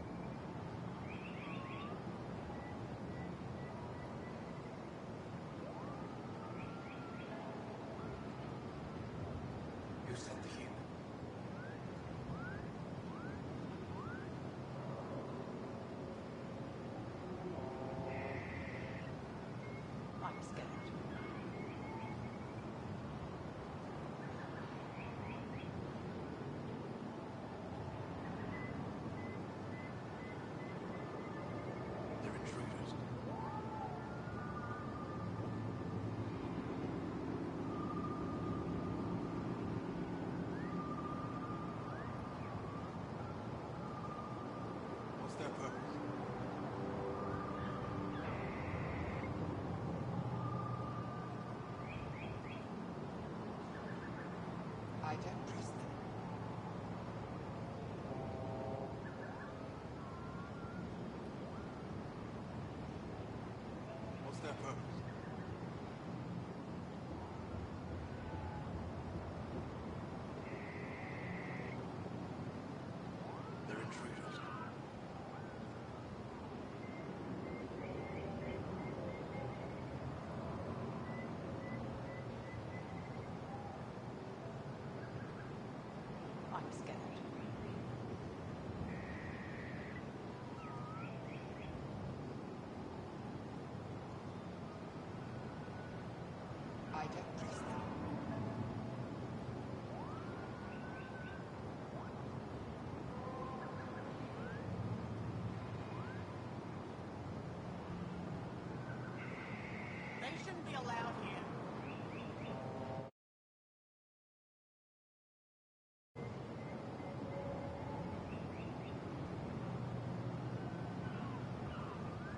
They shouldn't be allowed here.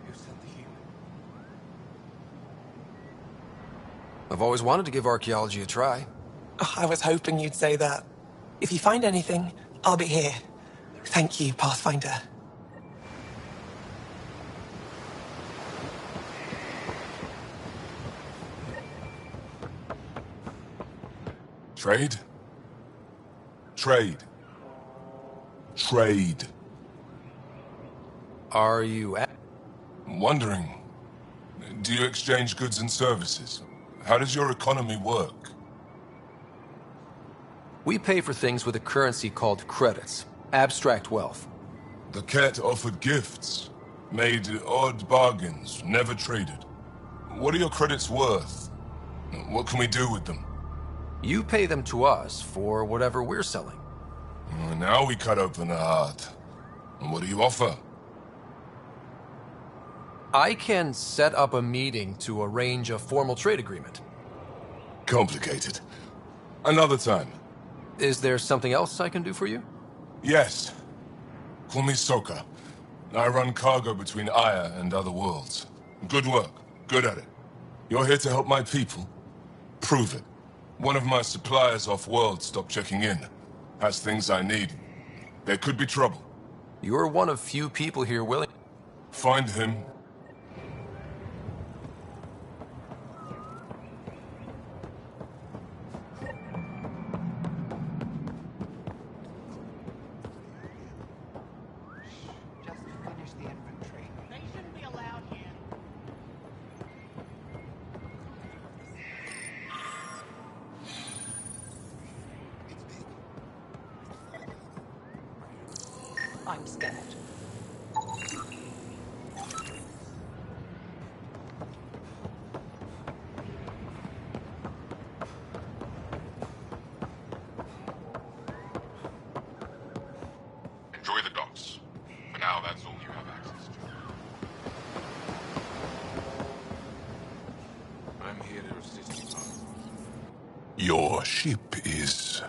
You sent the human. I've always wanted to give archaeology a try. Oh, I was hoping you'd say that. If you find anything, I'll be here. Thank you, Pathfinder. Trade? Trade. Trade. Are you at? I'm wondering Do you exchange goods and services? How does your economy work? We pay for things with a currency called credits. Abstract wealth. The Ket offered gifts, made odd bargains, never traded. What are your credits worth? What can we do with them? You pay them to us for whatever we're selling. Now we cut open the heart. And what do you offer? I can set up a meeting to arrange a formal trade agreement. Complicated. Another time. Is there something else I can do for you? Yes. Call me Soka. I run cargo between Aya and other worlds. Good work. Good at it. You're here to help my people? Prove it. One of my suppliers off-world stopped checking in. Has things I need. There could be trouble. You're one of few people here willing... Find him. I'm scared. Enjoy the docks. For now, that's all you have access to. I'm here to assist you. Your ship is...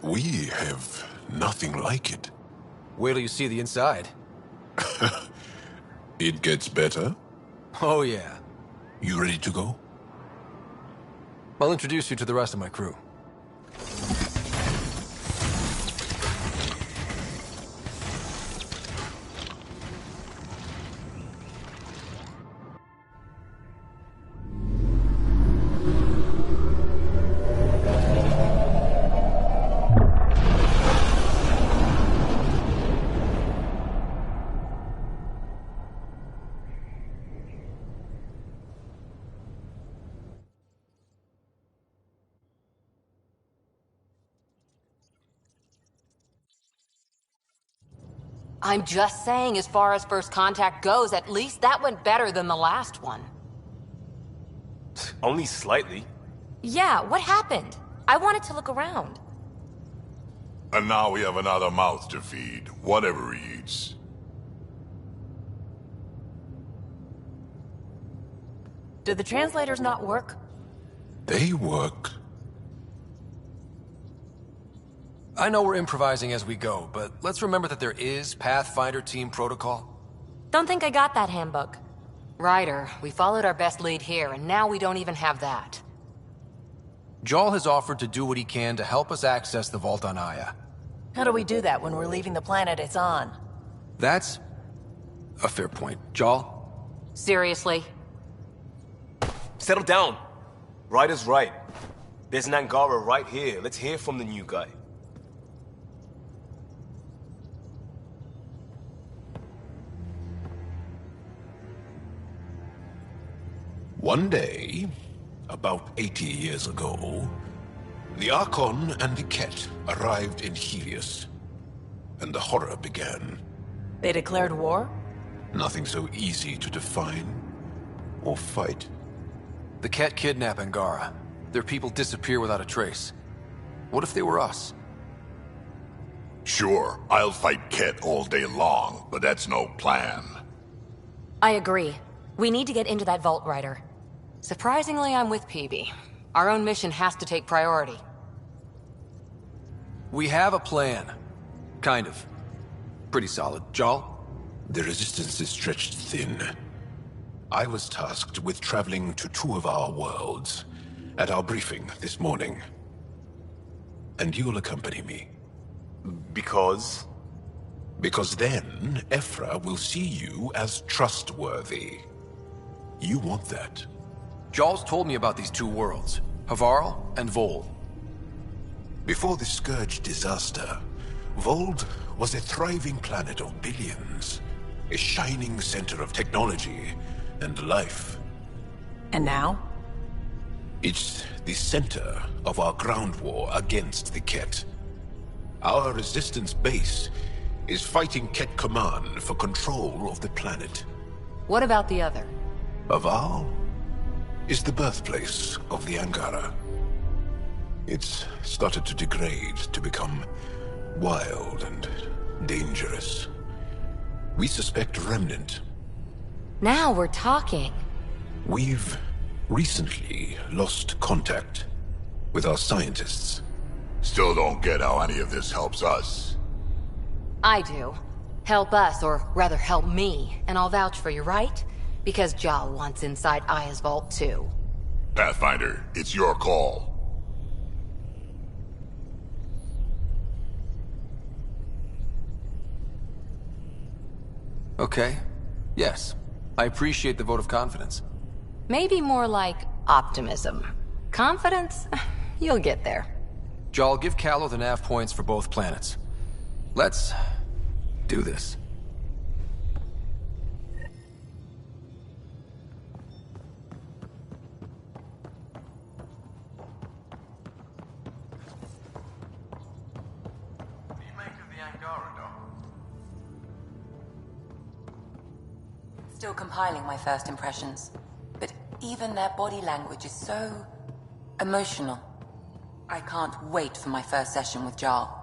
We have nothing like it. Wait till you see the inside. It gets better? Oh, yeah. You ready to go? I'll introduce you to the rest of my crew. I'm just saying, as far as first contact goes, at least that went better than the last one. Only slightly. Yeah, what happened? I wanted to look around. And now we have another mouth to feed, whatever he eats. Did the translators not work? They work. I know we're improvising as we go, but let's remember that there is Pathfinder team protocol. Don't think I got that handbook. Ryder, we followed our best lead here, and now we don't even have that. Jarl has offered to do what he can to help us access the vault on Aya. How do we do that when we're leaving the planet it's on? That's a fair point. Jarl? Seriously? Settle down. Ryder's right. There's an Angara right here. Let's hear from the new guy. One day, about 80 years ago, the Archon and the Ket arrived in Helios, and the horror began. They declared war? Nothing so easy to define or fight. The Ket kidnap Angara. Their people disappear without a trace. What if they were us? Sure, I'll fight Ket all day long, but that's no plan. I agree. We need to get into that vault, Ryder. Surprisingly, I'm with Peavy. Our own mission has to take priority. We have a plan. Kind of. Pretty solid. Jarl? The resistance is stretched thin. I was tasked with traveling to two of our worlds at our briefing this morning. And you'll accompany me. Because? Because then, Ephra will see you as trustworthy. You want that. Jarl's told me about these two worlds, Havarl and Vold. Before the Scourge disaster, Vold was a thriving planet of billions. a shining center of technology and life. And now? It's the center of our ground war against the Ket. Our resistance base is fighting Ket Command for control of the planet. What about the other? Aval is the birthplace of the Angara. It's started to degrade, to become wild and dangerous. We suspect Remnant. Now we're talking. We've recently lost contact with our scientists. Still don't get how any of this helps us. I do. Help us, or rather help me, and I'll vouch for you, right? Because Jal wants inside Aya's vault too. Pathfinder, it's your call. Okay. Yes. I appreciate the vote of confidence. Maybe more like optimism. Confidence? You'll get there. Jal, give Callow the nav points for both planets. Let's do this. What do you make of the Angara, Doc? Still compiling my first impressions. But even their body language is so emotional. I can't wait for my first session with Jarl.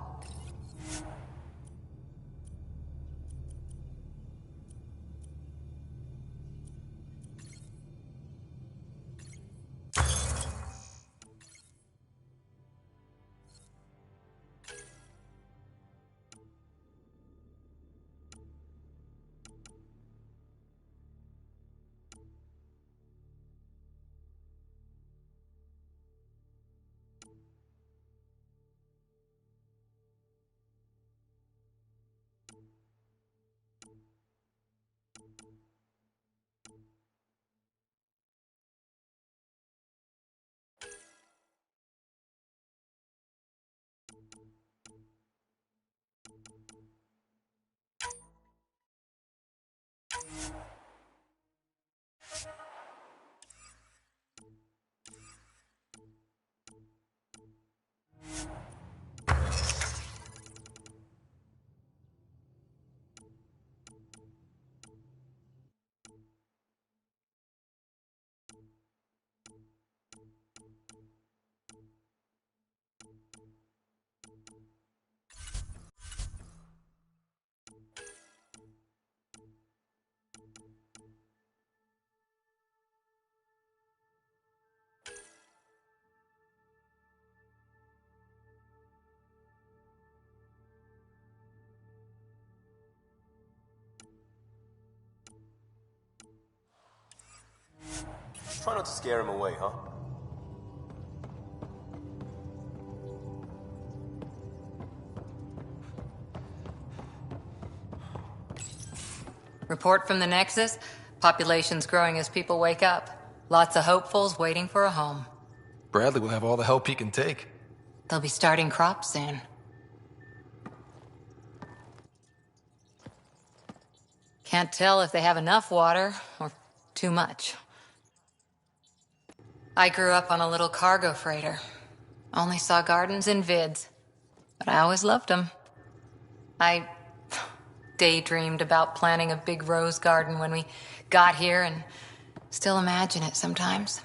Try not to scare him away, huh? Report from the Nexus. Population's growing as people wake up. Lots of hopefuls waiting for a home. Bradley will have all the help he can take. They'll be starting crops soon. Can't tell if they have enough water or too much. I grew up on a little cargo freighter. Only saw gardens in vids, but I always loved them. I daydreamed about planting a big rose garden when we got here and still imagine it sometimes.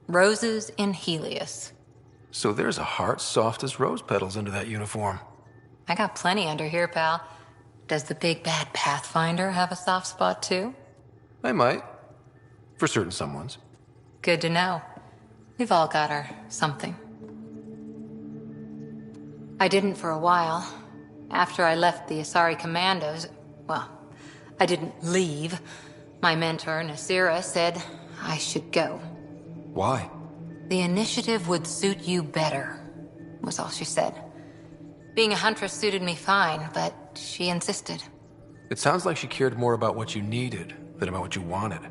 Roses in Helios. So there's a heart soft as rose petals under that uniform. I got plenty under here, pal. Does the big bad Pathfinder have a soft spot too? I might. For certain someones. Good to know. We've all got our something. I didn't for a while. After I left the Asari Commandos, well, I didn't leave. My mentor, Nasira, said I should go. Why? The initiative would suit you better, was all she said. Being a huntress suited me fine, but she insisted. It sounds like she cared more about what you needed than about what you wanted.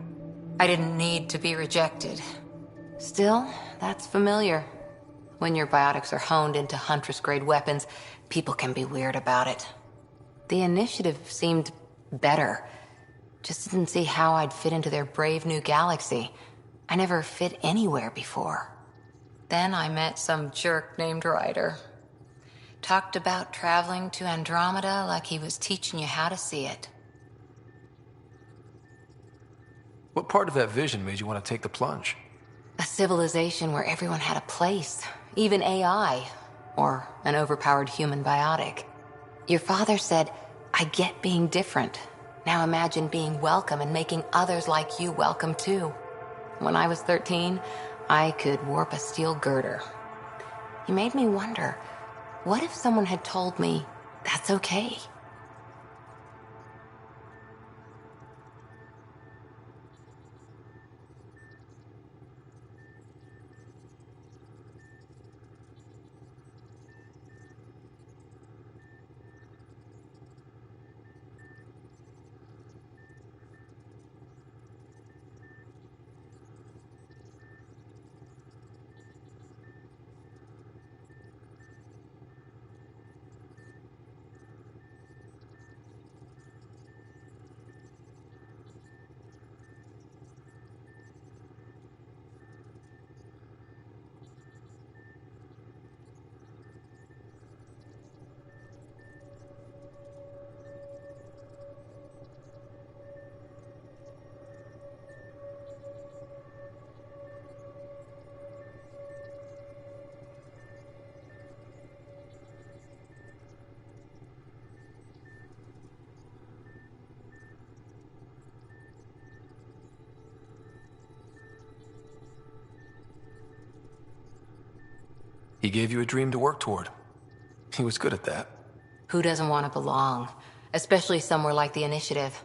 I didn't need to be rejected. Still, that's familiar. When your biotics are honed into huntress-grade weapons, people can be weird about it. The initiative seemed better. Just didn't see how I'd fit into their brave new galaxy. I never fit anywhere before. Then I met some jerk named Ryder. Talked about traveling to Andromeda like he was teaching you how to see it. What part of that vision made you want to take the plunge? A civilization where everyone had a place, even AI, or an overpowered human biotic. Your father said, I get being different. Now imagine being welcome and making others like you welcome too. When I was 13, I could warp a steel girder. He made me wonder, what if someone had told me, that's okay? He gave you a dream to work toward. He was good at that. Who doesn't want to belong? Especially somewhere like the Initiative.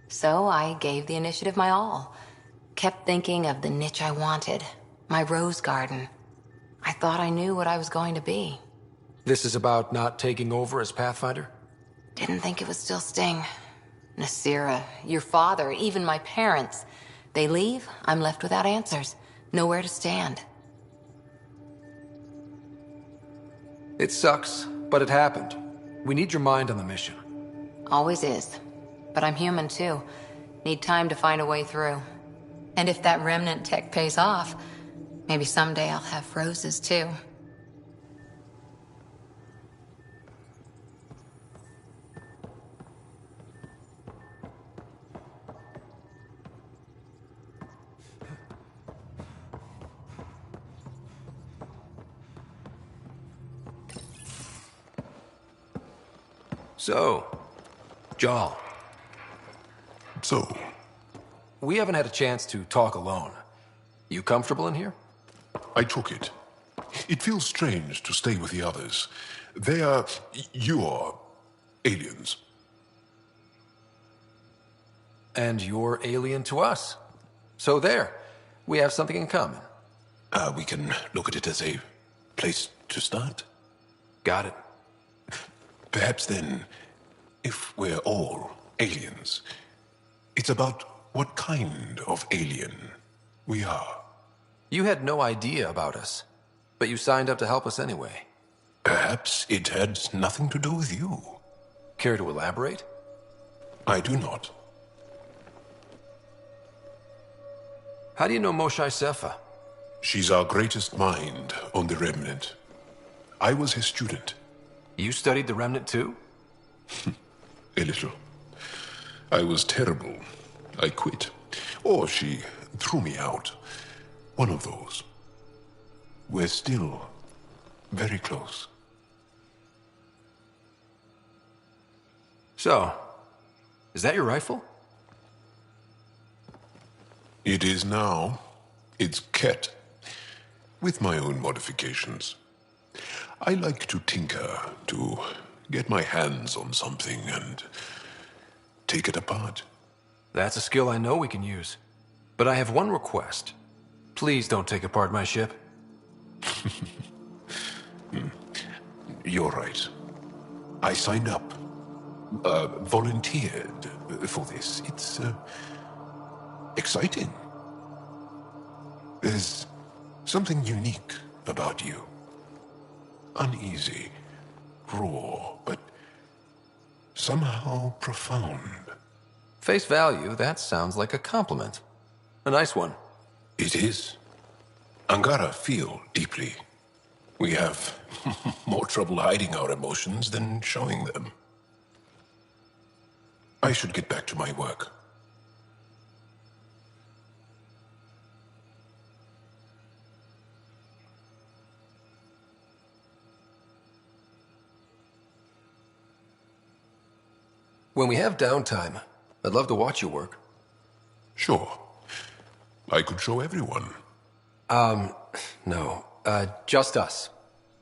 So I gave the Initiative my all. Kept thinking of the niche I wanted. My rose garden. I thought I knew what I was going to be. This is about not taking over as Pathfinder? Didn't think it would still sting. Nasira, your father, even my parents. They leave, I'm left without answers. Nowhere to stand. It sucks, but it happened. We need your mind on the mission. Always is. But I'm human too. Need time to find a way through. And if that remnant tech pays off, maybe someday I'll have roses too. So, Jaal. So? We haven't had a chance to talk alone. You comfortable in here? I took it. It feels strange to stay with the others. They are... you're... aliens. And you're alien to us. So there. We have something in common. We can look at it as a place to start. Got it. Perhaps then, if we're all aliens, it's about what kind of alien we are. You had no idea about us, but you signed up to help us anyway. Perhaps it had nothing to do with you. Care to elaborate? I do not. How do you know Moshae Sefa? She's our greatest mind on the Remnant. I was his student. You studied the Remnant too? A little. I was terrible. I quit. Or she threw me out. One of those. We're still very close. So, is that your rifle? It is now. It's Ket. With my own modifications. I like to tinker, to get my hands on something and take it apart. That's a skill I know we can use. But I have one request. Please don't take apart my ship. You're right. I signed up. Volunteered for this. It's exciting. There's something unique about you. Uneasy, raw, but somehow profound. Face value, that sounds like a compliment. A nice one. It is. Angara feel deeply. We have more trouble hiding our emotions than showing them. I should get back to my work. When we have downtime, I'd love to watch you work. Sure. I could show everyone. No. Just us.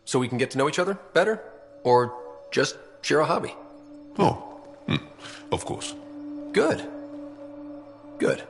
So we can get to know each other better? Or just share a hobby? Oh, of course. Good. Good.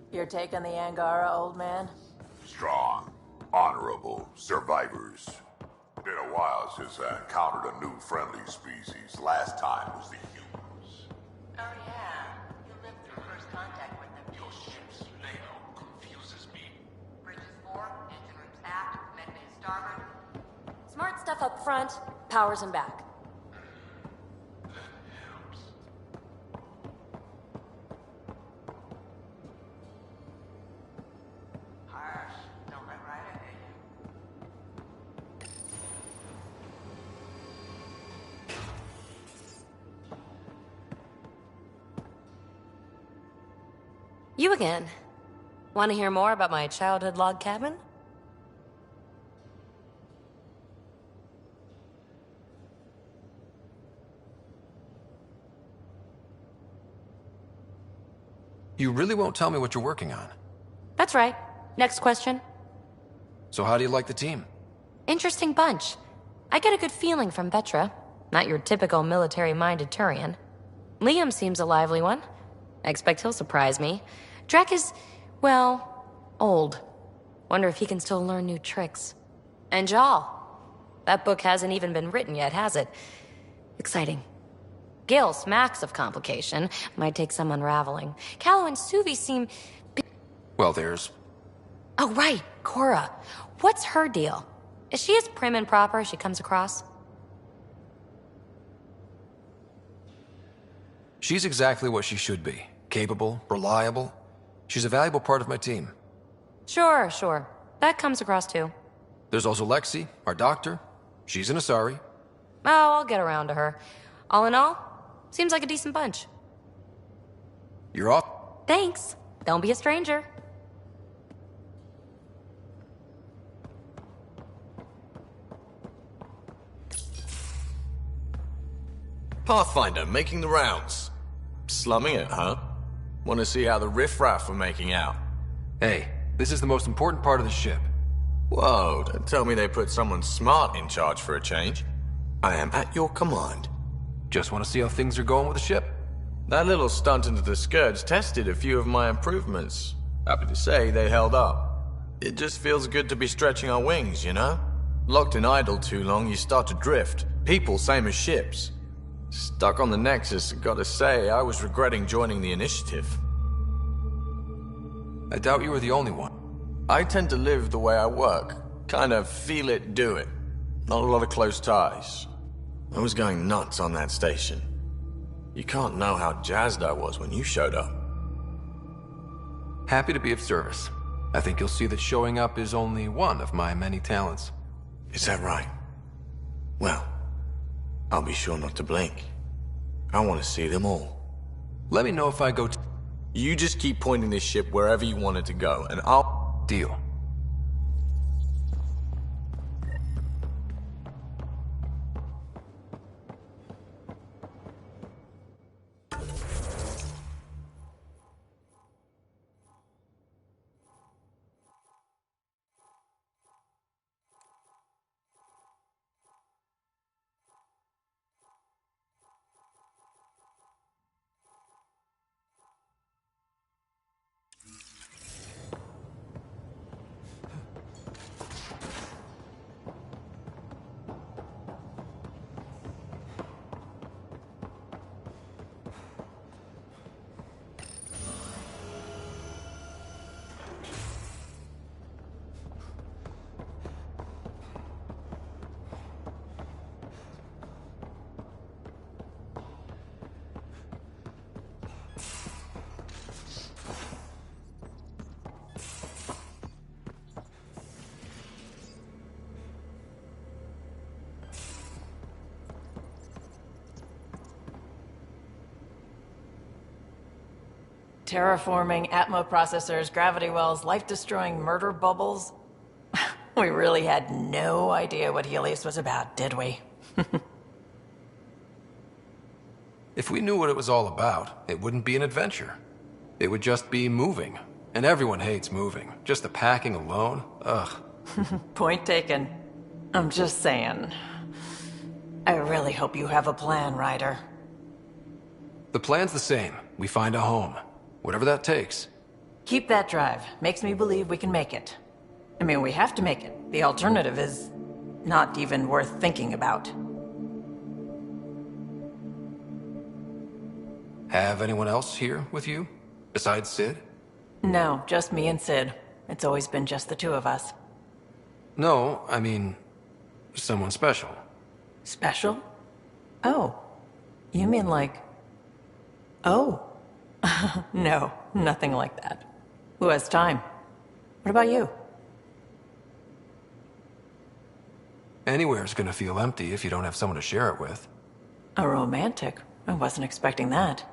You're taking the Angara, old man? Strong, honorable survivors. Been a while since I encountered a new friendly species. Last time was the humans. Oh yeah, you lived through first contact with them. Your ship's layout confuses me. Bridges 4, engine rooms aft, medbay starboard. Smart stuff up front, powers in back. You again. Want to hear more about my childhood log cabin? You really won't tell me what you're working on. That's right. Next question. So how do you like the team? Interesting bunch. I get a good feeling from Vetra. Not your typical military-minded Turian. Liam seems a lively one. I expect he'll surprise me. Drek is, well, old. Wonder if he can still learn new tricks. And Jal. That book hasn't even been written yet, has it? Exciting. Gil smacks of complication. Might take some unraveling. Callow and Suvi seem... Well, there's... Oh, right. Cora. What's her deal? Is she as prim and proper as she comes across? She's exactly what she should be. Capable, reliable. She's a valuable part of my team. Sure. That comes across too. There's also Lexi, our doctor. She's an Asari. Oh, I'll get around to her. All in all, seems like a decent bunch. You're off. Thanks. Don't be a stranger. Pathfinder, making the rounds. Slumming it, huh? Want to see how the riffraff are making out? Hey, this is the most important part of the ship. Whoa, don't tell me they put someone smart in charge for a change. I am at your command. Just want to see how things are going with the ship. That little stunt into the Scourge tested a few of my improvements. Happy to say they held up. It just feels good to be stretching our wings, you know? Locked in idle too long, you start to drift. People, same as ships. Stuck on the Nexus, gotta say, I was regretting joining the Initiative. I doubt you were the only one. I tend to live the way I work. Kind of feel it, do it. Not a lot of close ties. I was going nuts on that station. You can't know how jazzed I was when you showed up. Happy to be of service. I think you'll see that showing up is only one of my many talents. Is that right? Well, I'll be sure not to blink. I want to see them all. Let me know if I go You just keep pointing this ship wherever you want it to go, and I'll... Deal. Terraforming, Atmo processors, gravity wells, life-destroying murder bubbles. We really had no idea what Helios was about, did we? If we knew what it was all about, it wouldn't be an adventure. It would just be moving. And everyone hates moving. Just the packing alone, ugh. Point taken. I'm just saying. I really hope you have a plan, Ryder. The plan's the same. We find a home. Whatever that takes. Keep that drive. Makes me believe we can make it. I mean, we have to make it. The alternative is not even worth thinking about. Have anyone else here with you? Besides Sid? No, just me and Sid. It's always been just the two of us. No, I mean, someone special. Special? Oh. You mean like... Oh. No, nothing like that. Who has time? What about you? Anywhere's gonna feel empty if you don't have someone to share it with. A romantic? I wasn't expecting that.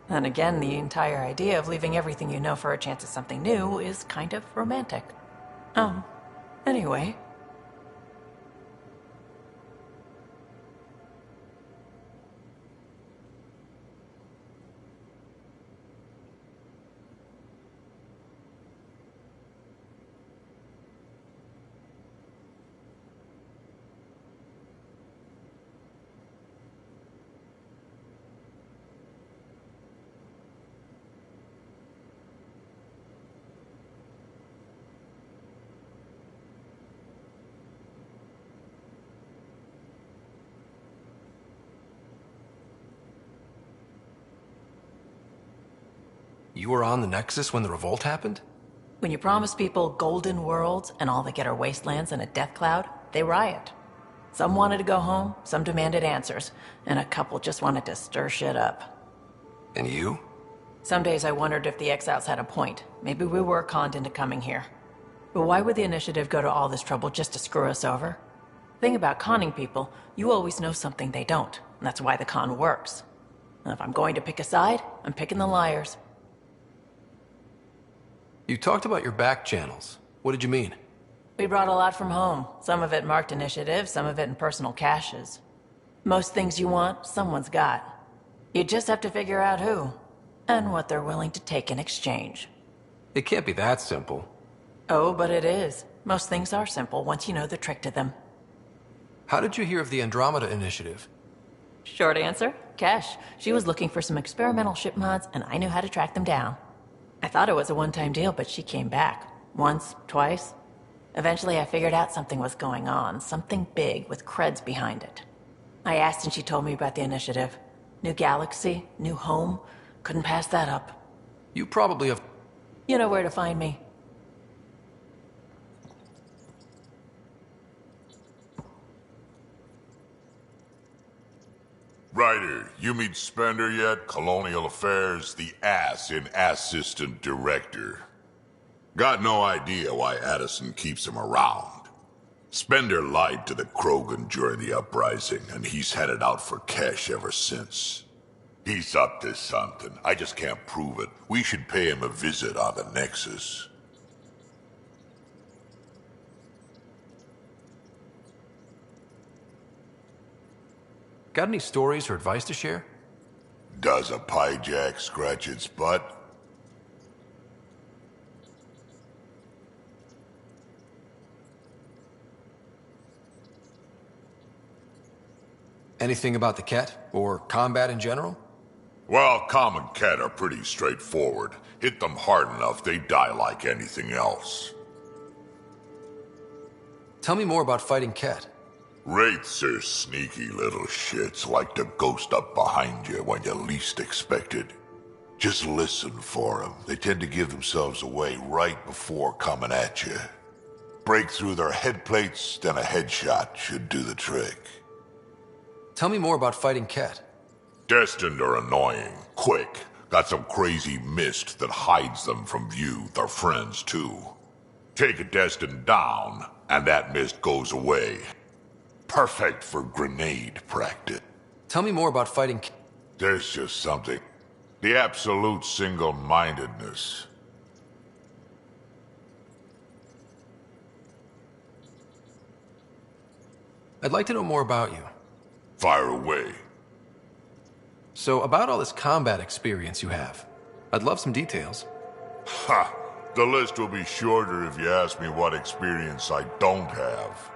And again, the entire idea of leaving everything you know for a chance at something new is kind of romantic. Anyway. You were on the Nexus when the revolt happened? When you promise people golden worlds and all they get are wastelands and a death cloud, they riot. Some wanted to go home, some demanded answers, and a couple just wanted to stir shit up. And you? Some days I wondered if the exiles had a point. Maybe we were conned into coming here. But why would the Initiative go to all this trouble just to screw us over? Thing about conning people, you always know something they don't, and that's why the con works. And if I'm going to pick a side, I'm picking the liars. You talked about your back channels. What did you mean? We brought a lot from home. Some of it marked initiative, some of it in personal caches. Most things you want, someone's got. You just have to figure out who, and what they're willing to take in exchange. It can't be that simple. Oh, but it is. Most things are simple once you know the trick to them. How did you hear of the Andromeda Initiative? Short answer, Kesh. She was looking for some experimental ship mods, and I knew how to track them down. I thought it was a one-time deal, but she came back. Once, twice. Eventually I figured out something was going on, something big with creds behind it. I asked and she told me about the Initiative. New galaxy, new home. Couldn't pass that up. You probably have... You know where to find me. Ryder, you meet Spender yet? Colonial Affairs, the ass in Assistant Director. Got no idea why Addison keeps him around. Spender lied to the Krogan during the uprising, and he's headed out for cash ever since. He's up to something. I just can't prove it. We should pay him a visit on the Nexus. Got any stories or advice to share? Does a pyjak scratch its butt? Anything about the Ket, or combat in general? Well, common Ket are pretty straightforward. Hit them hard enough, they die like anything else. Tell me more about fighting Ket. Wraiths are sneaky little shits, like to ghost up behind you when you least expect it. Just listen for them. They tend to give themselves away right before coming at you. Break through their head plates, then a headshot should do the trick. Tell me more about fighting Ket. Destined are annoying, quick. Got some crazy mist that hides them from view, their friends too. Take a Destined down, and that mist goes away. Perfect for grenade practice. Tell me more about fighting Ket. There's just something. The absolute single-mindedness. I'd like to know more about you. Fire away. So, about all this combat experience you have, I'd love some details. Ha! The list will be shorter if you ask me what experience I don't have.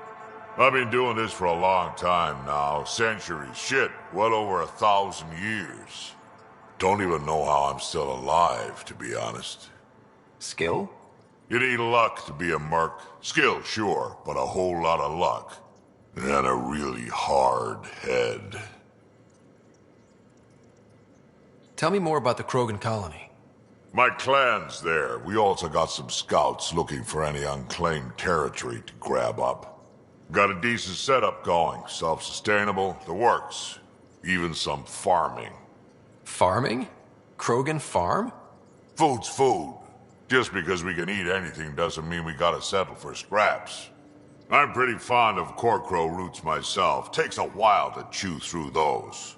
I've been doing this for a long time now. Centuries. Shit, well over 1,000 years. Don't even know how I'm still alive, to be honest. Skill? You need luck to be a merc. Skill, sure, but a whole lot of luck. And a really hard head. Tell me more about the Krogan colony. My clan's there. We also got some scouts looking for any unclaimed territory to grab up. Got a decent setup going. Self-sustainable, the works. Even some farming. Farming? Krogan farm? Food's food. Just because we can eat anything doesn't mean we gotta settle for scraps. I'm pretty fond of Corcrow roots myself. Takes a while to chew through those.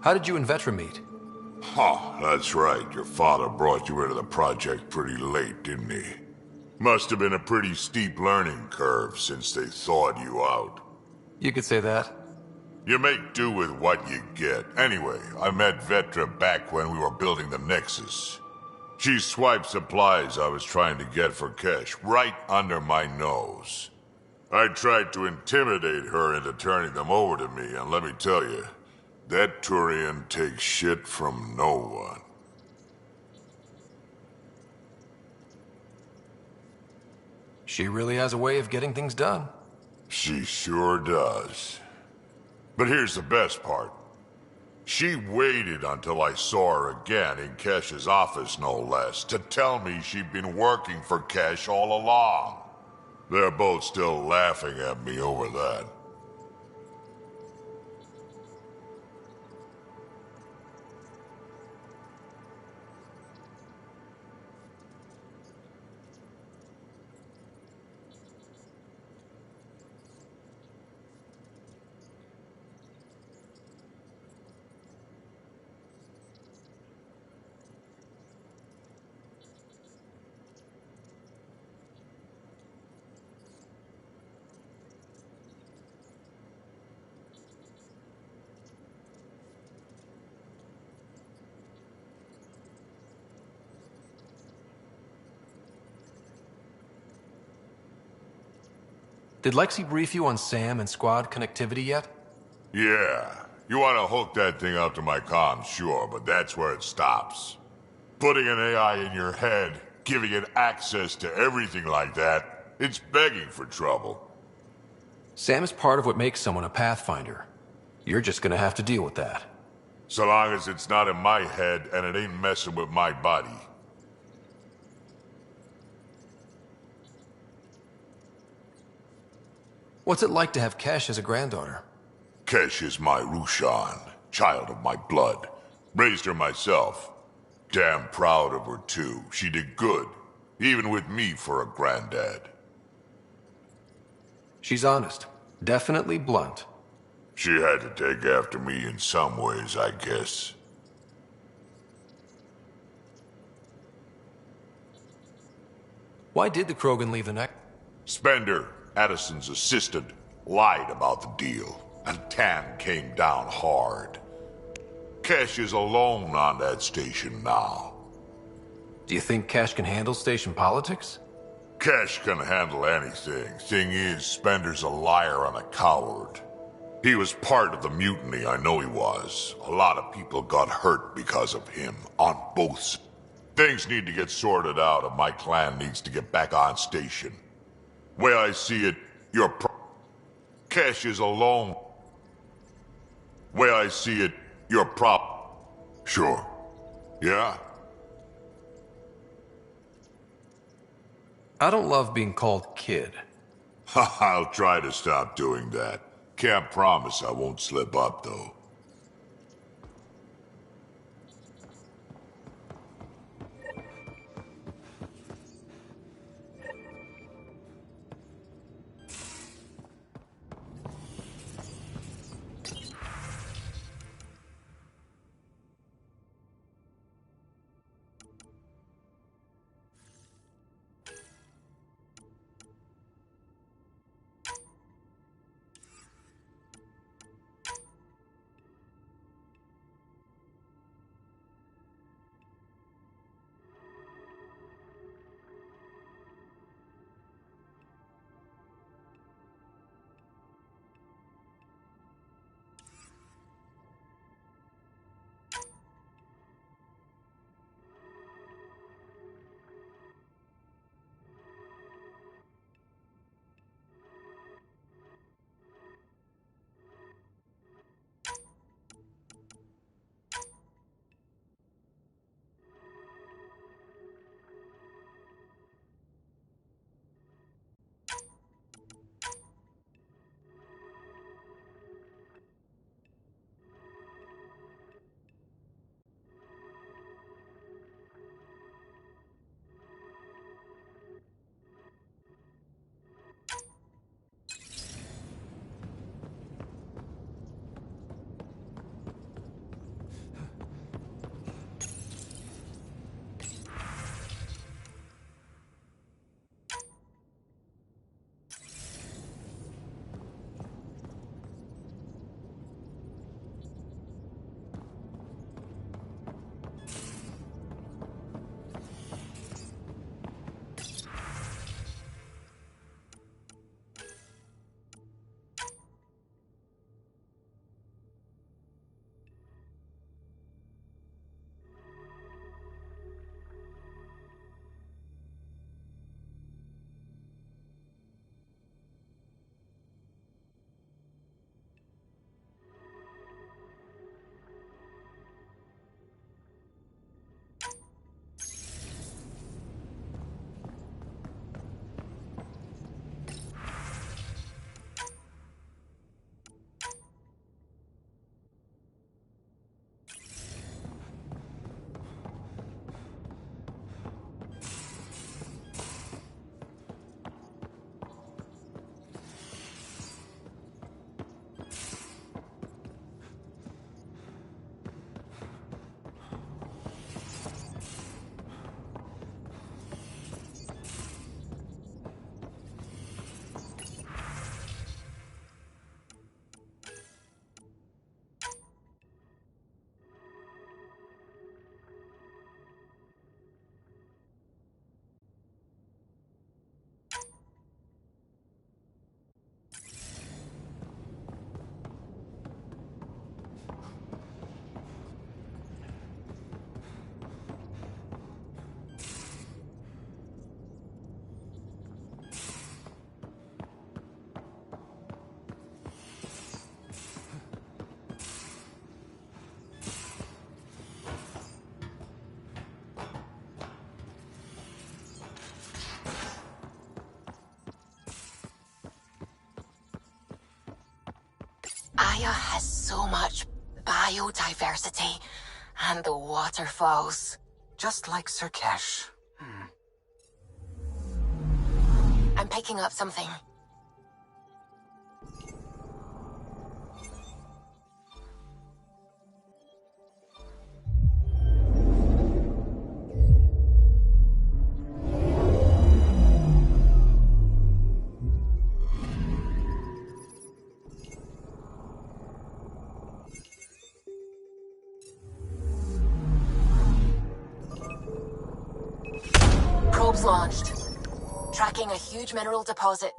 How did you and Vetra meet? Huh, that's right. Your father brought you into the project pretty late, didn't he? Must have been a pretty steep learning curve since they thawed you out. You could say that. You make do with what you get. Anyway, I met Vetra back when we were building the Nexus. She swiped supplies I was trying to get for Kesh right under my nose. I tried to intimidate her into turning them over to me, and let me tell you, that Turian takes shit from no one. She really has a way of getting things done. She sure does. But here's the best part. She waited until I saw her again in Kesh's office, no less, to tell me she'd been working for Kesh all along. They're both still laughing at me over that. Did Lexi brief you on Sam and squad connectivity yet? Yeah. You want to hook that thing up to my comms, sure, but that's where it stops. Putting an AI in your head, giving it access to everything like that, it's begging for trouble. Sam is part of what makes someone a Pathfinder. You're just gonna have to deal with that. So long as it's not in my head and it ain't messing with my body. What's it like to have Kesh as a granddaughter? Kesh is my Rushan, child of my blood. Raised her myself. Damn proud of her, too. She did good, even with me for a granddad. She's honest. Definitely blunt. She had to take after me in some ways, I guess. Why did the Krogan leave the neck? Spender, Addison's assistant, lied about the deal, and Tan came down hard. Kesh is alone on that station now. Do you think Kesh can handle station politics? Kesh can handle anything. Thing is, Spender's a liar and a coward. He was part of the mutiny, I know he was. A lot of people got hurt because of him, on both sides. Things need to get sorted out, and my clan needs to get back on station. Way I see it, Kesh is alone. Way I see it, you're Sure. Yeah? I don't love being called kid. I'll try to stop doing that. Can't promise I won't slip up, though. Gaia has so much biodiversity, and the waterfalls. Just like Sirkesh. I'm picking up something. Probes launched. Tracking a huge mineral deposit.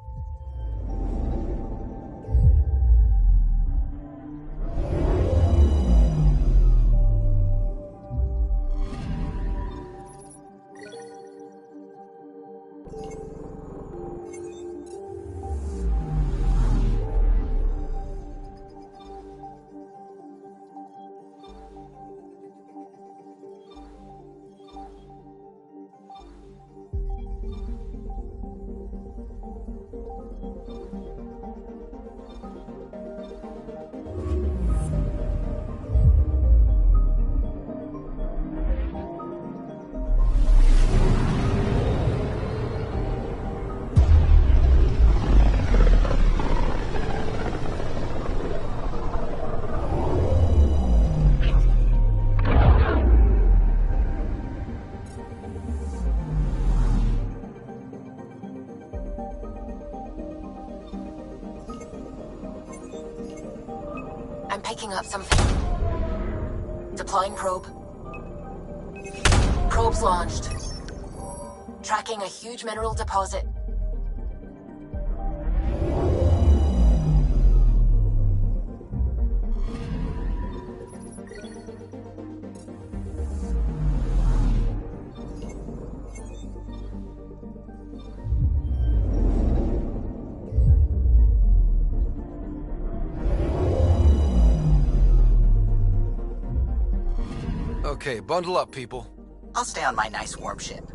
I'm picking up something. Deploying probe. Probes launched. Tracking a huge mineral deposit. Okay, bundle up, people. I'll stay on my nice warm ship.